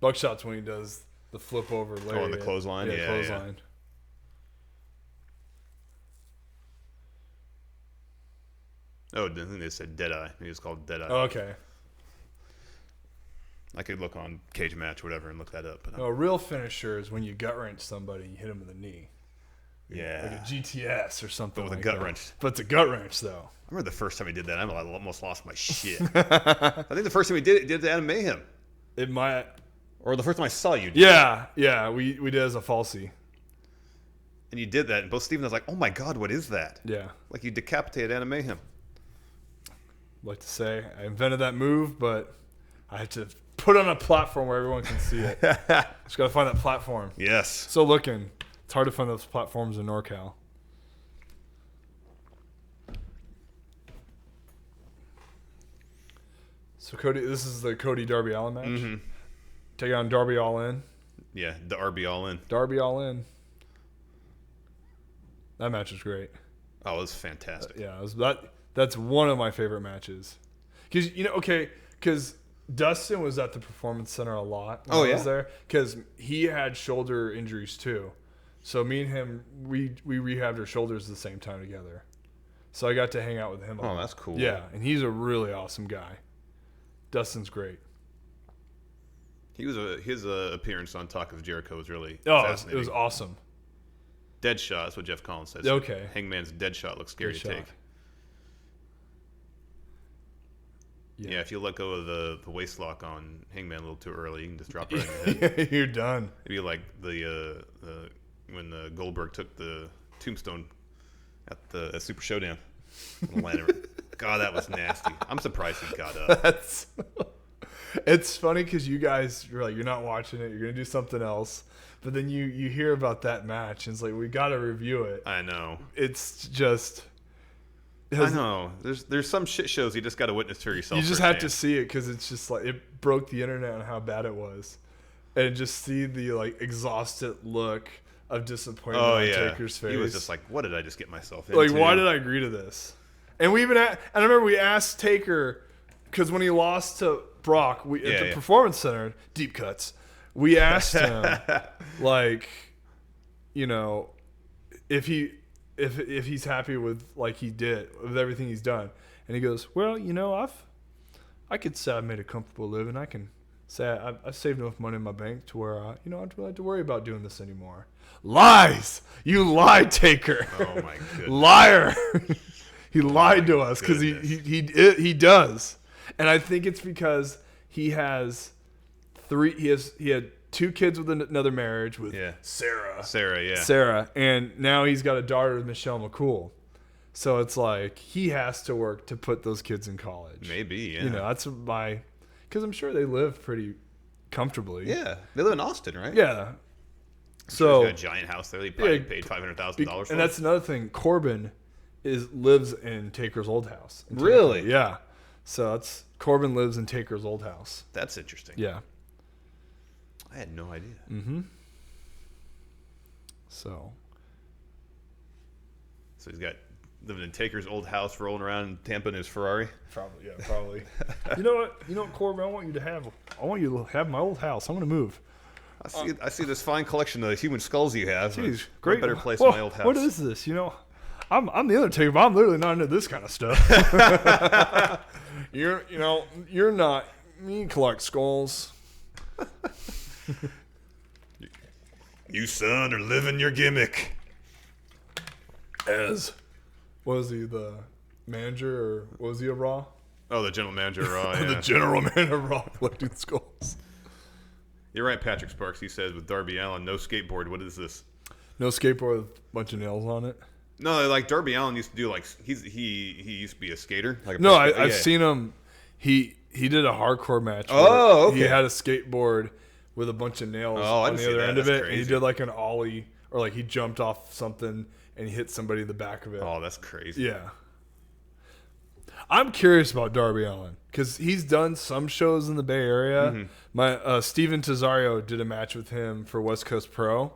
Buckshot's when he does the flip over lariat. Oh, on the clothesline? Yeah, clothesline. Oh, I think they said Deadeye. He was called Deadeye. Oh, okay. I could look on Cage Match or whatever and look that up. But No, a real finisher is when you gut wrench somebody and you hit him with a knee. yeah. Like a GTS or something But with a like gut that. wrench. But it's a gut wrench, though. I remember the first time he did that. I almost lost my shit. I think the first time he did it to Adam Mayhem. It might. Or the first time I saw you. Yeah. We did as a falsie. And you did that, and both Steve and I was like, oh my God, what is that? Yeah. Like you decapitated Adam Mayhem. I'd like to say I invented that move, but I had to put it on a platform where everyone can see it. Just got to find that platform. Yes. Still looking. It's hard to find those platforms in NorCal. So Cody, this is the Cody Darby Allin match. Mm-hmm. Take on Darby All In. Yeah, the RB All In. Darby All In. That match was great. Oh, it was fantastic. Yeah, that's one of my favorite matches. Because Dustin was at the Performance Center a lot when I was there. Because he had shoulder injuries too. So me and him, we rehabbed our shoulders at the same time together. So I got to hang out with him a lot. Oh, that's cool. Yeah, and he's a really awesome guy. Dustin's great. His appearance on Talk of Jericho was really Oh, fascinating. it was awesome. Dead shot, that's what Jeff Collins says. Okay. Hangman's dead shot looks scary Good to shot. take. Yeah, if you let go of the waist lock on Hangman a little too early, you can just drop it right in your head. You're done. It'd be like when Goldberg took the tombstone at Super Showdown. God, that was nasty. I'm surprised he got up. It's funny because you guys, you're not watching it. You're going to do something else. But then you hear about that match, and it's like, we got to review it. I know. It's just... I know. There's some shit shows you just got to witness for yourself. You just have to see it because it's just like, it broke the internet on how bad it was. And just see the exhausted look of disappointment on Taker's face. He was just like, what did I just get myself into? Like, why did I agree to this? And we even and I remember we asked Taker, because when he lost to Brock at the Performance Center, deep cuts, we asked him, if he's happy with he did with everything he's done, and he goes, well, I could say I've made a comfortable living. I can say I've saved enough money in my bank to where I don't really have to worry about doing this anymore. Lies, you lied, Taker. Oh my goodness, liar. He lied to us because he does, and I think it's because he has he had 2 kids with another marriage with Sarah, and now he's got a daughter with Michelle McCool. So it's like he has to work to put those kids in college. Maybe, yeah. That's because I'm sure they live pretty comfortably. Yeah, they live in Austin, right? Yeah. So he's got a giant house there. He probably paid $500,000 for. And that's another thing. Corbin lives in Taker's old house. Really? Yeah. So Corbin lives in Taker's old house. That's interesting. Yeah. I had no idea. Mm-hmm. So he's got living in Taker's old house, rolling around in Tampa in his Ferrari. Probably. You know what, Corbin? I want you to have my old house. I'm going to move. I see this fine collection of human skulls you have. Geez, great. Better place than my old house. What is this? I'm the Undertaker, but I'm literally not into this kind of stuff. You're not. You collect skulls. You, son, are living your gimmick. Was he the manager or was he a Raw? Oh, the general manager of Raw. Yeah. The general manager of Raw collecting skulls. You're right, Patrick Sparks. He says with Darby Allin, no skateboard. What is this? No skateboard with a bunch of nails on it. No, like Darby Allin used to do like he used to be a skater. Like I've seen him. He did a hardcore match. Oh, okay. He had a skateboard with a bunch of nails on the other end of it, and he did like an ollie, or like he jumped off something and he hit somebody in the back of it. Oh, that's crazy. Yeah. I'm curious about Darby Allin because he's done some shows in the Bay Area. Mm-hmm. My Steven Tesario did a match with him for West Coast Pro,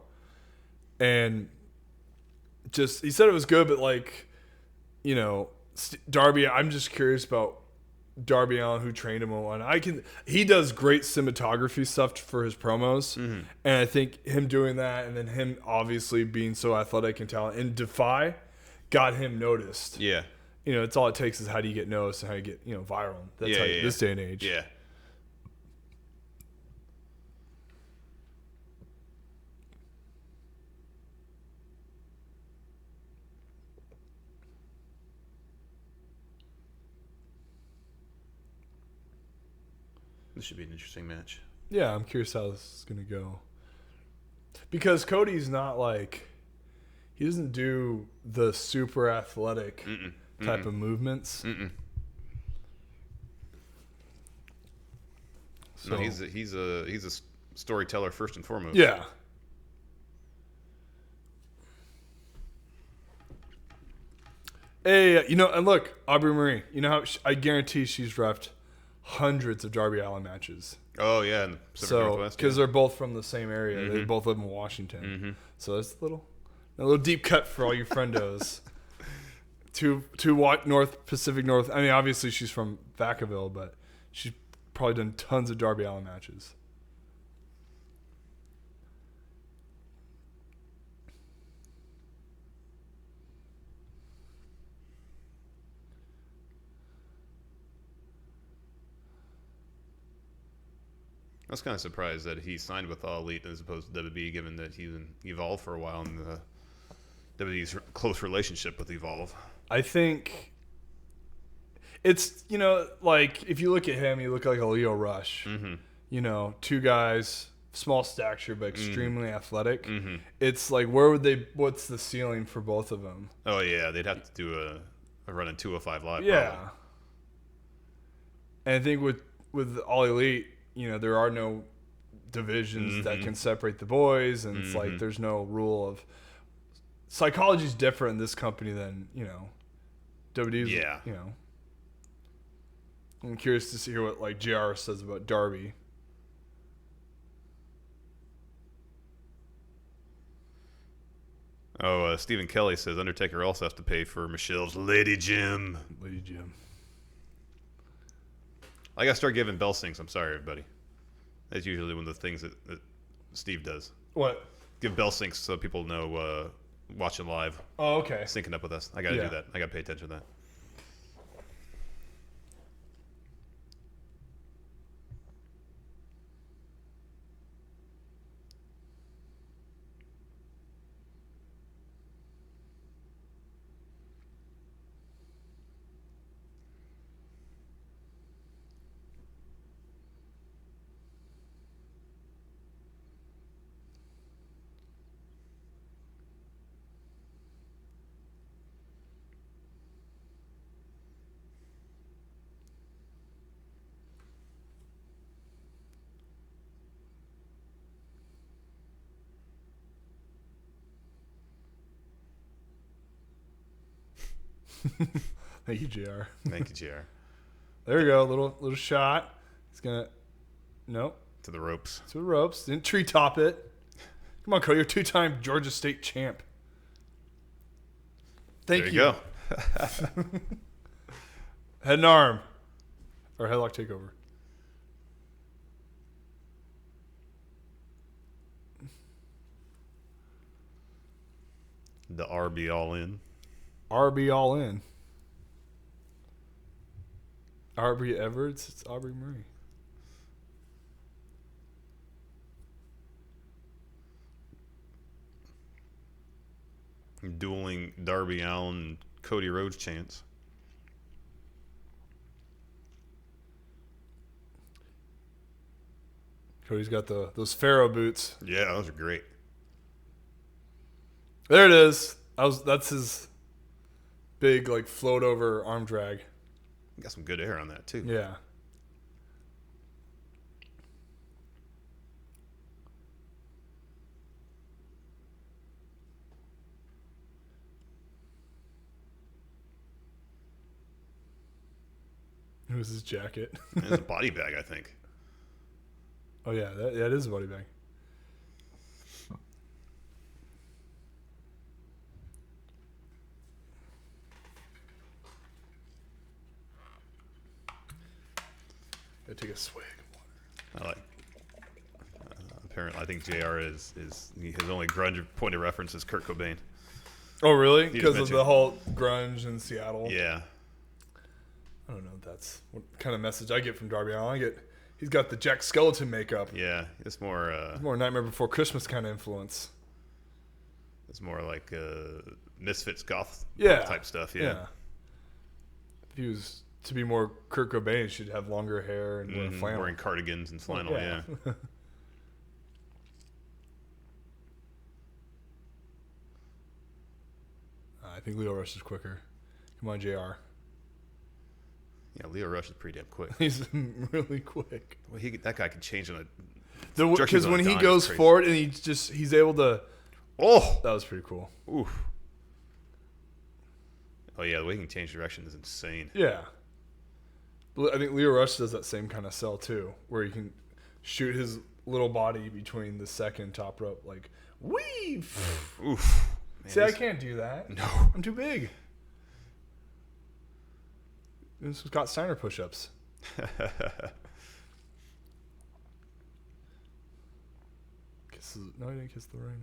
and just he said it was good, but like, you know, Darby. I'm just curious about Darby Allin, who trained him on. He does great cinematography stuff for his promos, and I think him doing that, and then him obviously being so athletic and talented, and Defy got him noticed. Yeah. You know, it's all it takes is how do you get noticed and how you get, you know, viral. That's how this day and age. Yeah. This should be an interesting match. Yeah, I'm curious how this is going to go. Because Cody's not like, he doesn't do the super athletic type of movements. So no, he's a storyteller first and foremost. Yeah. Hey, you know, and look, Aubrey Marie, you know how I guarantee she's refed hundreds of Darby Allin matches. Oh yeah, in the Pacific Northwest. Because they're both from the same area. They both live in Washington. So it's a little deep cut for all you friendos. to Pacific North. I mean, obviously she's from Vacaville, but she's probably done tons of Darby Allin matches. I was kind of surprised that he signed with All Elite as opposed to WWE, given that he's in Evolve for a while and WWE's close relationship with Evolve. I think it's, you know, like if you look at him, you look like a Leo Rush. You know, two guys, small stature but extremely athletic. It's like what's the ceiling for both of them? Oh yeah, they'd have to do a run in 205 Live. Yeah. Probably. And I think with All Elite, you know, there are no divisions that can separate the boys, and it's like there's no rule of psychology's different in this company than, you know, WWE's. Yeah. You know, I'm curious to hear what like JR says about Darby. Oh, Stephen Kelly says Undertaker also has to pay for Michelle's Lady Jim. Lady Jim. I gotta start giving bell syncs. I'm sorry, everybody. That's usually one of the things that Steve does. What? Give bell syncs so people know watching live. Oh, okay. Syncing up with us. I gotta do that. I gotta pay attention to that. Thank you, JR. Thank you, JR. There we go. Little shot. He's gonna. Nope. To the ropes. To the ropes. Didn't treetop it. Come on, Cody. You're two-time Georgia State champ. Thank you. There you go. Head and arm. Or headlock takeover. The RB all in. RB all in. Aubrey Edwards. It's Aubrey Murray. Dueling Darby Allin and Cody Rhodes chants. Cody's got those Pharaoh boots. Yeah, those are great. There it is. That's his big like float over arm drag. Got some good air on that too. Yeah. It was his jacket. It's a body bag, I think. Oh yeah, that is a body bag. Gotta take a swig of water. I like. Apparently, I think JR is his only grunge point of reference is Kurt Cobain. Oh really? He Because just of the mentioned- whole grunge in Seattle. Yeah. I don't know if that's what kind of message I get from Darby Allin. He's got the Jack Skeleton makeup. Yeah. It's more. More Nightmare Before Christmas kind of influence. It's more like Misfits goth Yeah. type stuff. Yeah. If he was to be more Kurt Cobain, he should have longer hair and wear flannel. Wearing cardigans and flannel. Yeah. I think Leo Rush is quicker. Come on, JR. Yeah. Leo Rush is pretty damn quick. He's really quick. Well, that guy can change on a. Because when he dime goes is crazy. forward and he's able to. Oh. That was pretty cool. Oof. Oh yeah, the way he can change direction is insane. Yeah. I think Leo Rush does that same kind of sell too, where he can shoot his little body between the second top rope, like weave. Oof. Man, See, I can't do that. No. I'm too big. This was Scott Steiner push-ups. No, he didn't kiss the ring.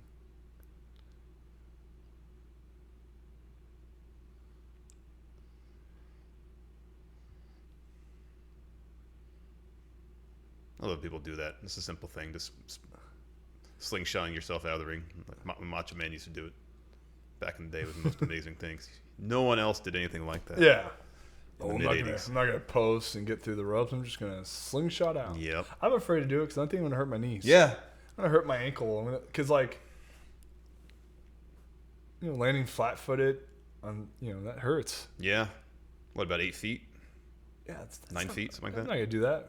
A lot of people do that. It's a simple thing, just slingshotting yourself out of the ring. Like Macho Man used to do it back in the day with the most amazing things. No one else did anything like that. Yeah. In the I'm mid-80s. not gonna post and get through the ropes. I'm just gonna slingshot out. Yep. I'm afraid to do it because I think I'm gonna hurt my knees. Yeah. I'm gonna hurt my ankle. Because like, landing flat-footed on that hurts. Yeah. What, about 8 feet? Yeah, that's 9 feet, something like I'm that? not gonna do that.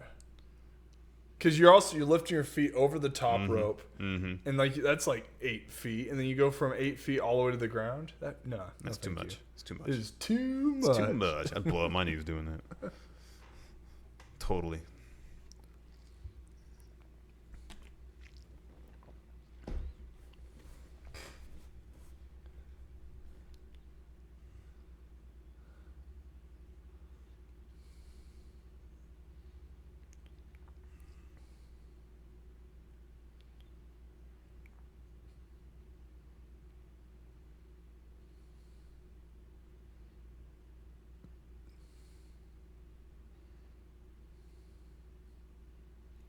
Because you're lifting your feet over the top rope, and like that's like 8 feet, and then you go from 8 feet all the way to the ground. That's too much. It's too much. It is too much. It's too much. I'd blow up my knees doing that. Totally.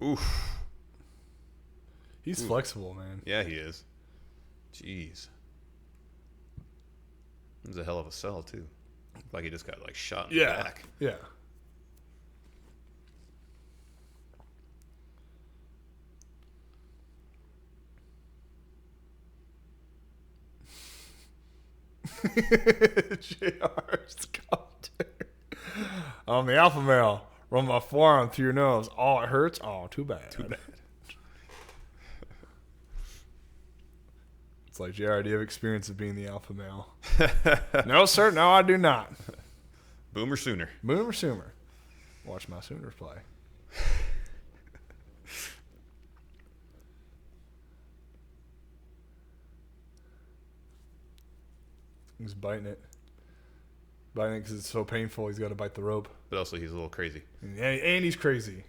Oof. He's flexible, man. Yeah, he is. Jeez. This is a hell of a sell, too. Like he just got, shot in the back. Yeah. JR's commentary. I'm the alpha male. Run my forearm through your nose. Oh, it hurts? Oh, too bad. Too bad. It's like, JR, do you have experience of being the alpha male? No, sir. No, I do not. Boomer Sooner. Boomer Sooner. Watch my Sooners play. He's biting it. Biting it because it's so painful. He's got to bite the rope. But also, he's a little crazy. And he's crazy.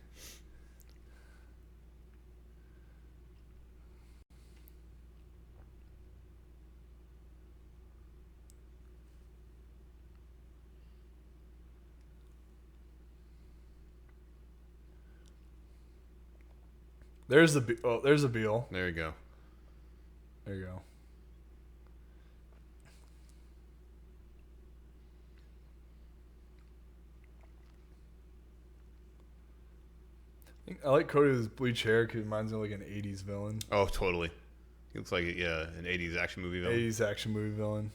There's a Beal. There you go. There you go. I like Cody with his bleach hair because it reminds me of like an 80s villain. Oh, totally. He looks like an 80s action movie villain. 80s action movie villain.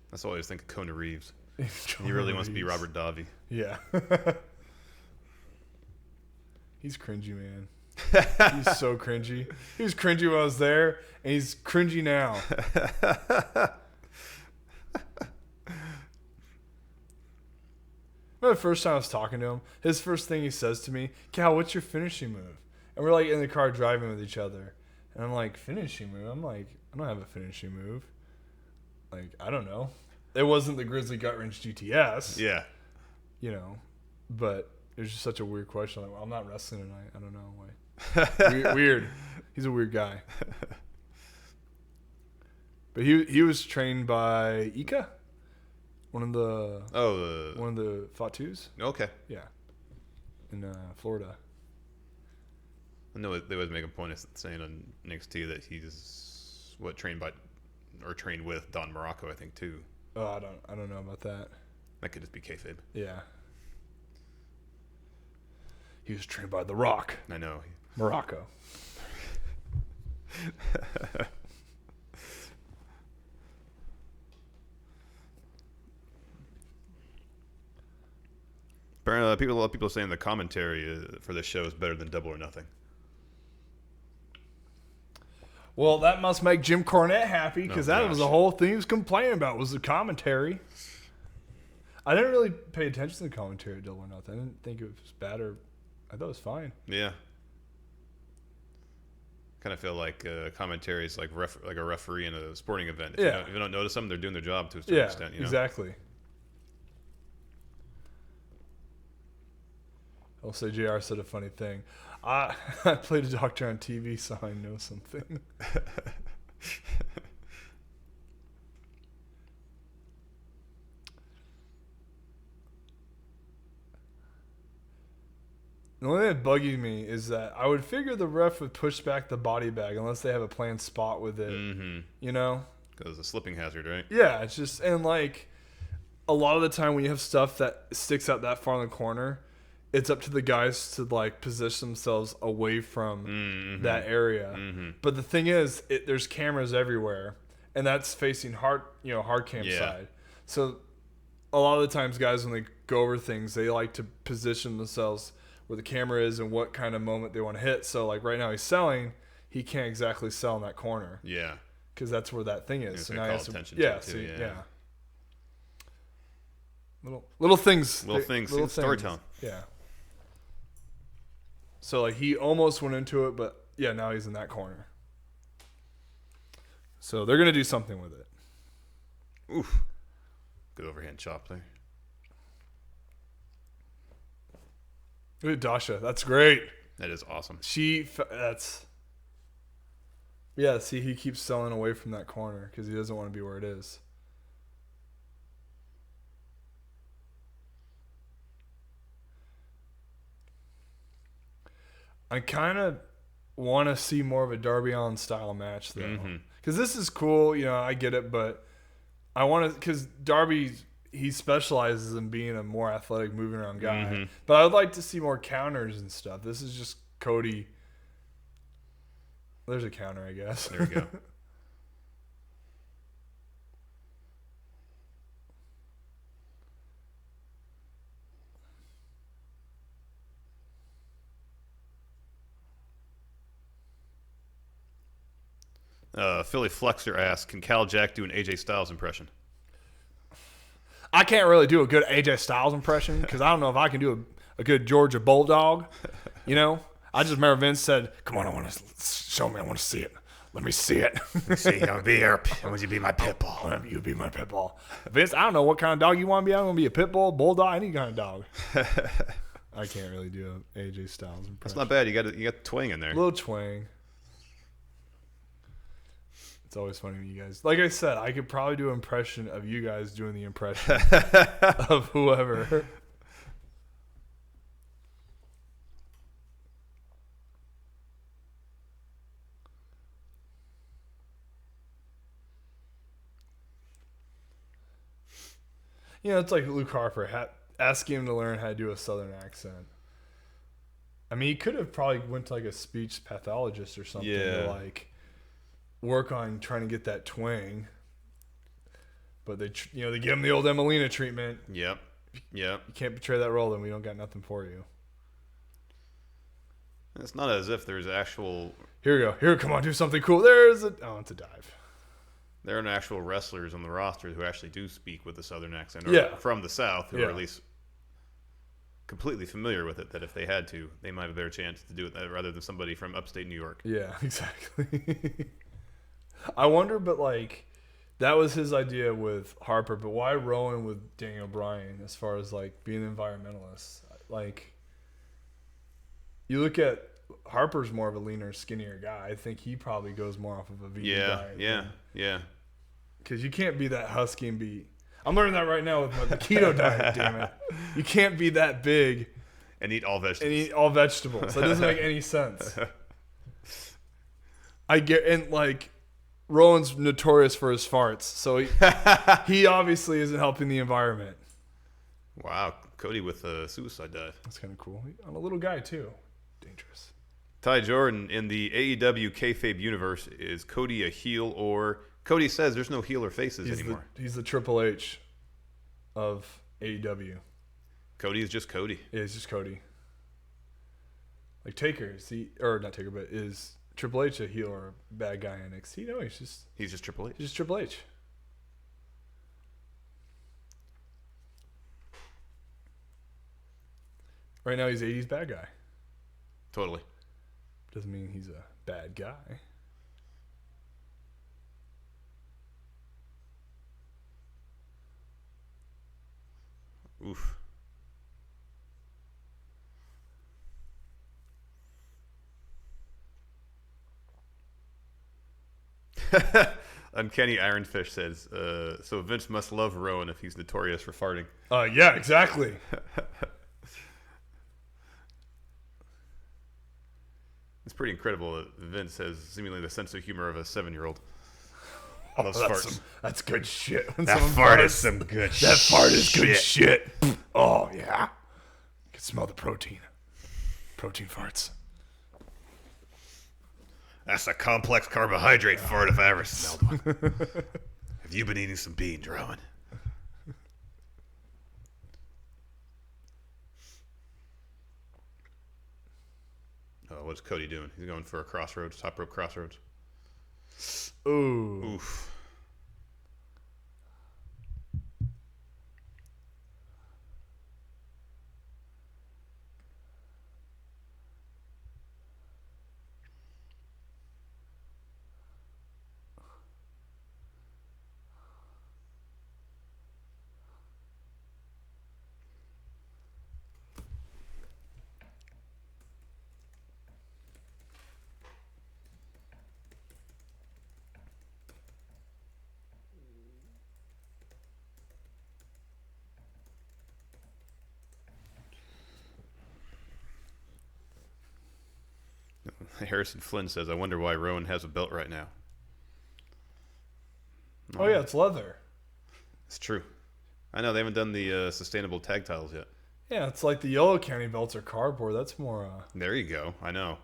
That's all I always think of Keanu Reeves. He really wants to be Robert Davi. Yeah. He's cringy, man. He's so cringy. He was cringy when I was there, and he's cringy now. Remember the first time I was talking to him, his first thing he says to me, Cal, what's your finishing move? And we're like in the car driving with each other. And I'm like, finishing move? I'm like, I don't have a finishing move. Like, I don't know. It wasn't the Grizzly Gut Wrench GTS. Yeah. You know, but it was just such a weird question. Like, well, I'm not wrestling tonight. I don't know why. Weird. He's a weird guy. But he was trained by Ika, one of the Fatus. Okay. Yeah, in Florida. I know they always make a point of saying on NXT that he's trained with Don Morocco, I think too. Oh, I don't know about that. That could just be kayfabe. Yeah. He was trained by The Rock. I know. Morocco. Apparently, a lot of people are saying the commentary for this show is better than Double or Nothing. Well, that must make Jim Cornette happy because that was the whole thing he was complaining about was the commentary. I didn't really pay attention to the commentary at Double or Nothing. I didn't think it was bad or I thought it was fine. Yeah. Kind of feel like commentary is like a referee in a sporting event. If you don't notice them, they're doing their job to a certain extent. You know? Exactly. I'll say JR said a funny thing. I played a doctor on TV, so I know something. The only thing that bugging me is that I would figure the ref would push back the body bag unless they have a planned spot with it. Mm-hmm. You know? Because it's a slipping hazard, right? Yeah, it's just, and like, a lot of the time when you have stuff that sticks out that far in the corner, it's up to the guys to like position themselves away from that area. Mm-hmm. But the thing is, there's cameras everywhere, and that's facing hard cam side. So a lot of the times, guys, when they go over things, they like to position themselves where the camera is and what kind of moment they want to hit. So like right now, he's selling. He can't exactly sell in that corner. Yeah. Because that's where that thing is. So now he has to, attention to it too. Little things. Little storytelling. Yeah. So like he almost went into it, but yeah, now he's in that corner. So they're gonna do something with it. Oof. Good overhand chop there. Look at Dasha. That's great. That is awesome. See, he keeps selling away from that corner because he doesn't want to be where it is. I kind of want to see more of a Darby Allin style match though, because this is cool. You know, I get it, but I want to because Darby he specializes in being a more athletic, moving around guy. But I would like to see more counters and stuff. This is just Cody. There's a counter, I guess. There we go. Philly Flexer asks, can Cal Jack do an AJ Styles impression? I can't really do a good AJ Styles impression because I don't know if I can do a good Georgia Bulldog. You know? I just remember Vince said, come on, I want to show me. I want to see it. Let me see it. See, I'm going to be here. I want you to be my pit bull. You be my pit bull. Vince, I don't know what kind of dog you want to be. I'm going to be a pit bull, bulldog, any kind of dog. I can't really do an AJ Styles impression. That's not bad. You got twang in there. A little twang. It's always funny when you guys, like I said, I could probably do an impression of you guys doing the impression of whoever. You know, it's like Luke Harper asking him to learn how to do a Southern accent. I mean, he could have probably went to like a speech pathologist or something to like work on trying to get that twang. But they give him the old Emelina treatment. Yep. You can't betray that role, then we don't got nothing for you. It's not as if there's actual. Here we go. Here, come on, do something cool. It's a dive. There are actual wrestlers on the roster who actually do speak with the Southern accent, or from the South, who are at least completely familiar with it. That if they had to, they might have a better chance to do it rather than somebody from upstate New York. Yeah, exactly. I wonder, but like, that was his idea with Harper. But why Rowan with Daniel Bryan as far as like being an environmentalist? Like, you look at Harper's more of a leaner, skinnier guy. I think he probably goes more off of a vegan diet. Yeah. Because you can't be that husky and be. I'm learning that right now with the keto diet. Damn it! You can't be that big and eat all vegetables. That doesn't make any sense. And like, Rowan's notorious for his farts, so he obviously isn't helping the environment. Wow, Cody with a suicide dive. That's kind of cool. On a little guy too. Dangerous. Ty Jordan, in the AEW kayfabe universe, is Cody a heel or... Cody says there's no heel or faces anymore. He's the Triple H of AEW. Cody is just Cody. Yeah, he's just Cody. Like Taker, not Taker, but is Triple H a heel or a bad guy in NXT? No, he's just Triple H. He's just Triple H. Right now he's 80s bad guy. Totally. Doesn't mean he's a bad guy. Oof. Uncanny Ironfish says, so Vince must love Rowan if he's notorious for farting. Yeah, exactly. It's pretty incredible that Vince has seemingly the sense of humor of a 7-year-old. That's good shit. That fart is some good shit. That fart is good shit. Oh, yeah. You can smell the protein. Protein farts. That's a complex carbohydrate fart if I ever smelled one. Have you been eating some beans, Rowan? Oh, what's Cody doing? He's going for a crossroads, top rope crossroads. Ooh. Oof. Harrison Flynn says, I wonder why Rowan has a belt right now. Oh, yeah, it's leather. It's true. I know, they haven't done the sustainable tag titles yet. Yeah, it's like the Yellow County belts are cardboard. That's more there you go. I know.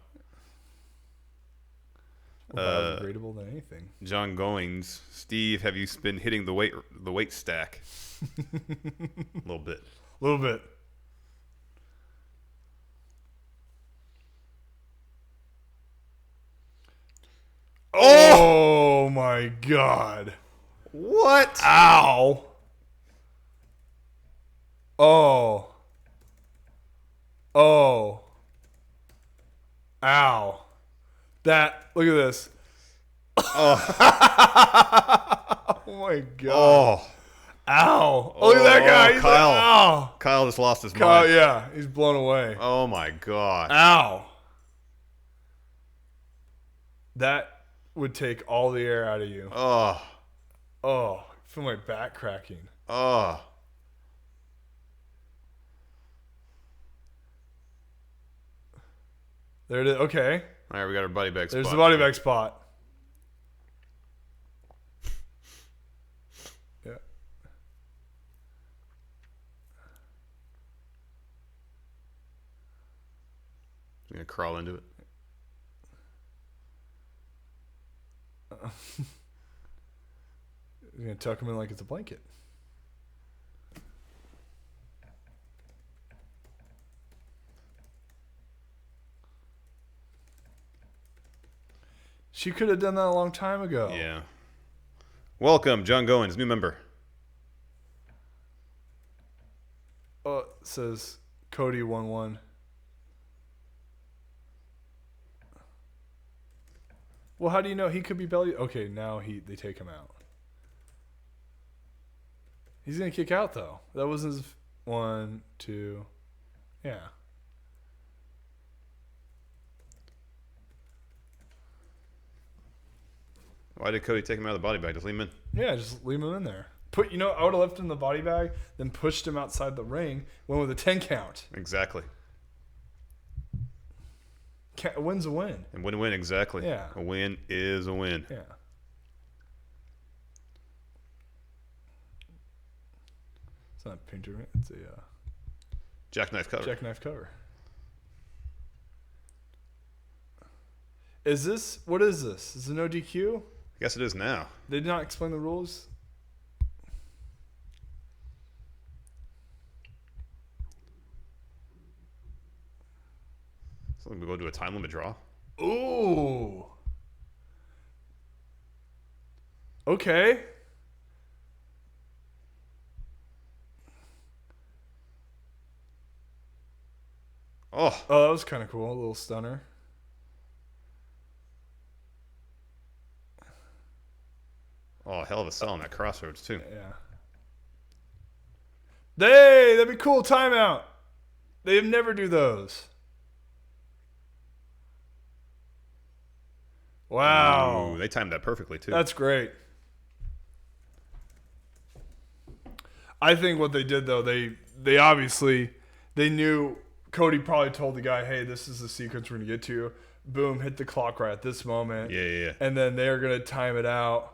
biodegradable than anything. John Goings, Steve, have you been hitting the weight stack? A little bit. A little bit. Oh my God. What? Ow. Oh. Oh. Ow. Look at this. Oh. Oh my God. Oh. Ow. Oh, look at that guy. He's Kyle. like, ow. Kyle just lost his mind. Yeah, he's blown away. Oh my God. Ow. That would take all the air out of you. Oh. Oh, I feel my back cracking. Oh. There it is. Okay. All right, we got our body bag spot. There's the body bag spot. Yeah. He's going to crawl into it. He's going to tuck him in like it's a blanket. She could have done that a long time ago. Yeah. Welcome, John Goins, new member. Oh, it says Cody 1-1. Well, how do you know he could be belly? Okay, now they take him out. He's gonna kick out though. That was his 1, 2. Yeah. Why did Cody take him out of the body bag? Just leave him in. Yeah, just leave him in there. I would have left him in the body bag, then pushed him outside the ring, went with a 10 count. Exactly. A win's a win. And win-win, exactly. Yeah. A win is a win. Yeah. It's not a painter, right? It's a Jackknife cover. jackknife cover. What is this? Is it no DQ? I guess it is now. They did not explain the rules? So we go to a time limit draw. Ooh. Okay. Oh, that was kind of cool. A little stunner. hell of a sell on that crossroads, too. Yeah. That'd be cool. Timeout. They never do those. Wow. Ooh, they timed that perfectly, too. That's great. I think what they did, though, they obviously, they knew Cody probably told the guy, hey, this is the sequence we're going to get to. Boom, hit the clock right at this moment. Yeah. And then they're going to time it out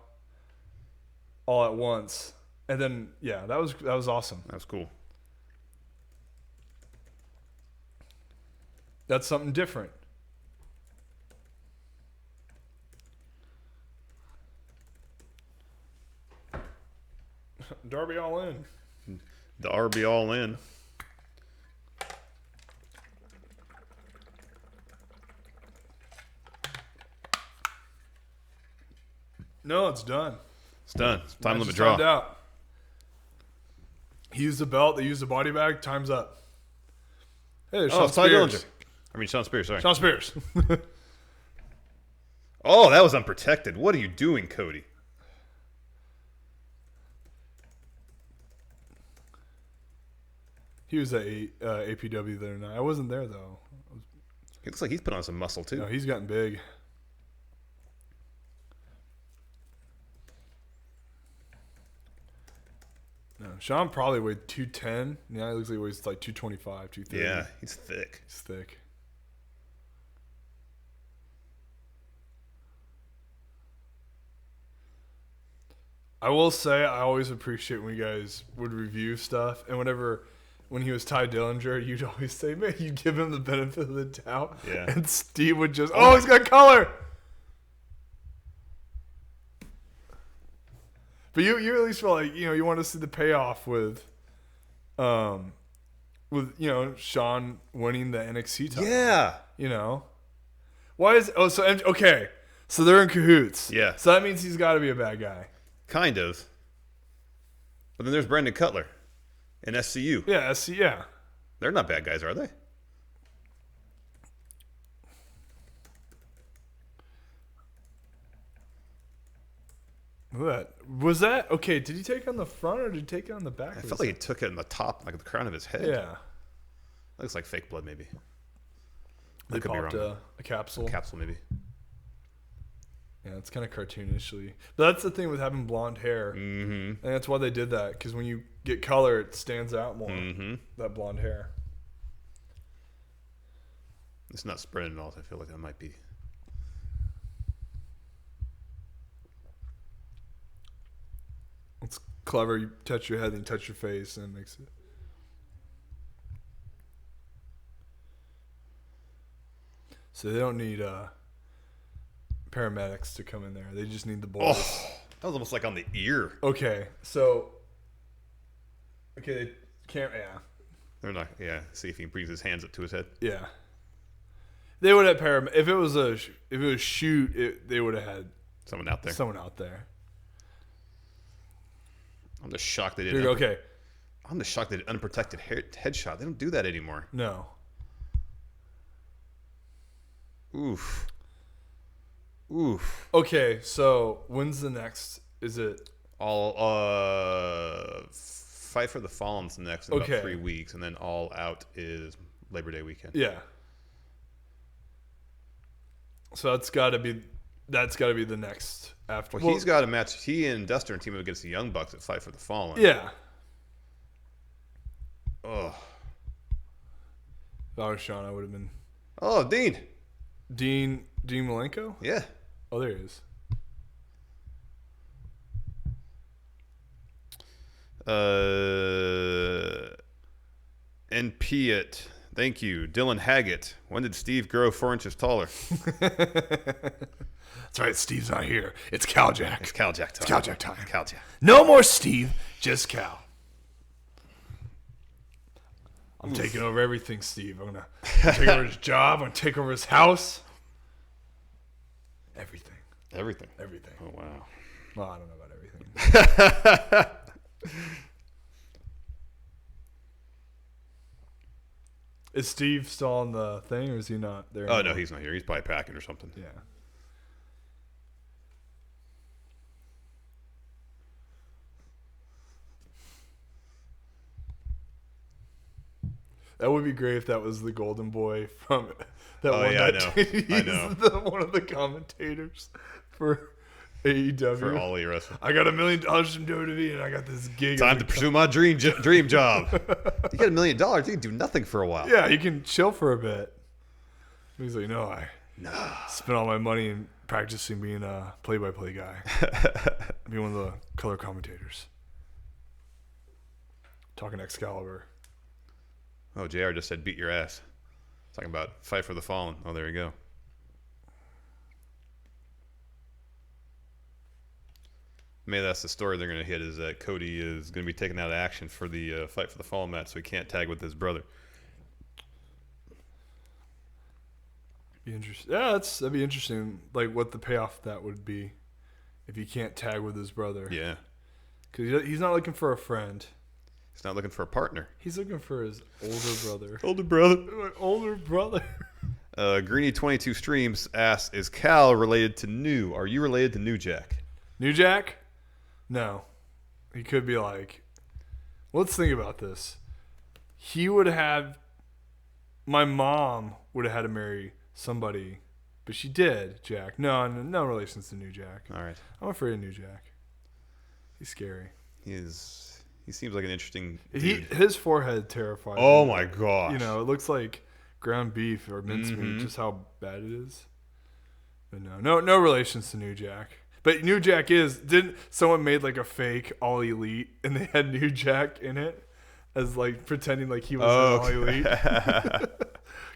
all at once. And then, yeah, that was awesome. That was cool. That's something different. Darby all in. The RB all in. No, it's done. It's done. It's time limit Just draw. timed out. He used the belt. They used the body bag. Time's up. Hey, there's Sean it's Ty Spears. Dillinger. I mean, Sean Spears, sorry. Sean Spears. Oh, that was unprotected. What are you doing, Cody? He was at APW the other night. I wasn't there, though. It looks like he's put on some muscle, too. No, he's gotten big. No, Sean probably weighed 210. Now he looks like he weighs like 225, 230. Yeah, he's thick. He's thick. I will say I always appreciate when you guys would review stuff. And when he was Ty Dillinger, you'd always say, man, you give him the benefit of the doubt. Yeah. And Steve would just, he's got color. But you at least felt like, you want to see the payoff with Sean winning the NXT title. Yeah. Why is, okay. So they're in cahoots. Yeah. So that means he's got to be a bad guy. Kind of. But then there's Brandon Cutler and SCU. Yeah, yeah. They're not bad guys, are they? Was that okay? Did he take it on the front or did he take it on the back? I felt like he took it in the top, like the crown of his head. Yeah. Looks like fake blood, maybe. They could be popped wrong. a capsule. Capsule, maybe. Yeah, it's kind of cartoonishly. But that's the thing with having blonde hair. Mm-hmm. And that's why they did that, because when you get color, it stands out more. Mm-hmm. That blonde hair. It's not spreading at all. I feel like that might be. It's clever. You touch your head and you touch your face, and it makes it. So they don't need paramedics to come in there. They just need the boys. Oh, that was almost like on the ear. Okay, so they can't. Yeah, They're not. Yeah. See if he brings his hands up to his head. yeah. They would have If it was shoot, they would have had Someone out there. someone out there. I'm just shocked they Here didn't. you go. Okay, I'm just shocked they did unprotected headshot. They don't do that anymore. no. Oof. Okay, so when's the next? Is it All Fight for the Fallen's next in about 3 weeks, and then All Out is Labor Day weekend. Yeah. So that's got to be the next after. Well, he's got a match. He and Duster team up against the Young Bucks at Fight for the Fallen. Yeah. Oh. If I was Sean, I would have been Oh, Dean. Dean Malenko. Yeah. Oh, there he is. NP it. Thank you. Dylan Haggett. When did Steve grow 4 inches taller? That's right. Steve's not here. It's Caljack. It's Caljack time. It's Caljack time. Caljack. No more Steve, just Cal. I'm taking over everything, Steve. I'm gonna take over his job. I'm gonna take over his house. Everything. Everything. Oh, wow. Well, I don't know about everything. Is Steve still on the thing, or is he not there? Oh, no, he's not here. He's probably packing or something. Yeah. That would be great if that was the Golden Boy from that one. Yeah, I know. One of the commentators for AEW. For All Elite Wrestling. I got $1 million from WWE, and I got this gig. Time to pursue my dream job. You got $1 million. You can do nothing for a while. Yeah, you can chill for a bit. He's like, no, I spent all my money in practicing being a play-by-play guy. Be one of the color commentators. Talking Excalibur. Oh, JR just said beat your ass. Talking about Fight for the Fallen. Oh, there you go. Maybe that's the story they're going to hit, is that Cody is going to be taken out of action for the Fight for the Fallen match, so he can't tag with his brother. Be interesting. Yeah, that'd be interesting. Like what the payoff of that would be if he can't tag with his brother. Yeah. Because he's not looking for a friend. He's not looking for a partner. He's looking for his older brother. Older brother. My older brother. Greeny22 Streams asks, is Cal related to New? Are you related to New Jack? New Jack? No. He could be like, let's think about this. He would have, my mom would have had to marry somebody, but she did, Jack. No relations to New Jack. All right. I'm afraid of New Jack. He's scary. He seems like an interesting dude. His forehead terrifies Oh me. my gosh. You know, it looks like ground beef or mincemeat, just how bad it is. But no relations to New Jack. But New Jack didn't someone made like a fake All Elite and they had New Jack in it as like pretending like he was All Elite.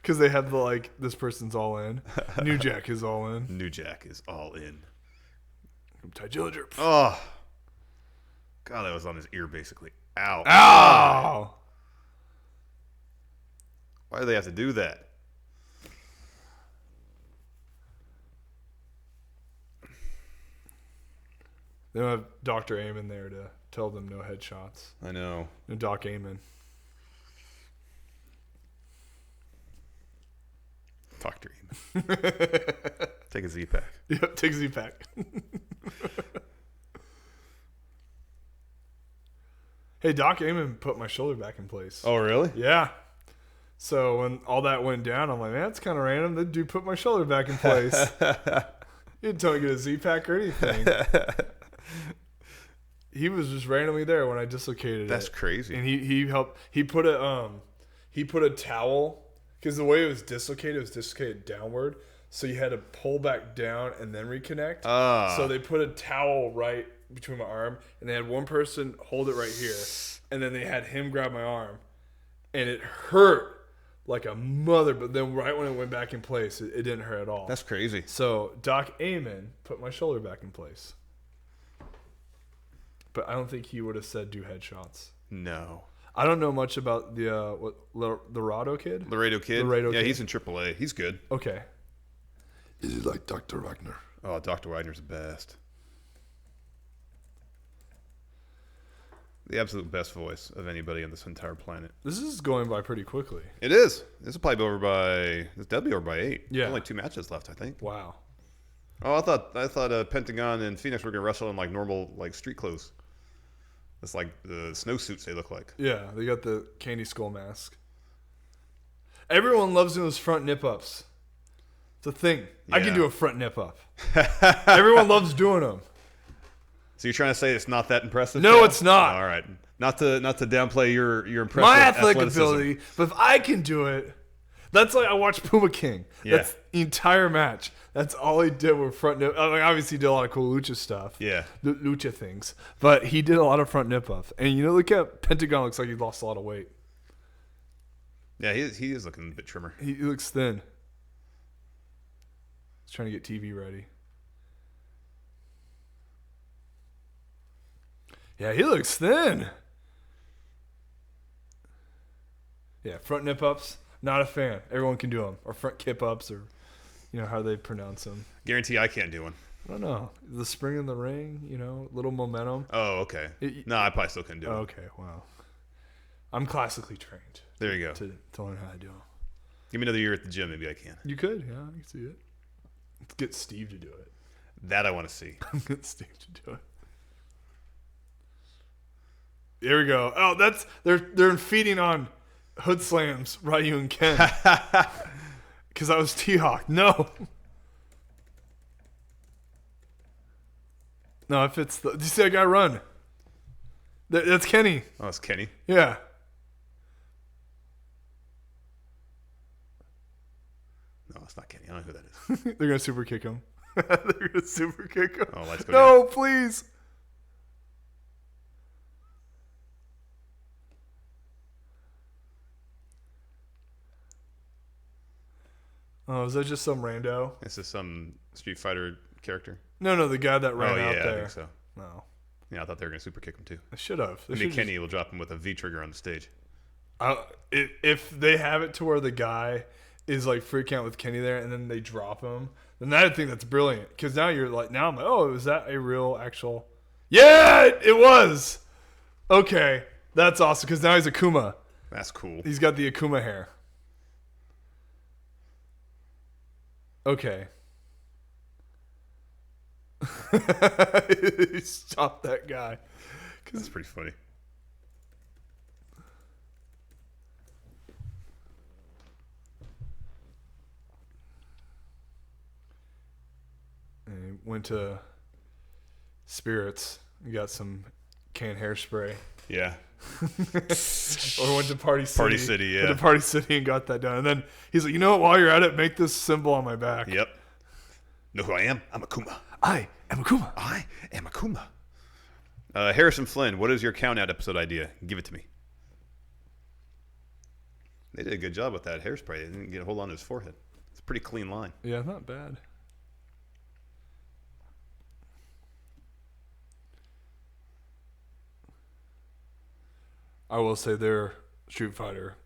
Because they had the like, this person's all in. New Jack is all in. New Jack is all in. Ty Dillinger. Oh. God, that was on his ear basically. Ow. Ow! Why do they have to do that? They don't have Dr. Amen there to tell them no headshots. I know. No Doc Amen. Dr. Eamon. Take a Z-Pack. Yep, take Z-Pack. Hey, Doc Amen put my shoulder back in place. Oh, really? Yeah. So when all that went down, I'm like, man, that's kind of random. The dude put my shoulder back in place. He didn't tell me to get a Z-Pack or anything. He was just randomly there when I dislocated That's it. crazy. And he helped. He put a towel, because the way it was dislocated downward. So you had to pull back down and then reconnect. So they put a towel right between my arm, and they had one person hold it right here, and then they had him grab my arm, and it hurt like a mother, but then right when it went back in place, it didn't hurt at all. That's crazy. So Doc Amen put my shoulder back in place. But I don't think he would have said do headshots. No. I don't know much about the Laredo kid. Laredo kid? Laredo yeah, kid. He's in AAA. He's good. Okay. Is he like Dr. Wagner? Oh, Dr. Wagner's the best. The absolute best voice of anybody on this entire planet. This is going by pretty quickly. It is. This will probably be over by. That'll be over by 8. Yeah. Only 2 matches left, I think. Wow. Oh, I thought Pentagon and Phoenix were gonna wrestle in like normal like street clothes. It's like the snowsuits they look like. Yeah, they got the candy skull mask. Everyone loves doing those front nip ups. It's a thing. Yeah. I can do a front nip up. Everyone loves doing them. So you're trying to say it's not that impressive? No, it's not. All right. Not to downplay your impressive my athletic athleticism. ability, but if I can do it, that's like I watched Puma King. Yeah. That's the entire match. That's all he did with front nip. I mean, obviously, he did a lot of cool lucha stuff. Yeah. Lucha things. But he did a lot of front nip ups. And, look at Pentagon. Looks like he lost a lot of weight. Yeah, he is looking a bit trimmer. He looks thin. He's trying to get TV ready. Yeah, he looks thin. Yeah, front nip ups, not a fan. Everyone can do them. Or front kip ups, or how they pronounce them. Guarantee I can't do one. I don't know. The spring in the ring, little momentum. Oh, okay. No, I probably still couldn't do it. Okay, wow. I'm classically trained. There you go. To learn how to do them. Give me another year at the gym, maybe I can. You could, yeah, I can see it. Let's get Steve to do it. That I want to see. Get Steve to do it. Here we go. Oh, they're feeding on hood slams, Ryu and Ken. Because I was T-Hawk. No. No, if it's do you see that guy run? That's Kenny. Oh, it's Kenny. Yeah. No, it's not Kenny. I don't know who that is. They're gonna super kick him. They're gonna super kick him. Oh, let's go. No, down. Please. Oh, is that just some rando? This is some Street Fighter character. No, the guy that ran out there. I think so. No. Yeah, I thought they were going to super kick him too. They should have. Maybe Kenny will drop him with a V trigger on the stage. If they have it to where the guy is like freaking out with Kenny there and then they drop him, then I think that's brilliant. Because now I'm like, oh, is that a real actual? Yeah, it was. Okay, that's awesome. Because now he's Akuma. That's cool. He's got the Akuma hair. Okay. He stopped that guy. That's pretty funny. And he went to Spirits and got some canned hairspray. Yeah. Or went to Party City. Party City, yeah. Went to Party City and got that done. And then he's like, what? While you're at it, make this symbol on my back. Yep. Know who I am? I'm Akuma. I am Akuma. I am Akuma. Harrison Flynn, what is your count-out episode idea? Give it to me. They did a good job with that hairspray. They didn't get a hold on his forehead. It's a pretty clean line. Yeah, not bad. I will say their Street Fighter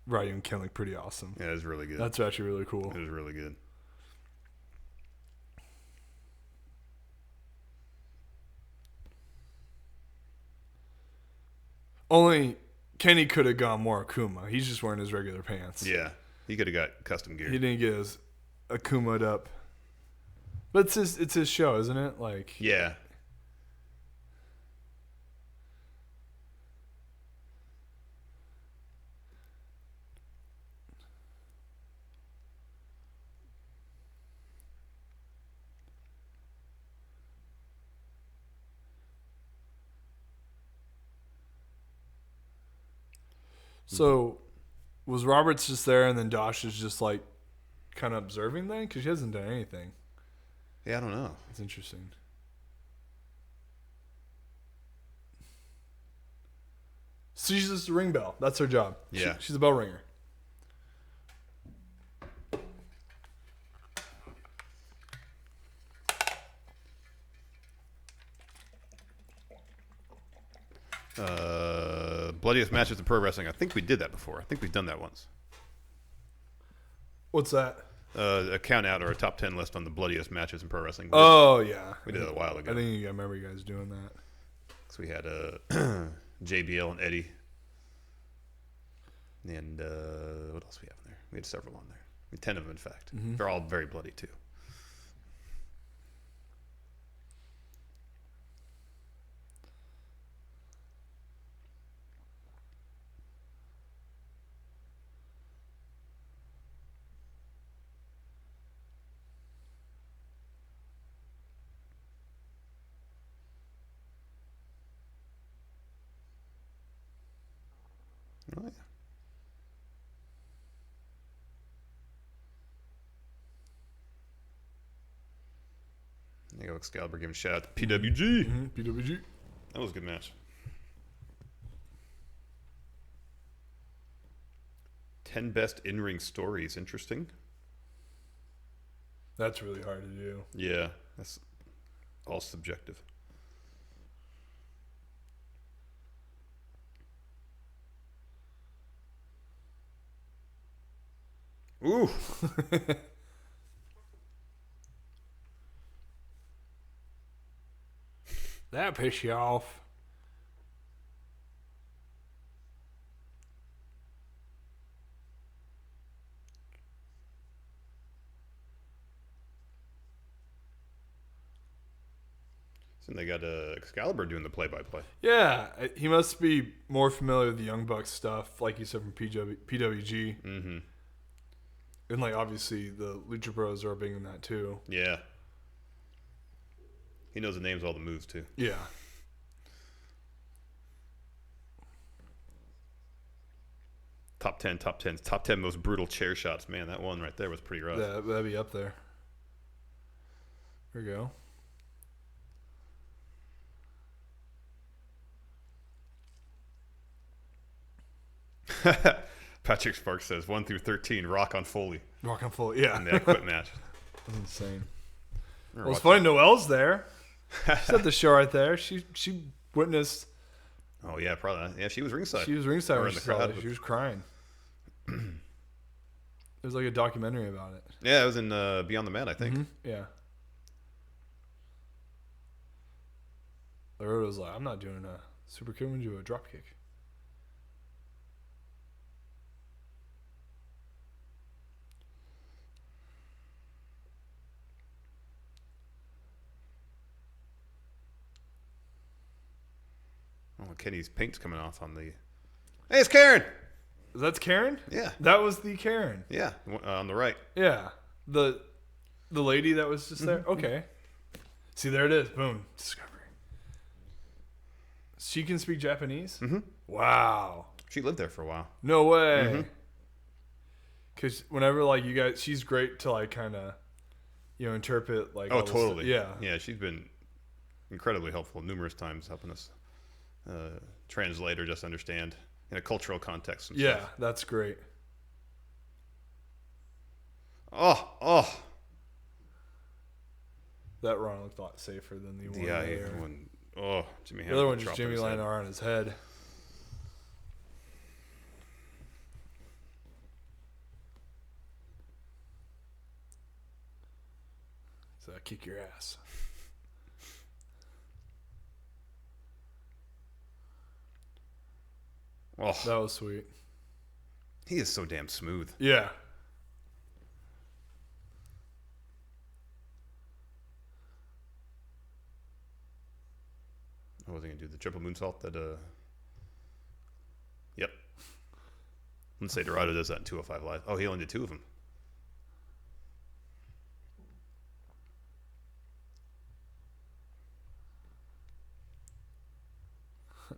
Ryu and Ken look pretty awesome. Yeah, it was really good. That's actually really cool. It was really good. Only Kenny could have gone more Akuma. He's just wearing his regular pants. Yeah, he could have got custom gear. He didn't get his Akuma'd up. But it's his show, isn't it? Like yeah. So, was Roberts just there and then Josh is just like kind of observing then? Because she hasn't done anything. Yeah, I don't know. It's interesting. So she's just a ring bell. That's her job. Yeah. She's a bell ringer. Bloodiest matches in pro wrestling. I think we did that before. I think we've done that once. What's that? A count out or a top 10 list on the bloodiest matches in pro wrestling. Oh, yeah. We did it a while ago. I remember you guys doing that. So we had JBL and Eddie. And what else we have in there? We had several on there. We had 10 of them, in fact. Mm-hmm. They're all very bloody, too. Oh, yeah. There you go, Excalibur giving a shout out to PWG. Mm-hmm. PWG. That was a good match. 10 best in-ring stories. Interesting. That's really hard to do. Yeah, that's all subjective. Ooh. That pissed you off. So they got Excalibur doing the play-by-play. Yeah, he must be more familiar with the Young Bucks stuff, like you said, from PWG. Mm-hmm. And, like, obviously, the Lucha Bros are big in that, too. Yeah. He knows the names of all the moves, too. Yeah. Top 10 most brutal chair shots. Man, that one right there was pretty rough. Yeah, that'd be up there. There we go. Patrick Sparks says 1 through 13, Rock on Foley. Rock on Foley, yeah. In the quit match. That's insane. Well, it's funny. Noelle's there. She's at the show right there. She witnessed. Oh yeah, probably. Yeah, she was ringside. She was ringside Or when in she the saw crowd. it. She was crying. There's like a documentary about it. Yeah, it was in Beyond the Mat, I think. Mm-hmm. Yeah. Laredo was like, I'm not doing a super kick. I'm going to do a drop kick. Oh, Kenny's paint's coming off on the... Hey, it's Karen! That's Karen? Yeah. That was the Karen. Yeah, on the right. Yeah. The lady that was just there? Okay. See, there it is. Boom. Discovery. She can speak Japanese? Mm-hmm. Wow. She lived there for a while. No way. Because whenever, like, you guys... She's great to, like, kind of, interpret, like... Oh, totally. Yeah. Yeah, she's been incredibly helpful numerous times helping us translate or just understand in a cultural context. And Yeah, stuff. that's great. Oh. That run looked a lot safer than the one Yeah, there. Jimmy The other one just Jimmy laying on his head. So I kick your ass. Oh, That was sweet. he is so damn smooth. Yeah. I wasn't gonna do the triple moonsault that Yep. Let's say Dorado does that in 205 Live. Oh, he only did 2 of them.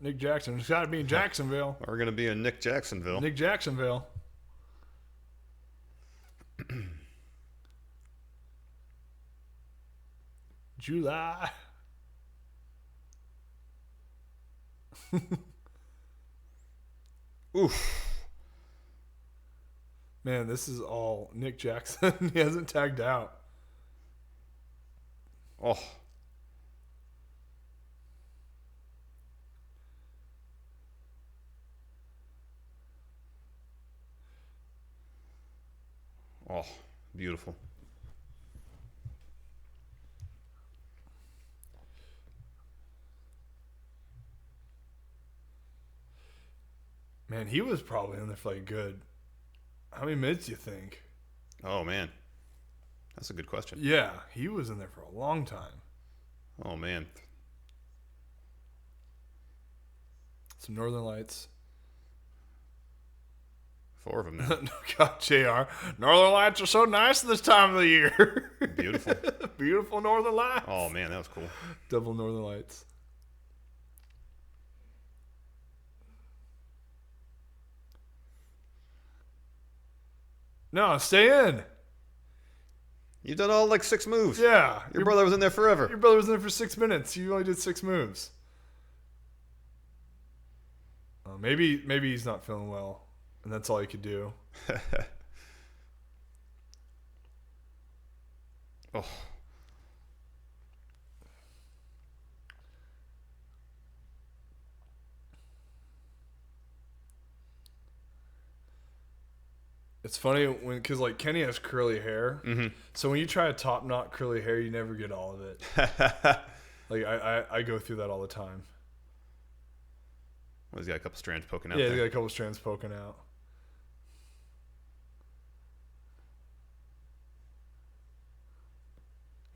Nick Jackson. It's got to be in Jacksonville. We're gonna be in Nick Jacksonville. Nick Jacksonville. July. Oof. Man, this is all Nick Jackson. He hasn't tagged out. Oh. Oh, beautiful. Man, he was probably in there for like good. How many minutes do you think? Oh, man. That's a good question. Yeah, he was in there for a long time. Oh, man. Some Northern Lights. 4 of them now. God, JR. Northern Lights are so nice this time of the year. Beautiful. Beautiful Northern Lights. Oh, man, that was cool. Double Northern Lights. No, stay in. You've done all like 6 moves. Yeah. Your brother was in there forever. Your brother was in there for 6 minutes. You only did 6 moves. Maybe he's not feeling well, and that's all he could do. Oh. It's funny because like Kenny has curly hair, so when you try to top knot curly hair, you never get all of it. Like I go through that all the time. Well, he's got a couple strands poking out. Yeah, there. he's got a couple strands poking out.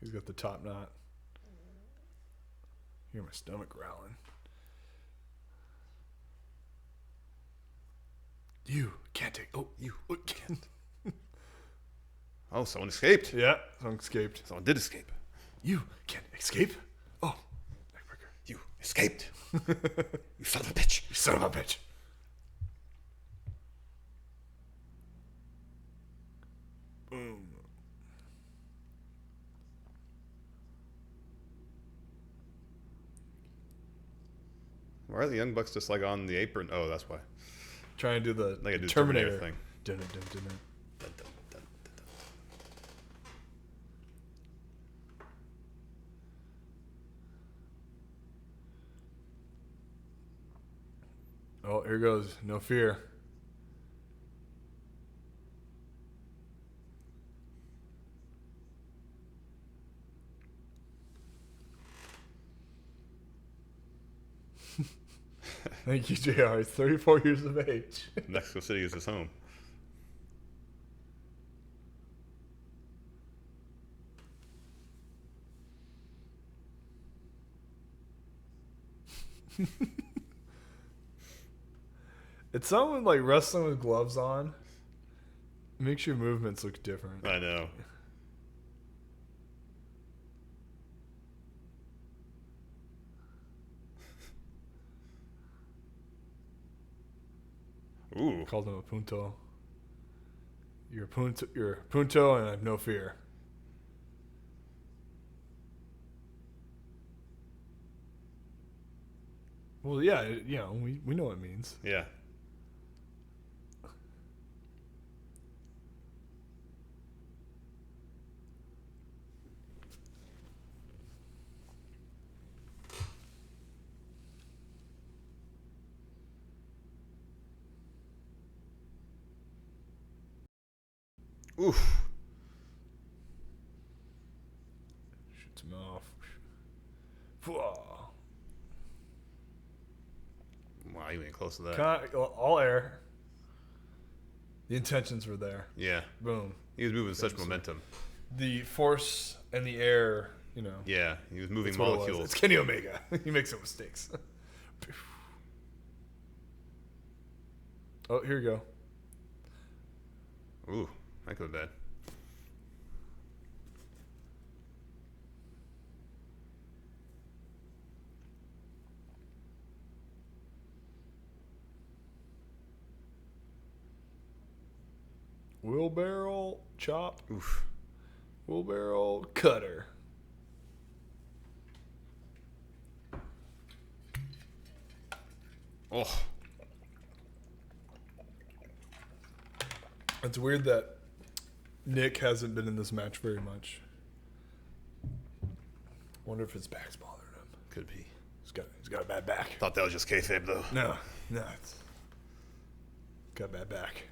He's got the top knot. Hear my stomach growling. You can't take. Oh, you can't. Oh, someone escaped. Yeah, someone escaped. Someone did escape. You can't escape. Oh, neckbreaker. You escaped. You son of a bitch. You son of a bitch. Boom. Why are the Young Bucks just like on the apron? Oh, that's why. Trying to do the Like I do the Terminator thing. Dun, dun, dun, dun, dun. Dun, dun, dun, dun, dun. Oh, here goes. No fear. Thank you, JR. He's 34 years of age. Mexico City is his home. It's something like wrestling with gloves on. Makes your movements look different. I know. Ooh. Called him a punto. You're a punto, and I have no fear. Well, yeah, we know what it means. Yeah. Oof. Shoots him off. Whoa. Wow, you ain't close to that. All air. The intentions were there. Yeah. Boom. He was moving with such momentum. The force and the air, Yeah, he was moving that's what it was. molecules. It's Kenny Omega. He makes no mistakes. Oh, here you go. Ooh, that could be bad. Wheelbarrow chop. Oof. Wheelbarrow cutter. Oh. It's weird that Nick hasn't been in this match very much. Wonder if his back's bothering him. Could be. He's got a bad back. Thought that was just kayfabe, though. No, it's got a bad back.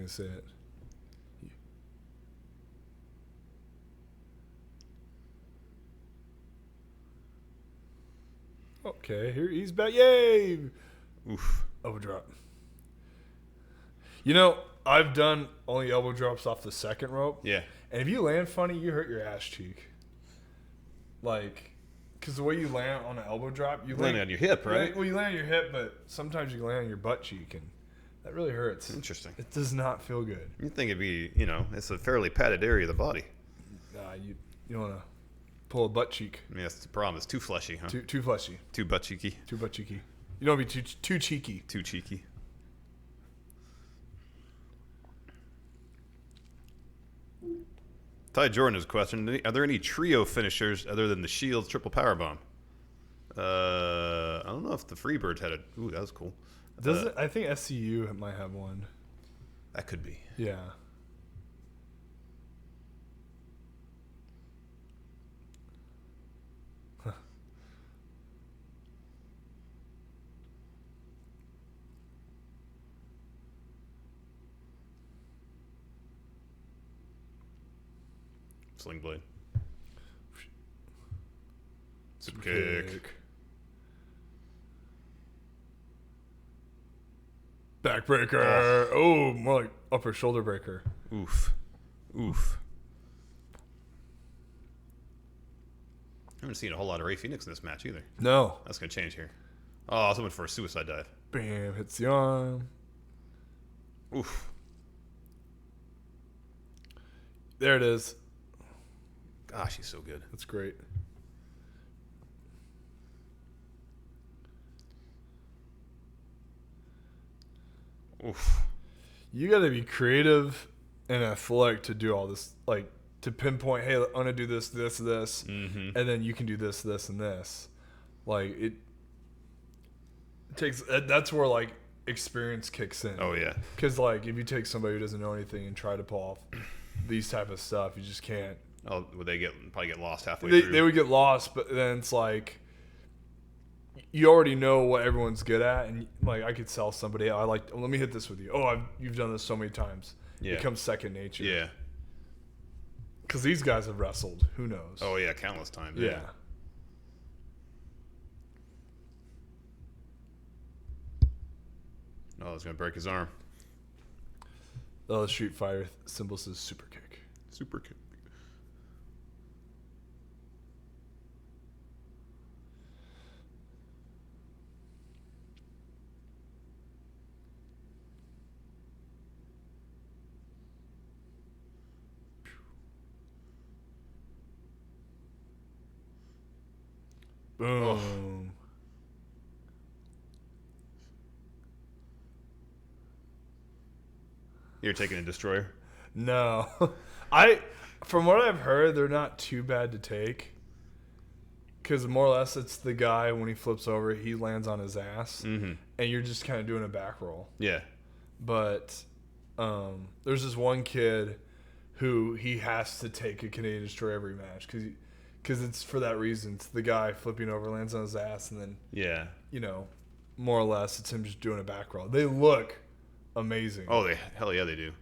gonna say it. Okay, here he's back. Yay! Oof. Elbow drop. You know, I've done only elbow drops off the second rope. Yeah. And if you land funny, you hurt your ass cheek. Like, because the way you land on an elbow drop, you land on your hip, right? Well, you land on your hip, but sometimes you land on your butt cheek, and that really hurts. Interesting. It does not feel good. You'd think it'd be, it's a fairly padded area of the body. Nah, you want to pull a butt cheek. I mean, that's the problem. It's too fleshy, huh? Too fleshy. Too butt cheeky. Too butt cheeky. You don't want to be too cheeky. Too cheeky. Ty Jordan has a question. Are there any trio finishers other than the Shields triple powerbomb? I don't know if the Freebirds had it. Ooh, that was cool. Does it? I think SCU might have one. That could be. Yeah. Sling blade. Super kick. Backbreaker. Oh, more like upper shoulder breaker. Oof. Oof. I haven't seen a whole lot of Ray Phoenix in this match either. No. That's going to change here. Oh, I was hoping for a suicide dive. Bam. Hits the arm. Oof. There it is. Gosh, he's so good. That's great. Oof. You got to be creative and athletic to do all this. Like, to pinpoint, hey, I'm going to do this, Mm-hmm. and then you can do this, and this. Like, it takes, that's where, like, experience kicks in. Oh, yeah. Because, like, if you take somebody who doesn't know anything and try to pull off these type of stuff, you just can't. Oh, would they probably get lost halfway through? They would get lost, but then it's like you already know what everyone's good at, and like I could sell somebody. Let me hit this with you. Oh, you've done this so many times. Yeah. It becomes second nature. Yeah. Because these guys have wrestled. Who knows? Oh, yeah, countless times. Yeah. Oh, it's going to break his arm. The Street Fighter symbol says super kick. Super kick. Boom. Oh. You're taking a destroyer? No. From what I've heard, they're not too bad to take. Because more or less, it's the guy, when he flips over, he lands on his ass. Mm-hmm. And you're just kind of doing a back roll. Yeah. But there's this one kid who he has to take a Canadian Destroyer every match. Because it's for that reason. It's the guy flipping over, lands on his ass, and then, Yeah. more or less, it's him just doing a back roll. They look amazing. Oh, hell yeah, they do.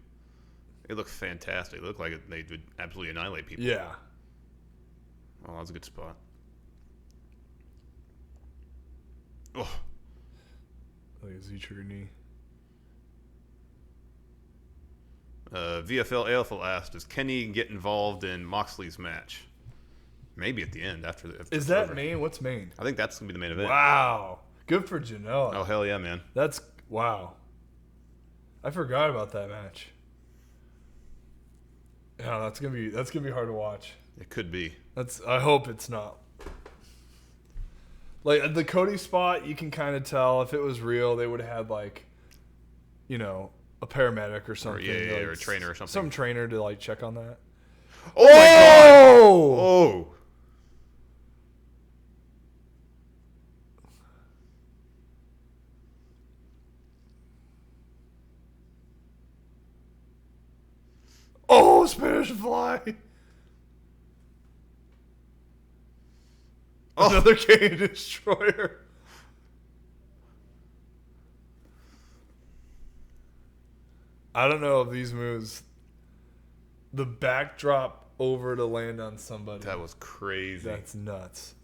They look fantastic. They look like they would absolutely annihilate people. Yeah. Oh, that's a good spot. Oh. Like a Z-trigger knee. VFL AFL asked, does Kenny get involved in Moxley's match? Maybe at the end after Is that Maine? What's Maine? I think that's gonna be the main event. Wow. Good for Janela. Oh hell yeah, man. That's wow. I forgot about that match. Yeah, that's gonna be hard to watch. It could be. I hope it's not. Like at the Cody spot, you can kind of tell if it was real, they would have had like, a paramedic or something. Or a trainer or something. Some trainer to like check on that. Oh my god! Oh! Oh, Spanish Fly! Oh. Another Canadian Destroyer. I don't know if these moves, the backdrop over to land on somebody. That was crazy. That's nuts.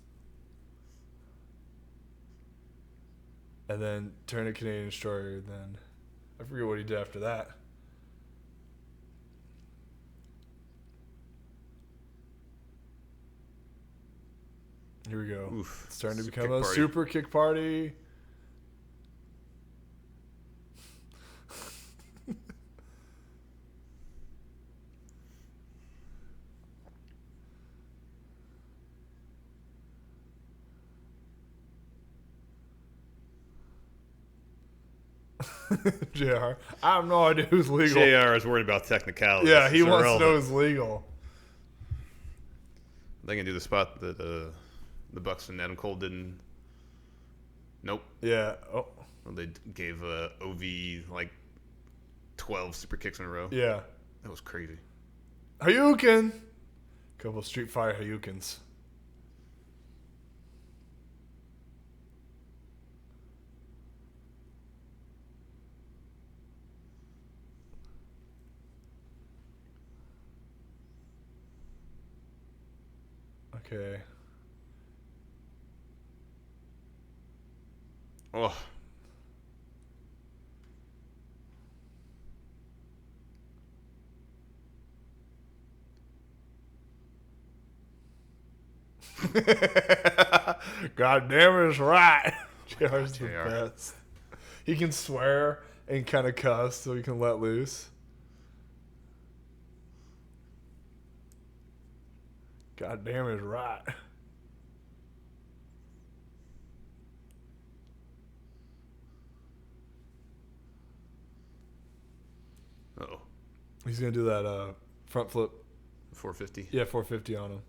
And then turn a Canadian Destroyer. Then I forget what he did after that. Here we go. Oof. It's starting to Super become kick a party. super kick party. JR. I have no idea who's legal. JR is worried about technicalities. Yeah, he It's wants to know irrelevant. who's legal. They can do the spot that the Bucks and Adam Cole didn't. Nope. Yeah. Oh, Well, they gave OV like 12 super kicks in a row. yeah. That was crazy. Hayukin. Couple Street Fighter Hayukins. Okay. Oh. God damn it's right. JR's the JR. best. He can swear and kind of cuss so he can let loose. God damn it's right. Uh-oh. He's going to do that front flip. 450. Yeah, 450 on him.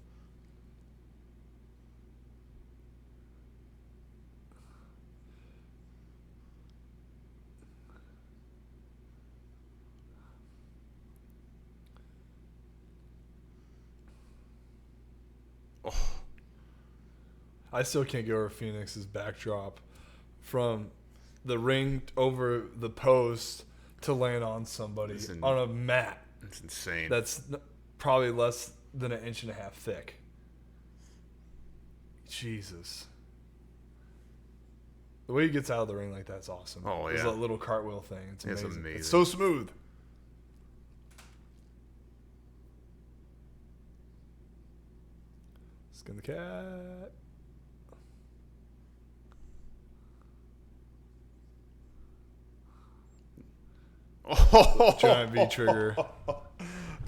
Oh. I still can't get over Phoenix's backdrop from the ring over the post to land on somebody Listen. on a mat It's insane. that's probably less than an inch and a half thick. Jesus. The way he gets out of the ring like that's awesome. Oh, It's yeah. a little cartwheel thing. It's It's amazing. amazing. It's so smooth. Skin the cat. Oh. Giant V trigger.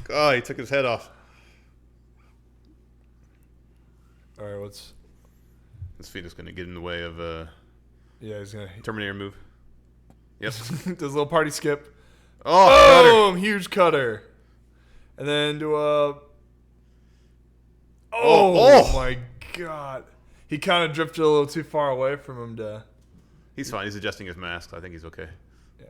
God, he took his head off. All right, what's... His feet is going to get in the way of Yeah, he's going Terminator move. Yep. to... Does a little party skip. Oh, Boom! Huge cutter. And then do a... Oh, my God. He kind of drifted a little too far away from him to... he's fine. He's adjusting his mask. I think he's okay. Yeah.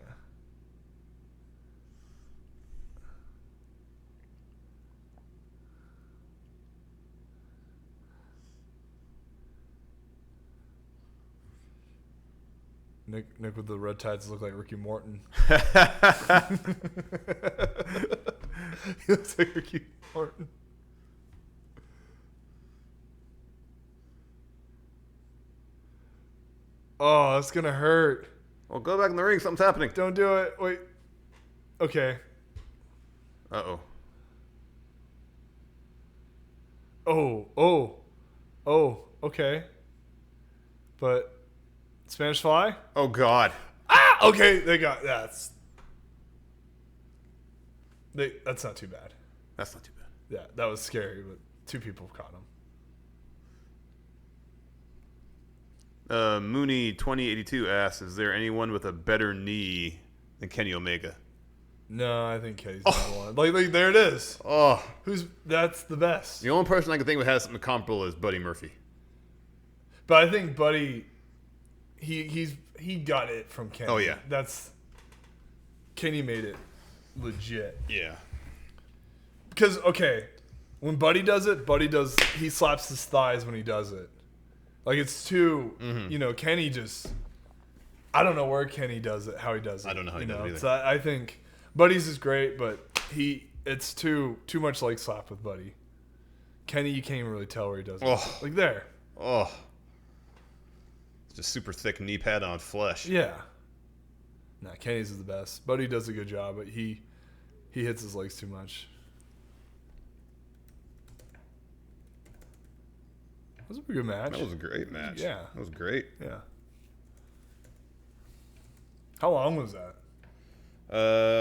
Nick with the red tights look like Ricky Morton. He looks like Ricky Morton. Oh, that's gonna hurt. Well, go back in the ring. Something's happening. Don't do it. Wait. Okay. Uh-oh. Oh. Okay. But Spanish Fly? Oh, God. Ah. Okay. They got that's not too bad. That's not too bad. Yeah, that was scary, but two people caught him. Mooney 2082 asks, is there anyone with a better knee than Kenny Omega? No, I think Kenny's the one. Like there it is. Oh. That's the best. The only person I can think of has something comparable is Buddy Murphy. But I think Buddy, he got it from Kenny. Oh, yeah. Kenny made it legit. Yeah. Because okay, when Buddy does it, he slaps his thighs when he does it. Like it's too, Kenny just. I don't know where Kenny does it, how he does it. I don't know how he does it either. So I think Buddy's is great, but it's too much leg slap with Buddy. Kenny, you can't even really tell where he does it. Oh. Like there. Oh. It's just super thick knee pad on flesh. Yeah. Nah, Kenny's is the best. Buddy does a good job, but he hits his legs too much. That was a pretty good match. That was a great match. Yeah. That was great. Yeah. How long was that?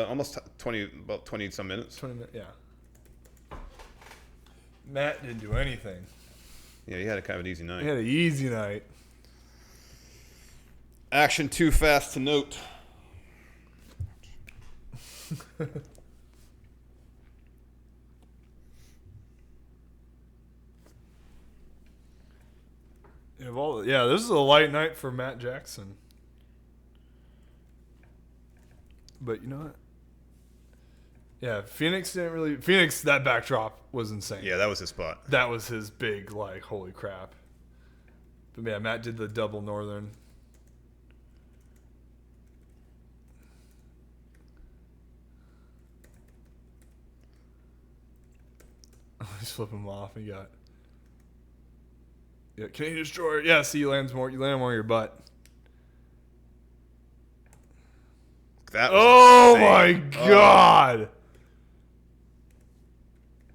Almost 20, about 20 some minutes. 20 minutes, yeah. Matt didn't do anything. Yeah, he had a kind of an easy night. He had an easy night. Action too fast to note. Yeah, this is a light night for Matt Jackson. But you know what? Yeah, Phoenix, that backdrop was insane. Yeah, that was his spot. That was his big, like, holy crap. But yeah, Matt did the double northern. He's flipping him off. He got. Yeah, Canadian Destroyer. Yeah, see, you land more on your butt. That was Oh insane. my God!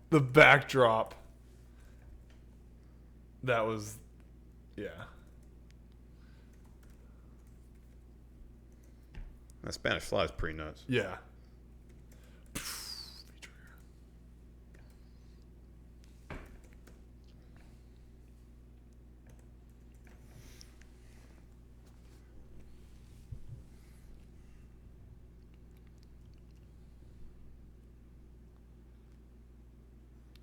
The backdrop. That was, yeah. That Spanish Fly is pretty nuts. Yeah.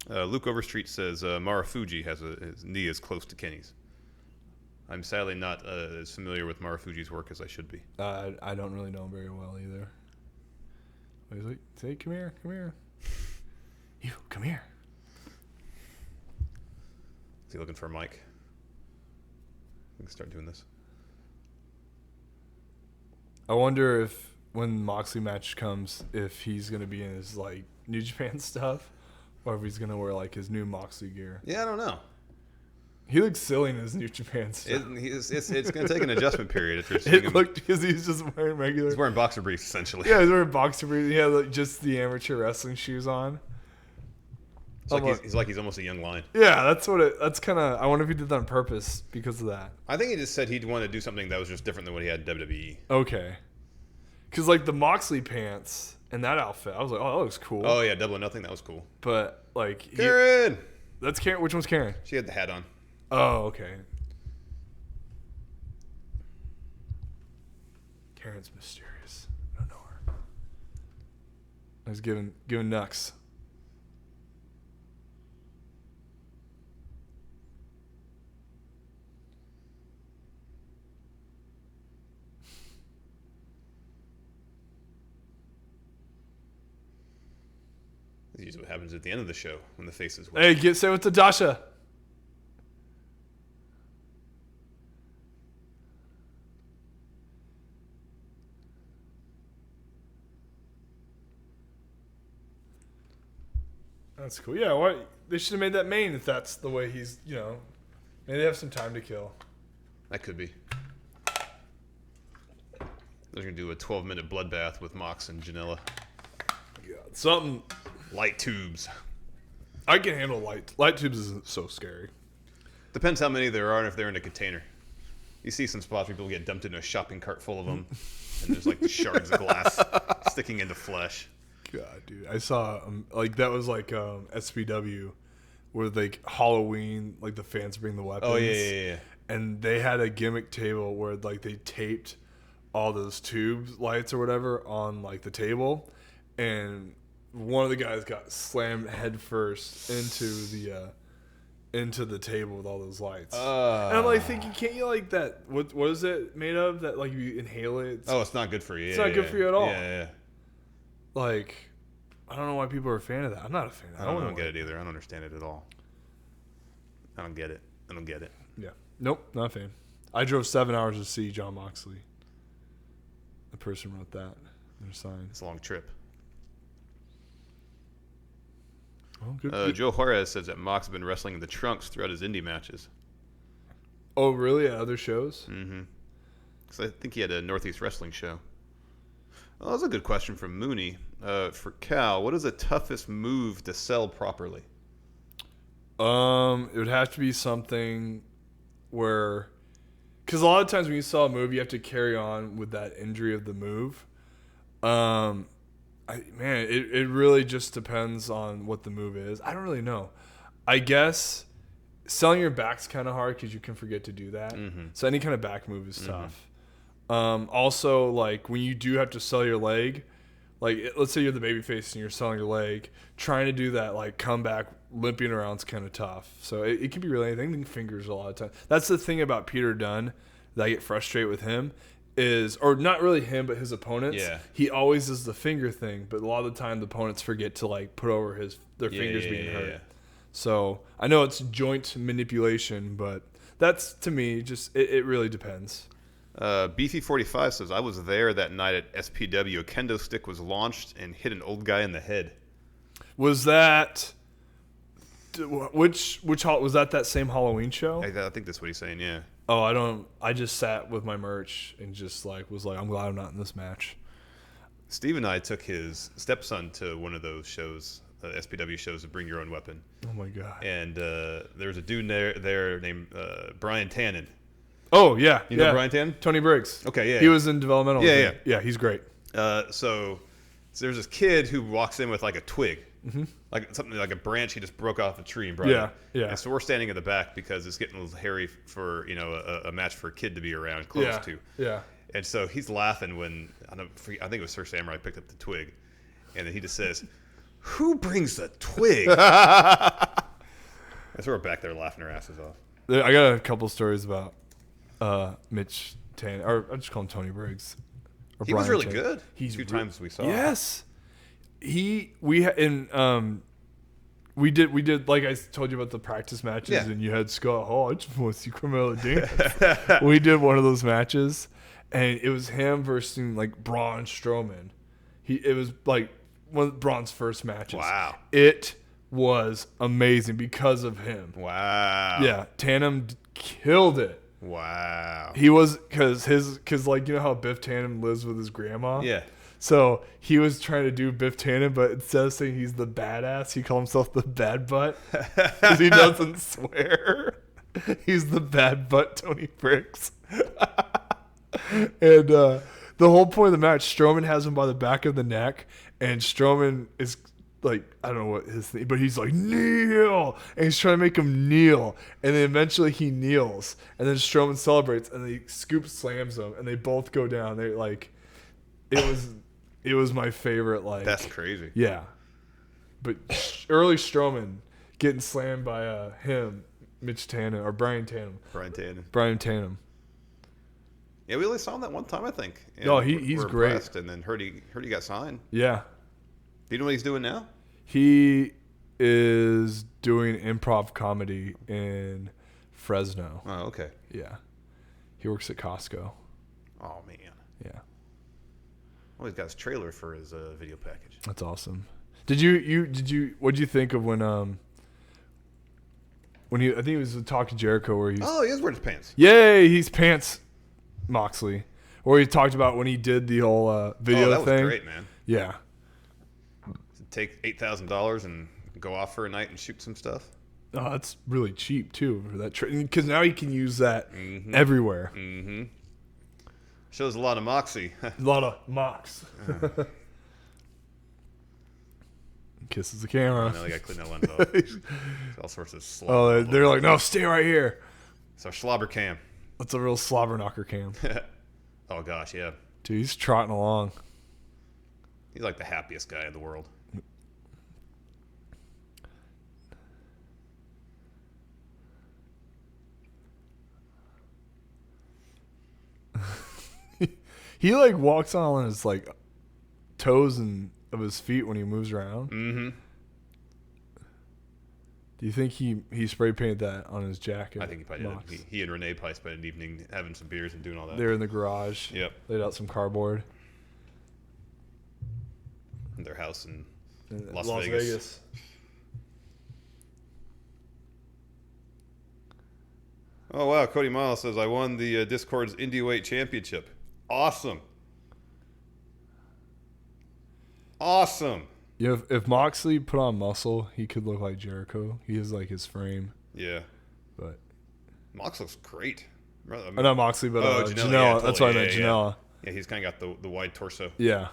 Luke Overstreet says Marufuji has his knee is close to Kenny's. I'm sadly not as familiar with Marufuji's work as I should be. I don't really know him very well either. He's like, say, come here. You, come here. Is he looking for a mic? We can start doing this. I wonder if when Moxley match comes, if he's going to be in his, like, New Japan stuff, or if he's going to wear, like, his new Moxley gear. Yeah, I don't know. He looks silly in his New Japan stuff. It's going to take an adjustment period if you're seeing him. Looked because he's just wearing regular. He's wearing boxer briefs, essentially. Yeah, he's wearing boxer briefs. He had, like, just the amateur wrestling shoes on. He's like he's almost a young lion. Yeah, that's kind of. I wonder if he did that on purpose because of that. I think he just said he'd want to do something that was just different than what he had in WWE. Okay. Because, like, the Moxley pants and that outfit, I was like, oh, that looks cool. Oh, yeah, Double or Nothing. That was cool. But, like... Karen! That's Karen. Which one's Karen? She had the hat on. Oh, okay. Karen's mysterious. I don't know her. I was giving Nux. This is usually what happens at the end of the show when the faces win. Hey, say what's to Dasha. That's cool. Yeah, what they should have made that main if that's the way he's, maybe they have some time to kill. That could be. They're going to do a 12-minute bloodbath with Mox and Janela. God, something. Light tubes. I can handle light tubes. Isn't so scary. Depends how many there are and if they're in a container. You see some spots where people get dumped into a shopping cart full of them, and there's like the shards of glass sticking into flesh. God, dude, I saw that was like SPW, where like Halloween, like the fans bring the weapons. Oh yeah. And they had a gimmick table where like they taped all those tubes lights or whatever on like the table, and one of the guys got slammed head first into the table with all those lights. And I'm like thinking, can't you like that? What is it made of? That like you inhale it? It's not good for you. It's not good for you at all. Yeah. Like, I don't know why people are a fan of that. I'm not a fan of that. I don't get it either. I don't understand it at all. I don't get it. Yeah. Nope, not a fan. I drove 7 hours to see John Moxley. The person wrote that. Their sign. It's a long trip. Oh, good. Joe Juarez says that Mox has been wrestling in the trunks throughout his indie matches. Oh, really? At other shows? Mm-hmm. Because I think he had a Northeast Wrestling show. Well, that was a good question from Mooney. For Cal, what is the toughest move to sell properly? It would have to be something where, because a lot of times when you sell a move, you have to carry on with that injury of the move. It really just depends on what the move is. I don't really know. I guess selling your back's kind of hard because you can forget to do that. Mm-hmm. So any kind of back move is tough. Also, like when you do have to sell your leg, like let's say you're the babyface and you're selling your leg, trying to do that like comeback limping around is kind of tough. So it can be really anything. Fingers a lot of time. That's the thing about Peter Dunne that I get frustrated with him is, or not really him, but his opponents. Yeah. He always does the finger thing, but a lot of the time the opponents forget to like put over their fingers being hurt. Yeah. So I know it's joint manipulation, but that's to me just it really depends. Beefy45 says, I was there that night at SPW. A kendo stick was launched and hit an old guy in the head. Was that which was that same Halloween show? I think that's what he's saying. Yeah. Oh, I just sat with my merch and just was like, I'm glad I'm not in this match. Steve and I took his stepson to one of those shows, SPW shows, to Bring Your Own Weapon. Oh my god! And there was a dude there named Brian Tannen. Oh yeah, you know Brian Tannen? Tony Briggs. Okay, yeah. He was in developmental. Yeah, he's great. So there's this kid who walks in with like a twig. Mm-hmm. Like something like a branch he just broke off a tree and brought it. Yeah. And so we're standing in the back because it's getting a little hairy for a match for a kid to be around close to. Yeah. And so he's laughing when I think it was Sir Samurai picked up the twig, and then he just says, "Who brings the twig?" And so we're back there laughing our asses off. I got a couple stories about Mitch Tan, or I just call him Tony Briggs. He was really good. He's 2 times we saw. Yes. We did like I told you about the practice matches, and you had Scott Hall. I just want to see Carmelo dance. We did one of those matches, and it was him versus like Braun Strowman. It was like one of Braun's first matches. Wow! It was amazing because of him. Wow! Yeah, Tannen killed it. Wow! He was because like you know how Biff Tannen lives with his grandma. Yeah. So he was trying to do Biff Tannen, but instead of saying he's the badass, he called himself the bad butt because he doesn't swear. He's the bad butt Tony Briggs. And the whole point of the match, Strowman has him by the back of the neck, and Strowman is like, I don't know what his thing, but he's like, kneel! And he's trying to make him kneel. And then eventually he kneels, and then Strowman celebrates, and he scoop slams him, and they both go down. They like, it was my favorite. Like, that's crazy. Yeah, but early Strowman getting slammed by him, Mitch Tannen or Brian Tannen. Brian Tannen. Yeah, we only saw him that one time, I think. No, he's great. And then heard he got signed. Yeah. Do you know what he's doing now? He is doing improv comedy in Fresno. Oh, okay. Yeah. He works at Costco. Oh man. Yeah. Well, he's got his trailer for his video package. That's awesome. What did you think of when he, I think he was talking Jericho where he is wearing his pants. Yay, he's pants Moxley. Or he talked about when he did the whole video thing. Oh, that was great, man. Yeah. Take $8,000 and go off for a night and shoot some stuff. Oh, that's really cheap too for that because now he can use that everywhere. Mm-hmm. Shows a lot of moxie. A lot of mox. Kisses the camera. I know, they got to clean that lens off. All sorts of slobber. Oh, they're like, no, stay right here. It's our slobber cam. That's a real slobber knocker cam. Oh gosh, yeah. Dude, he's trotting along. He's like the happiest guy in the world. He like walks on his like toes and of his feet when he moves around. Mm-hmm. Do you think he spray painted that on his jacket? I think he probably did. He and Renee probably spent an evening having some beers and doing all that. They're in the garage. Yep. Laid out some cardboard. In their house in Las Vegas. Oh, wow. Cody Miles says, I won the Discord's Indie Weight Championship. Awesome. Awesome. Yeah, if Moxley put on muscle, he could look like Jericho. He has like his frame. Yeah. But Mox looks great. Not Moxley, but Janela. Yeah, totally. That's what I meant, Janela. Yeah, he's kind of got the wide torso. Yeah.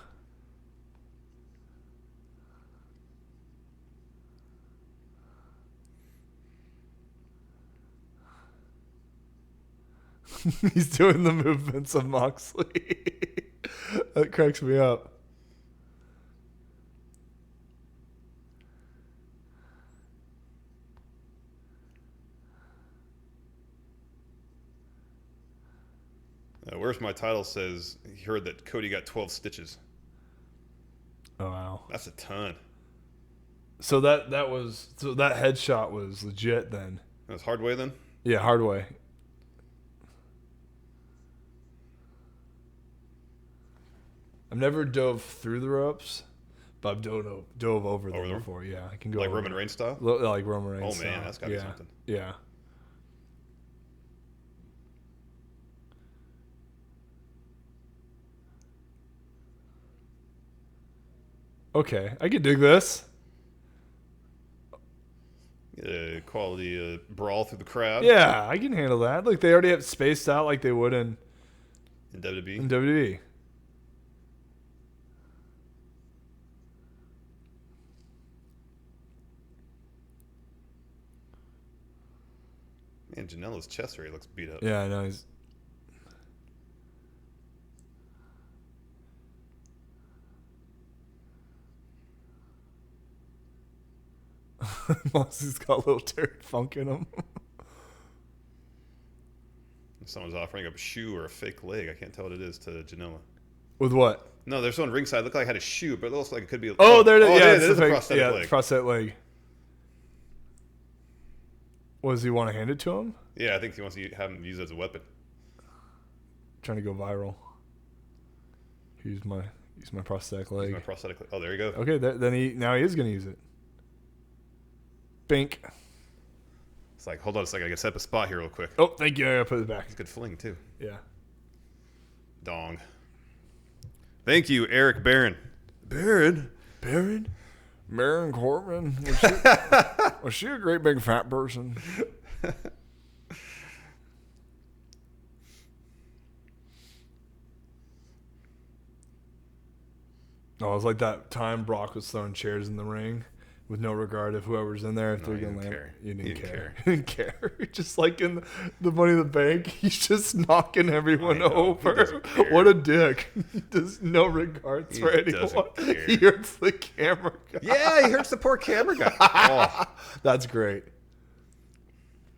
He's doing the movements of Moxley. That cracks me up. Where's my title says he heard that Cody got 12 stitches. Oh wow. That's a ton. So that headshot was legit then. That was hard way then? Yeah, hard way. I've never dove through the ropes, but I've dove over them before. Yeah, I can go like over Roman Reigns style? Like Roman Reigns style. Oh man, that's gotta be something. Yeah. Okay, I can dig this. Quality brawl through the crowd. Yeah, I can handle that. Like they already have spaced out like they would in WWE. In WWE. Man, Janela's chest area looks beat up. Yeah, I know. He's... Moxie's got a little Terry Funk in him. Someone's offering up a shoe or a fake leg. I can't tell what it is to Janela. With what? No, there's one ringside. Looked like it had a shoe, but it looks like it could be. Oh, there it is. Yeah, it is a prosthetic leg. Prosthetic leg. What, does he want to hand it to him? Yeah, I think he wants to have him use it as a weapon. Trying to go viral. Use my prosthetic leg. Use my prosthetic leg. Oh, there you go. Okay, then he is gonna use it. Bink. It's like, hold on a second, I gotta set up a spot here real quick. Oh, thank you. I gotta put it back. It's a good fling too. Yeah. Dong. Thank you, Eric Barron. Baron Corbin. Was she a great big fat person? Oh, it was like that time Brock was throwing chairs in the ring with no regard of whoever's in there. If they're going to land, you didn't care. You didn't care. Just like in the Money in the Bank, he's just knocking everyone over. What a dick. He does no regards for anyone. He hurts the camera guy. Yeah, he hurts the poor camera guy. Oh. That's great.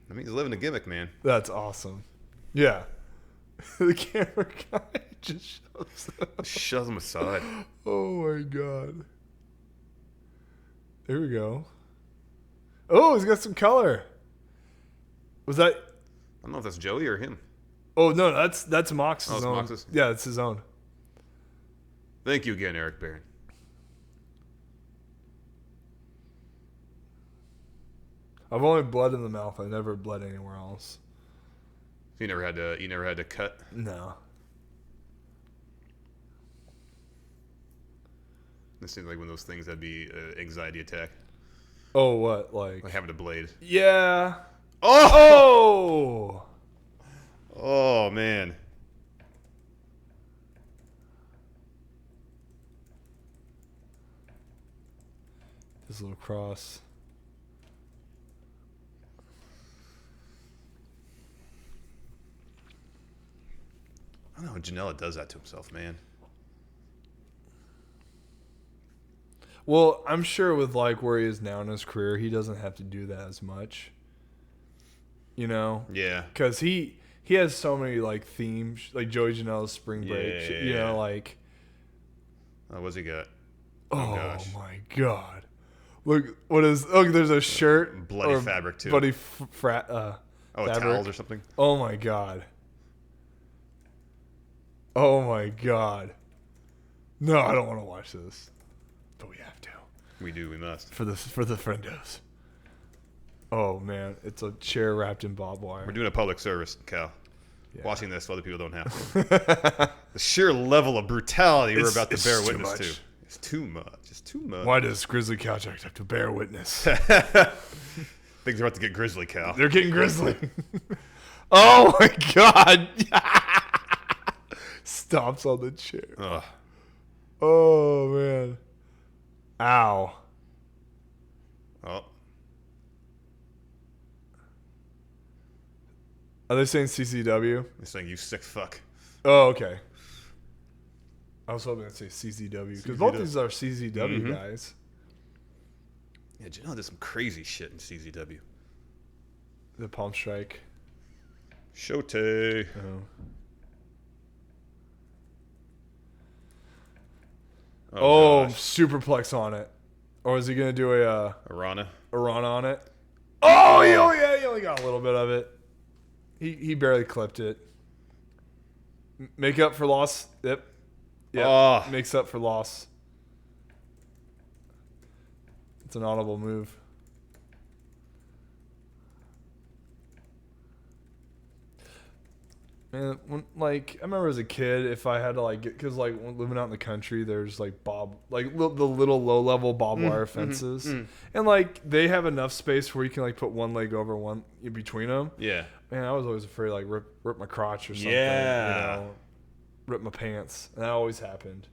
I mean, he's living a gimmick, man. That's awesome. Yeah. The camera guy just shoves him aside. Oh my god. There we go. Oh, he's got some color. Was that? I don't know if that's Joey or him. Oh no, that's Mox's it's own. Mox's? Yeah, it's his own. Thank you again, Eric Barron. I've only bled in the mouth. I never bled anywhere else. You never had to cut? No. This seems like one of those things that'd be an anxiety attack. Oh, what? Like having a blade. Yeah. Oh! Oh, man. This little cross. I don't know how Janela does that to himself, man. Well, I'm sure with like where he is now in his career, he doesn't have to do that as much. You know? Yeah. Because he has so many like themes, like Joey Janela's Spring Break. Yeah. You know, like. What's he got? Oh gosh. My god! Look, what is? Oh, there's a shirt. Bloody fabric too. Bloody fabric. Towels or something. Oh my god. Oh my god. No, I don't want to watch this. But we have to. We do, we must. For the friendos. Oh man, it's a chair wrapped in barbed We're wire. doing a public service, Cal. Yeah. Watching this so other people don't have to. The sheer level of brutality we're about to It's bear too witness much. to. It's too much. It's too much. Why does Grizzly Couch Act have to bear witness? Things are about to get grisly, Cal. They're getting grizzly. Oh my god! Stomps on the chair. Ugh. Oh man! Ow! Oh. Are they saying CCW? They're saying you sick fuck. Oh, okay. I was hoping to say CZW because both these are CZW guys. Yeah, did you know there's some crazy shit in CZW? The Palm Strike. Shote. Oh. Oh, gosh. Superplex on it. Or is he gonna do a Arana. run on it? Oh, he only got a little bit of it. He barely clipped it. Make up for loss. Yep. Oh. Makes up for loss. It's an audible move. Man, I remember as a kid, if I had to because when living out in the country, there's the little low level barbed wire fences, and they have enough space where you can put one leg over one in between them. Yeah. Man, I was always afraid rip my crotch or something. Yeah. Rip my pants, and that always happened.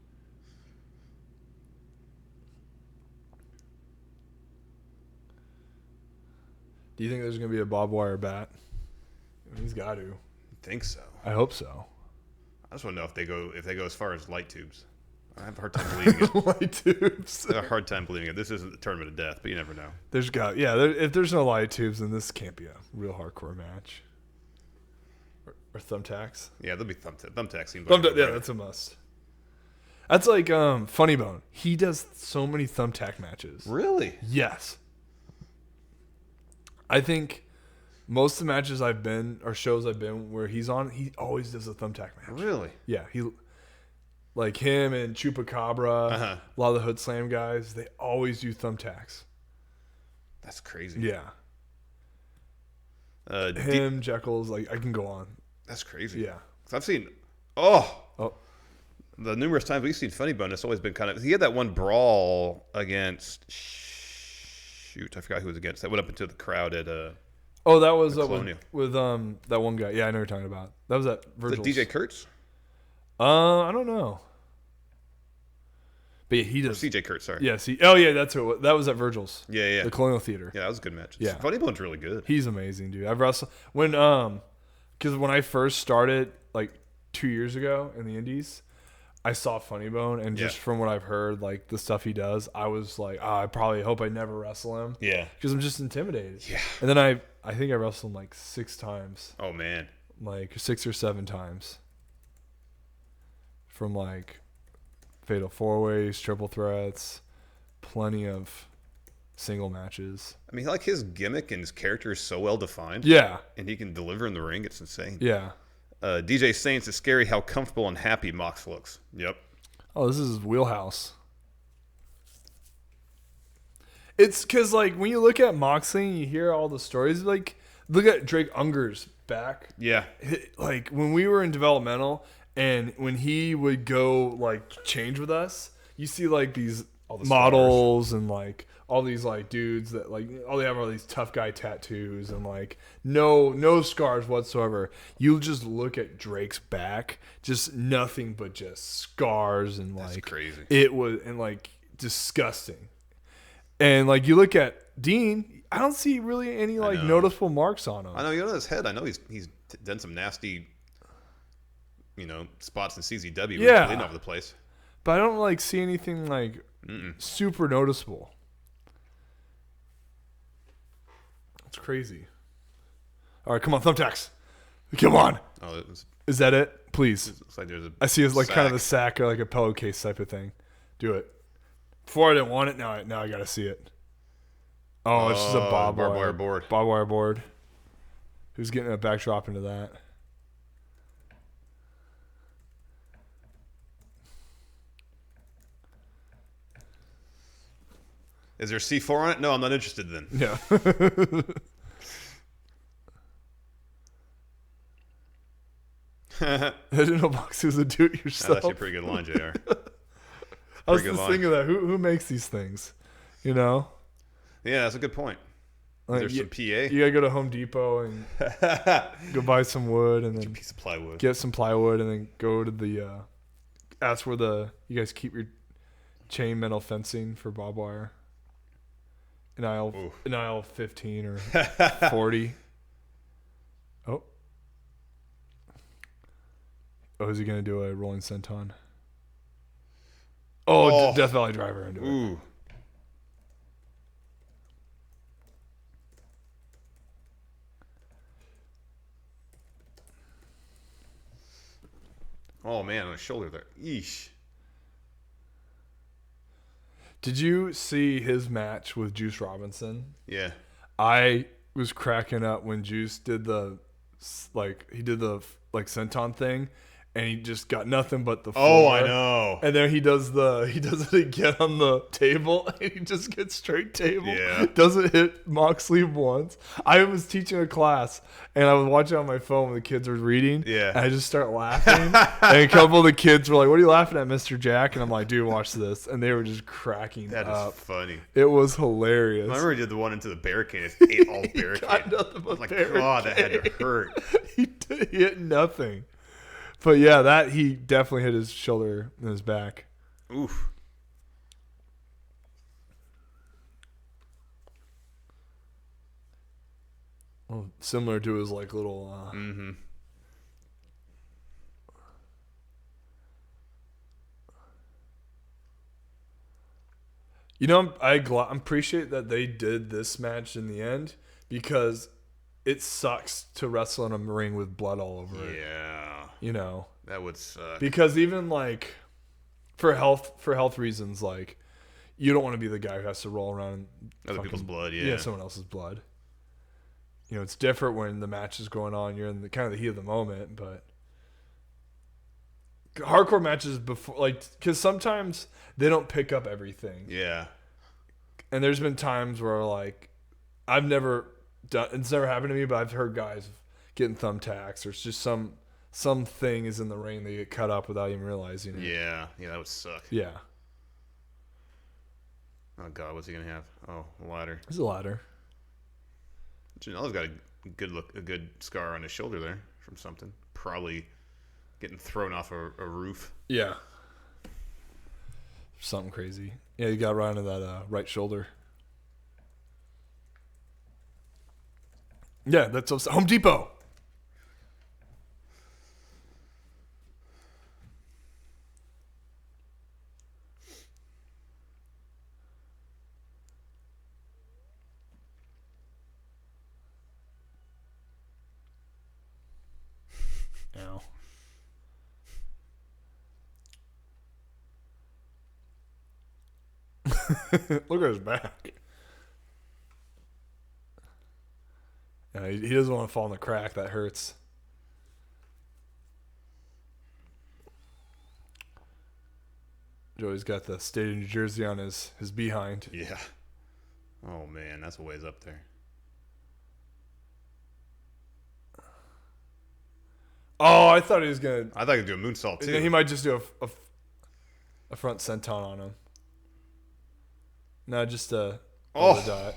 Do you think there's gonna be a barbed wire bat? He's got to. Think so. I hope so. I just want to know if they go as far as light tubes. I have a hard time believing it. Light tubes. I have a hard time believing it. This isn't the tournament of death, but you never know. If there's no light tubes, then this can't be a real hardcore match. Or thumbtacks. Yeah, there'll be thumbtacks. Seems like Yeah, that's a must. That's like Funny Bone. He does so many thumbtack matches. Really? Yes. I think most of the matches I've been or shows I've been where he's on, he always does a thumbtack match. Really? Yeah, like him and Chupacabra, a lot of the Hood Slam guys, they always do thumbtacks. That's crazy. Yeah. Him, Jekyll's, I can go on. That's crazy. Yeah. 'Cause I've seen, the numerous times we've seen Funny Bone, it's always been kind of, he had that one brawl against, I forgot who it was against. That went up into the crowd at, that was with that one guy. Yeah, I know what you're talking about. That was at Virgil's. DJ Kurtz? I don't know. But yeah, he does. CJ Kurtz, sorry. Yeah, that's who it was. That was at Virgil's. Yeah. The Colonial Theater. Yeah, that was a good match. Yeah. Funny Bone's really good. He's amazing, dude. I've wrestled because when I first started 2 years ago in the Indies, I saw Funny Bone, and just from what I've heard, the stuff he does, I was like, I probably hope I never wrestle him. Yeah. Because I'm just intimidated. Yeah. And then I think I wrestled him 6 times. Oh, man. 6 or 7 times. From fatal 4-ways, triple threats, plenty of single matches. I mean, his gimmick and his character is so well defined. Yeah. And he can deliver in the ring. It's insane. Yeah. DJ Saints, it's scary how comfortable and happy Mox looks. Yep. Oh, this is his wheelhouse. It's because, when you look at Moxley and you hear all the stories, look at Drake Unger's back. Yeah. When we were in developmental and when he would go, change with us, you see, these models and, all these, dudes that, all they have are these tough guy tattoos and, no scars whatsoever. You just look at Drake's back, just nothing but just scars and, That's crazy. It was, and, disgusting. And, you look at Dean, I don't see really any, noticeable marks on him. I know, his head, I know he's done some nasty, spots in CZW. Yeah. Bleeding over the place. But I don't, see anything, super noticeable. It's crazy. All right, come on, thumbtacks. Come on. Oh, Is that it? Please. It's like there's a I see it's sack. kind of a sack or a pillowcase type of thing. Do it. Before I didn't want it, now I got to see it. Oh, it's just a barbed wire board. Barbed wire board. Who's getting a backdrop into that? Is there C4 on it? No, I'm not interested then. Yeah. I didn't know boxing was a do-it-yourself. That's actually a pretty good line, JR. I was just thinking that. Who makes these things? You know? Yeah, that's a good point. Is there some PA? You gotta go to Home Depot and go buy some wood and then a piece of plywood. Get some plywood and then go to the that's where you guys keep your chain metal fencing for barbed wire. In aisle 15 or 40. Oh, is he gonna do a rolling senton? Oh, Death Valley Driver into it. Ooh. Oh, man, on his shoulder there. Eesh. Did you see his match with Juice Robinson? Yeah. I was cracking up when Juice did the senton thing, and he just got nothing but the floor. Oh, I know. And then he does it again on the table, and he just gets straight table. Yeah. Doesn't hit Moxley once. I was teaching a class, and I was watching on my phone when the kids were reading. Yeah. And I just start laughing. And a couple of the kids were like, "What are you laughing at, Mr. Jack?" And I'm like, "Dude, watch this." And they were just cracking up. That is funny. It was hilarious. I remember he did the one into the barricade. It ate all the barricade. Got nothing but barricade. God, that had to hurt. He hit nothing. But yeah, he definitely hit his shoulder and his back. Oof. Well, similar to his little. Mm-hmm. You know, I appreciate that they did this match in the end because it sucks to wrestle in a ring with blood all over it. Yeah. You know, that would suck. Because even for health reasons, you don't want to be the guy who has to roll around in other people's blood. Yeah. Yeah, someone else's blood. You know, it's different when the match is going on. You're in the kind of the heat of the moment, but hardcore matches before, because sometimes they don't pick up everything. Yeah. And there's been times where I've never done, it's never happened to me, but I've heard guys getting thumbtacks or it's just something is in the ring, they get cut up without even realizing it. Yeah, that would suck. Yeah. Oh God, what's he gonna have? Oh, a ladder. It's a ladder. Janela's got a good scar on his shoulder there from something. Probably getting thrown off a roof. Yeah. Something crazy. Yeah, you got right into that right shoulder. Yeah, that's Home Depot. Ow. Look at his back. Yeah, he doesn't want to fall in the crack. That hurts. Joey's got the state of New Jersey on his behind. Yeah. Oh, man, that's a ways up there. Oh, I thought he was going to... I thought he was going to do a moonsault, too. He might just do a front senton on him. No, just a dot.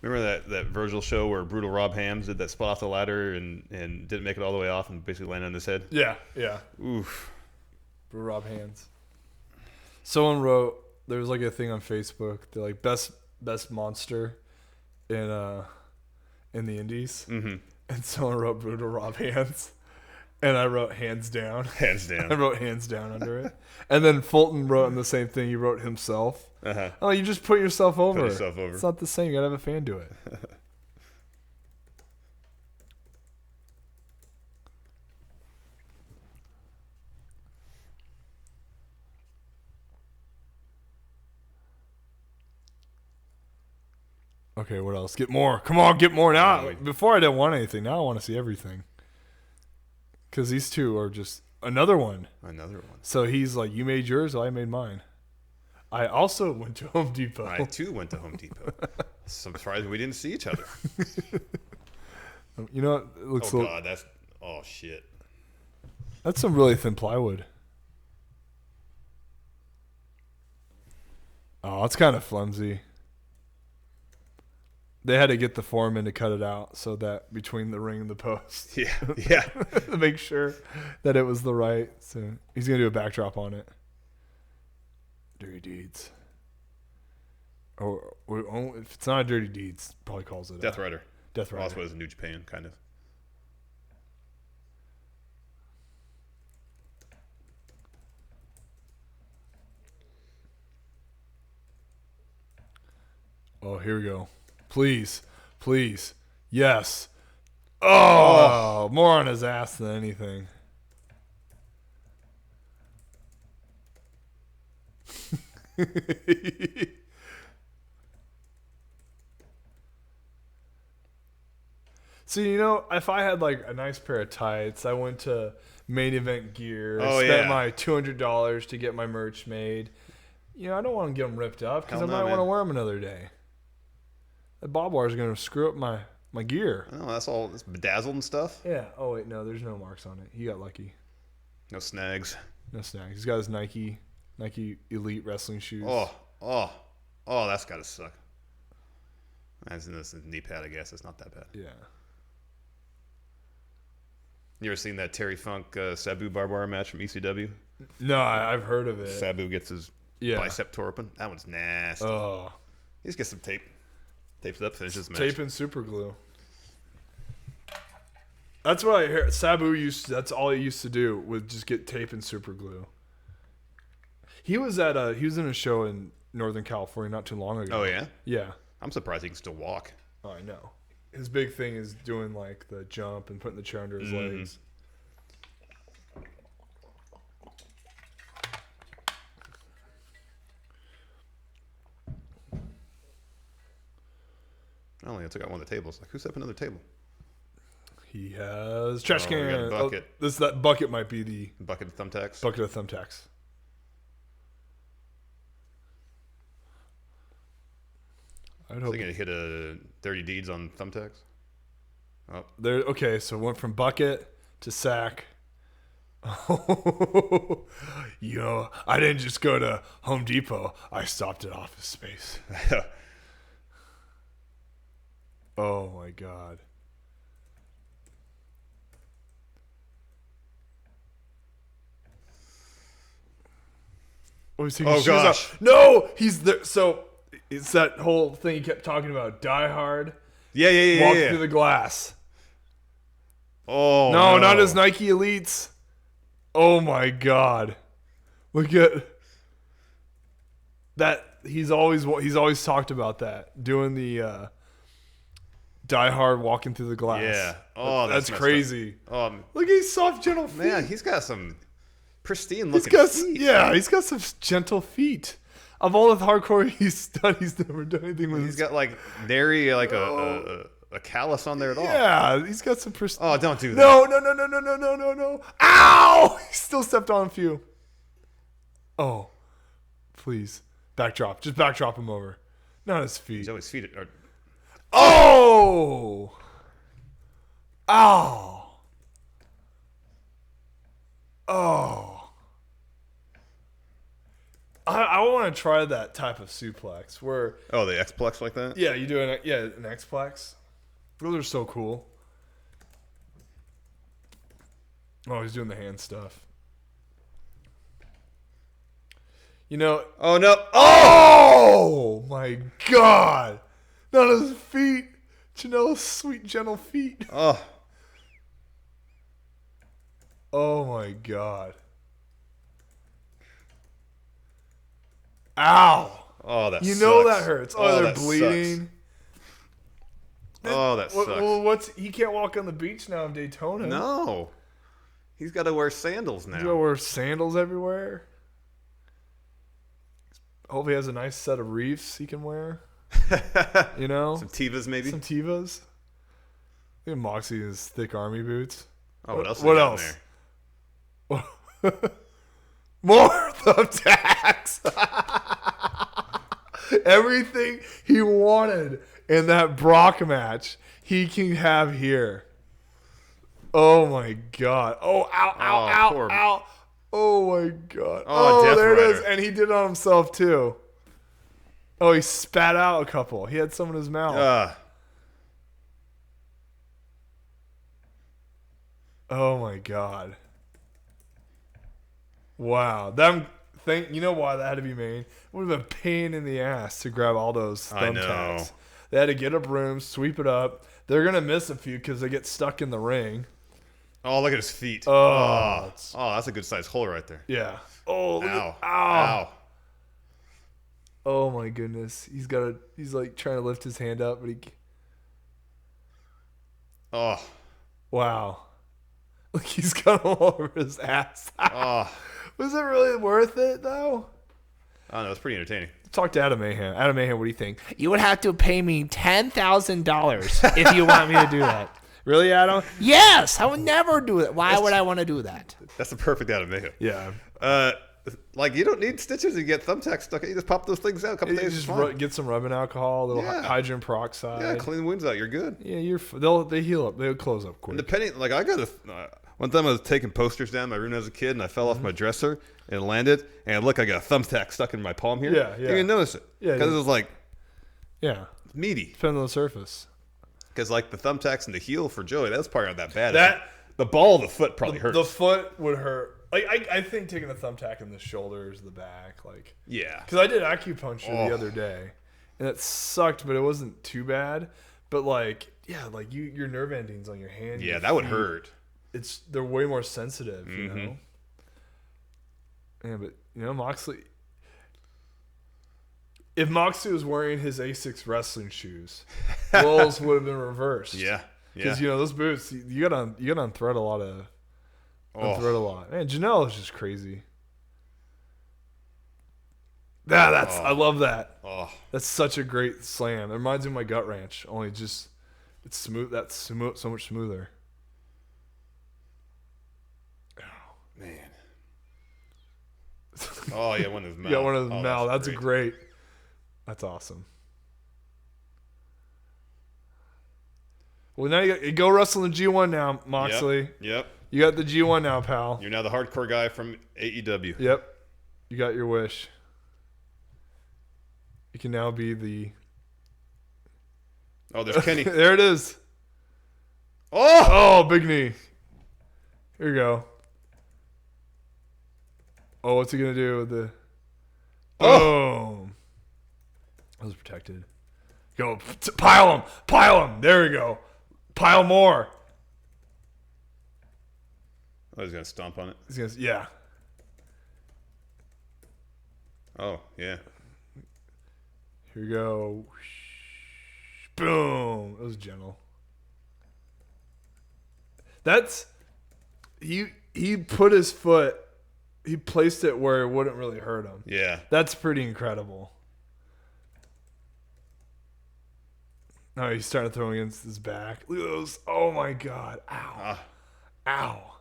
Remember that Virgil show where Brutal Rob Hams did that spot off the ladder and didn't make it all the way off and basically landed on his head? Yeah. Oof. Brutal Rob Hands. Someone wrote, there was a thing on Facebook, they're best monster in the Indies. Mm-hmm. And someone wrote Brutal Rob Hands. And I wrote hands down. Hands down. I wrote hands down under it. And then Fulton wrote in the same thing. He wrote himself. Uh-huh. Oh, you just put yourself over. Put yourself over. It's not the same. You gotta have a fan do it. Okay, what else? Get more. Come on, get more now. Before I didn't want anything. Now I want to see everything. Because these two are just Another one. Another one. So he's like, you made yours, I made mine. I also went to Home Depot. I too went to Home Depot. I'm surprised we didn't see each other. You know, it looks Oh God, shit. That's some really thin plywood. Oh, it's kind of flimsy. They had to get the foreman to cut it out so that between the ring and the post. Yeah. To make sure that it was the right. So he's going to do a backdrop on it. Dirty Deeds. Or if it's not a Dirty Deeds, probably calls it Death Rider. Death Rider. Also, it was in New Japan, kind of. Oh, here we go. Please. Yes. Oh, more on his ass than anything. See, you know, if I had like a nice pair of tights, I went to Main Event Gear, spent my $200 to get my merch made. You know, I don't want to get them ripped up because I might want to wear them another day. The bob wire is going to screw up my gear. Oh, that's bedazzled and stuff. Yeah. Oh wait, no, there's no marks on it. He got lucky. No snags. No snags. He's got his Nike Elite wrestling shoes. Oh, that's gotta suck. That's in this knee pad, I guess. It's not that bad. Yeah. You ever seen that Terry Funk Sabu barbed wire match from ECW? No, I've heard of it. Sabu gets his bicep tore open. That one's nasty. Oh. He just gets some tape. Tapes it up, finishes the match. Tape and super glue. That's what I hear. Sabu that's all he used to do, was just get tape and super glue. He was in a show in Northern California not too long ago. Oh yeah? Yeah. I'm surprised he can still walk. Oh, I know. His big thing is doing like the jump and putting the chair under his legs. I took out one of the tables. Like, who set up another table? He has trash can. We got a bucket. That bucket might be the Bucket of thumbtacks. bucket of thumbtacks. I'd hope. Thinking to hit a Dirty Deeds on thumbtacks. Oh, There. Okay, so went from bucket to sack. You know, I didn't just go to Home Depot. I stopped at Office Space. Oh my God. Oh, gosh. No, he's there. So it's that whole thing he kept talking about. Die Hard. Yeah. Walk through the glass. Oh No, not his Nike Elites. Oh my God. Look at that. He's always talked about that. Doing the Die Hard walking through the glass. Yeah. Oh, that's messed crazy. up. Look at his soft, gentle feet. Man, he's got some pristine looking feet. Yeah, he's got some gentle feet. Of all the hardcore he's done, he's never done anything with He's got like nary like a callus on there at all. Yeah, he's got some pristine. Oh, don't do that. No. Ow! He still stepped on a few. Oh, please. Backdrop. Just backdrop him over. Not his feet. He's always feet are. Oh! Ow! Oh. I want to try that type of suplex where... Oh, the X-plex like that? Yeah, you do an X-plex. Those are so cool. Oh, he's doing the hand stuff. You know... Oh, no. Oh, my God. Not his feet. Janela's sweet, gentle feet. Oh. Oh, my God. Ow. Oh, that sucks. You know that hurts. Oh, they're that bleeding. Sucks. Oh, that sucks. Well, he can't walk on the beach now in Daytona. No. He's got to wear sandals now. He's got to wear sandals everywhere. Hope he has a nice set of reefs he can wear. You know? Some Tevas, maybe? Some Tevas. Look at Moxie in his thick army boots. Oh, what else? What else? There? More thumbtacks. Everything he wanted in that Brock match, he can have here. Oh my God. Oh, ow. Oh my God. Oh, there it is. And he did it on himself too. Oh, he spat out a couple. He had some in his mouth. Oh my God. Wow. You know why that had to be made? It would have been a pain in the ass to grab all those thumbtacks. I know. They had to get a broom, sweep it up. They're going to miss a few because they get stuck in the ring. Oh, look at his feet. Oh, that's a good size hole right there. Yeah. Oh, Ow. Oh my goodness. He's like trying to lift his hand up, but he. Oh. Wow. Look, he's got all over his ass. Was it really worth it though? I don't know. It's pretty entertaining. Talk to Adam Mayhem. Adam Mayhem, what do you think? You would have to pay me $10,000 if you want me to do that. Really, Adam? Yes, I would never do that. Why would I want to do that? That's the perfect Adam Mayhem. Yeah. Like, you don't need stitches to get thumbtacks stuck. You just pop those things out a couple days. Just get some rubbing alcohol, a little hydrogen peroxide. Yeah, clean the wounds out. You're good. Yeah, they heal up. They'll close up quick. And depending, like, I got one time I was taking posters down in my room as a kid, and I fell off my dresser and landed, and look, I got a thumbtack stuck in my palm here. Yeah. You didn't notice it. Yeah. Because it was like, meaty. Depending on the surface. Because, like, the thumbtacks and the heel for Joey, that's probably not that bad. The ball of the foot probably hurts. The foot would hurt. Like, I think taking a thumbtack in the shoulders, the back, like. Yeah. Because I did acupuncture the other day, and it sucked, but it wasn't too bad. But, like, like your nerve endings on your hand. Yeah, that would hurt. They're way more sensitive, you know. Yeah, but Moxley. If Moxley was wearing his Asics wrestling shoes, roles would have been reversed. Yeah, because those boots, you got to unthread a lot of. Unthread a lot. Man, Janelle is just crazy. I love that. Oh, that's such a great slam. It reminds me of my Gut Ranch. Only it's smooth. That's smooth, so much smoother. Man. Oh, yeah, one of his mouth. Yeah, one of his mouth. That's great. That's awesome. Well, now you go wrestle in G1 now, Moxley. Yep. You got the G1 now, pal. You're now the hardcore guy from AEW. Yep. You got your wish. You can now be the... Oh, there's Kenny. There it is. Oh, big knee. Here you go. Oh, what's he going to do with the... Boom. That was protected. Go. Pile him. There we go. Pile more. Oh, he's going to stomp on it? Yeah. Oh, yeah. Here we go. Boom. It was gentle. That's... He put his foot... He placed it where it wouldn't really hurt him. Yeah. That's pretty incredible. No, he's starting to throw against his back. Look at those. Oh, my God. Ow. Ow.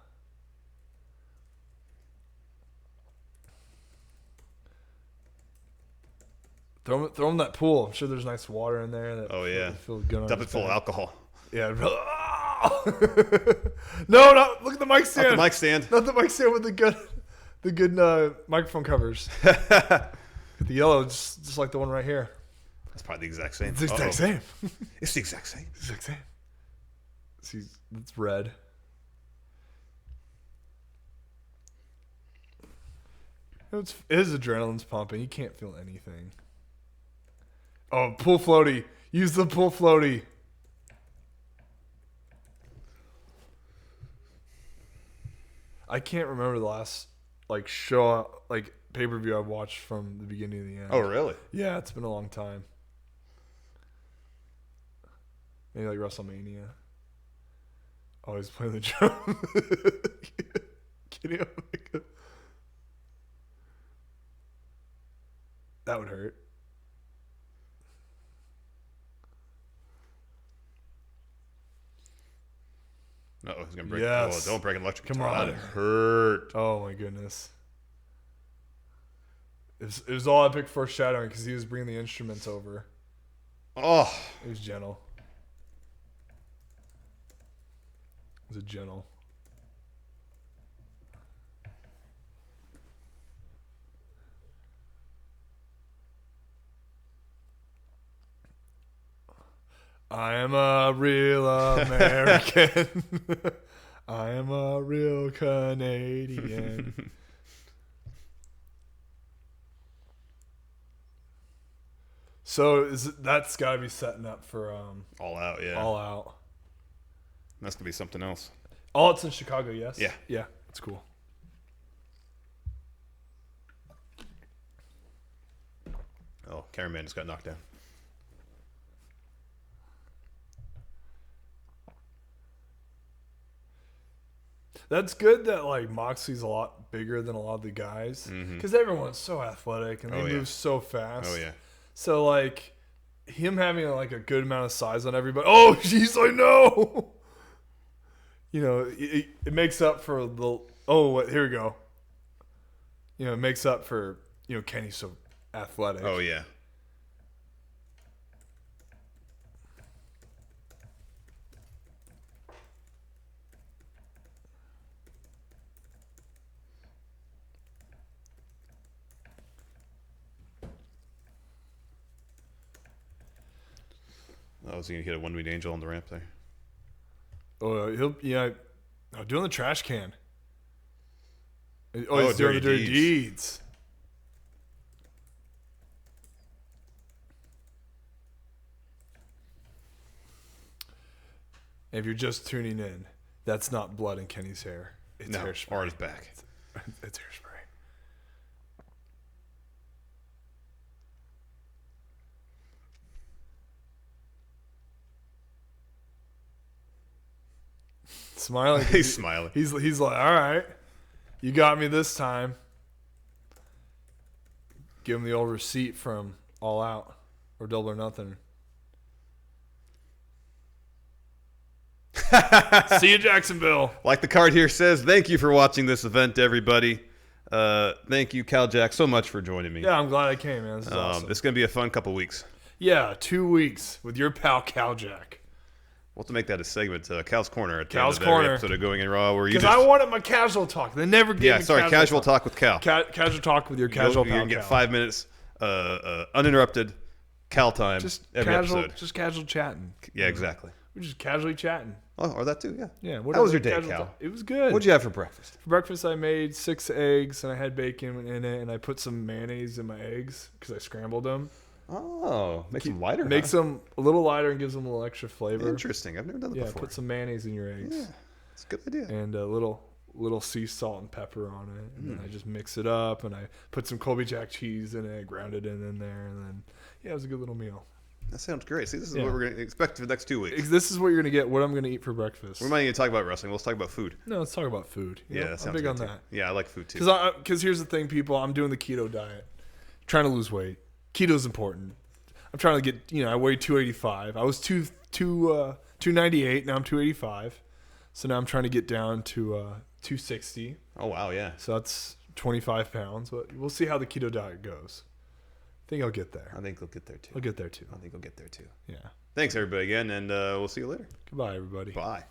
Throw him that pool. I'm sure there's nice water in there. Feels good. Dump it full of alcohol. Yeah. No, look at the mic stand. Not the mic stand. Not the mic stand with the good microphone covers. The yellow, just like the one right here. That's probably the exact same. It's the exact same. It's the exact same. It's the exact same. See, it's red. His adrenaline's pumping. You can't feel anything. Oh, pool floaty. Use the pool floaty. I can't remember the last show pay-per-view I've watched from the beginning to the end. Oh, really? Yeah, it's been a long time. Maybe like WrestleMania. Oh, he's playing the drum. Kenny Omega. That would hurt. Uh-oh, he's going to break. Yes. Oh, don't break an electric Come guitar. on. That hurt. Oh, my goodness. It was all epic foreshadowing because he was bringing the instruments over. Oh. It was gentle. It was a gentle. I am a real American. I am a real Canadian. So that's got to be setting up for All Out, yeah. All Out. That's going to be something else. All Out's in Chicago, yes? Yeah. Yeah, that's cool. Oh, cameraman just got knocked down. That's good that like Moxley's a lot bigger than a lot of the guys because everyone's so athletic and they move so fast. Oh, yeah. So like him having like a good amount of size on everybody. Oh, jeez, I know. You know, it makes up for the. Oh, here we go. You know, it makes up for Kenny's so athletic. Oh, yeah. Oh, is he going to hit a one-winged angel on the ramp there? Oh, doing the trash can. Oh, he's doing the dirty deeds. If you're just tuning in, that's not blood in Kenny's hair. It's hairspray. Or his back. It's hairspray. Smiling. He's smiling. He's like, all right, you got me this time. Give him the old receipt from All Out or Double or Nothing. See you, Jacksonville. Like the card here says, thank you for watching this event, everybody. Thank you, Cal Jack, so much for joining me. Yeah, I'm glad I came, man. This is awesome. It's going to be a fun couple weeks. Yeah, 2 weeks with your pal Cal Jack. We'll have to make that a segment, Cal's Corner, at the Cal's end of every Corner. episode of Going in Raw, where you Because I wanted my casual talk. They never gave me casual talk with Cal. Casual talk with your casual You're pal going to get Cal. 5 minutes, uninterrupted Cal time every episode. Just casual chatting. Yeah, exactly. We're just casually chatting. Oh, or that too, yeah. Yeah. How was your day, casual Cal? talk. It was good. What'd you have for breakfast? For breakfast, I made 6 eggs, and I had bacon in it, and I put some mayonnaise in my eggs because I scrambled them. Oh, makes them lighter. Makes them a little lighter and gives them a little extra flavor. Interesting. I've never done that before. Yeah, put some mayonnaise in your eggs. Yeah, it's a good idea. And a little sea salt and pepper on it. And then I just mix it up, and I put some Colby Jack cheese in it, ground it in there, and then, yeah, it was a good little meal. That sounds great. See, this is what we're going to expect for the next 2 weeks. This is what you're going to get, what I'm going to eat for breakfast. We're not even going to talk about wrestling. Let's talk about food. No, let's talk about food. That sounds I'm big good on too. that. Yeah, I like food too. Because here's the thing, people. I'm doing the keto diet. Trying to lose weight. Keto's important. I'm trying to get, I weigh 285. I was 298. Now I'm 285. So now I'm trying to get down to 260. Oh, wow, yeah. So that's 25 pounds. But we'll see how the keto diet goes. I think I'll get there. I think we'll get there too. I'll get there too. I think we'll get there too. Yeah. Thanks, everybody, again, and we'll see you later. Goodbye, everybody. Bye.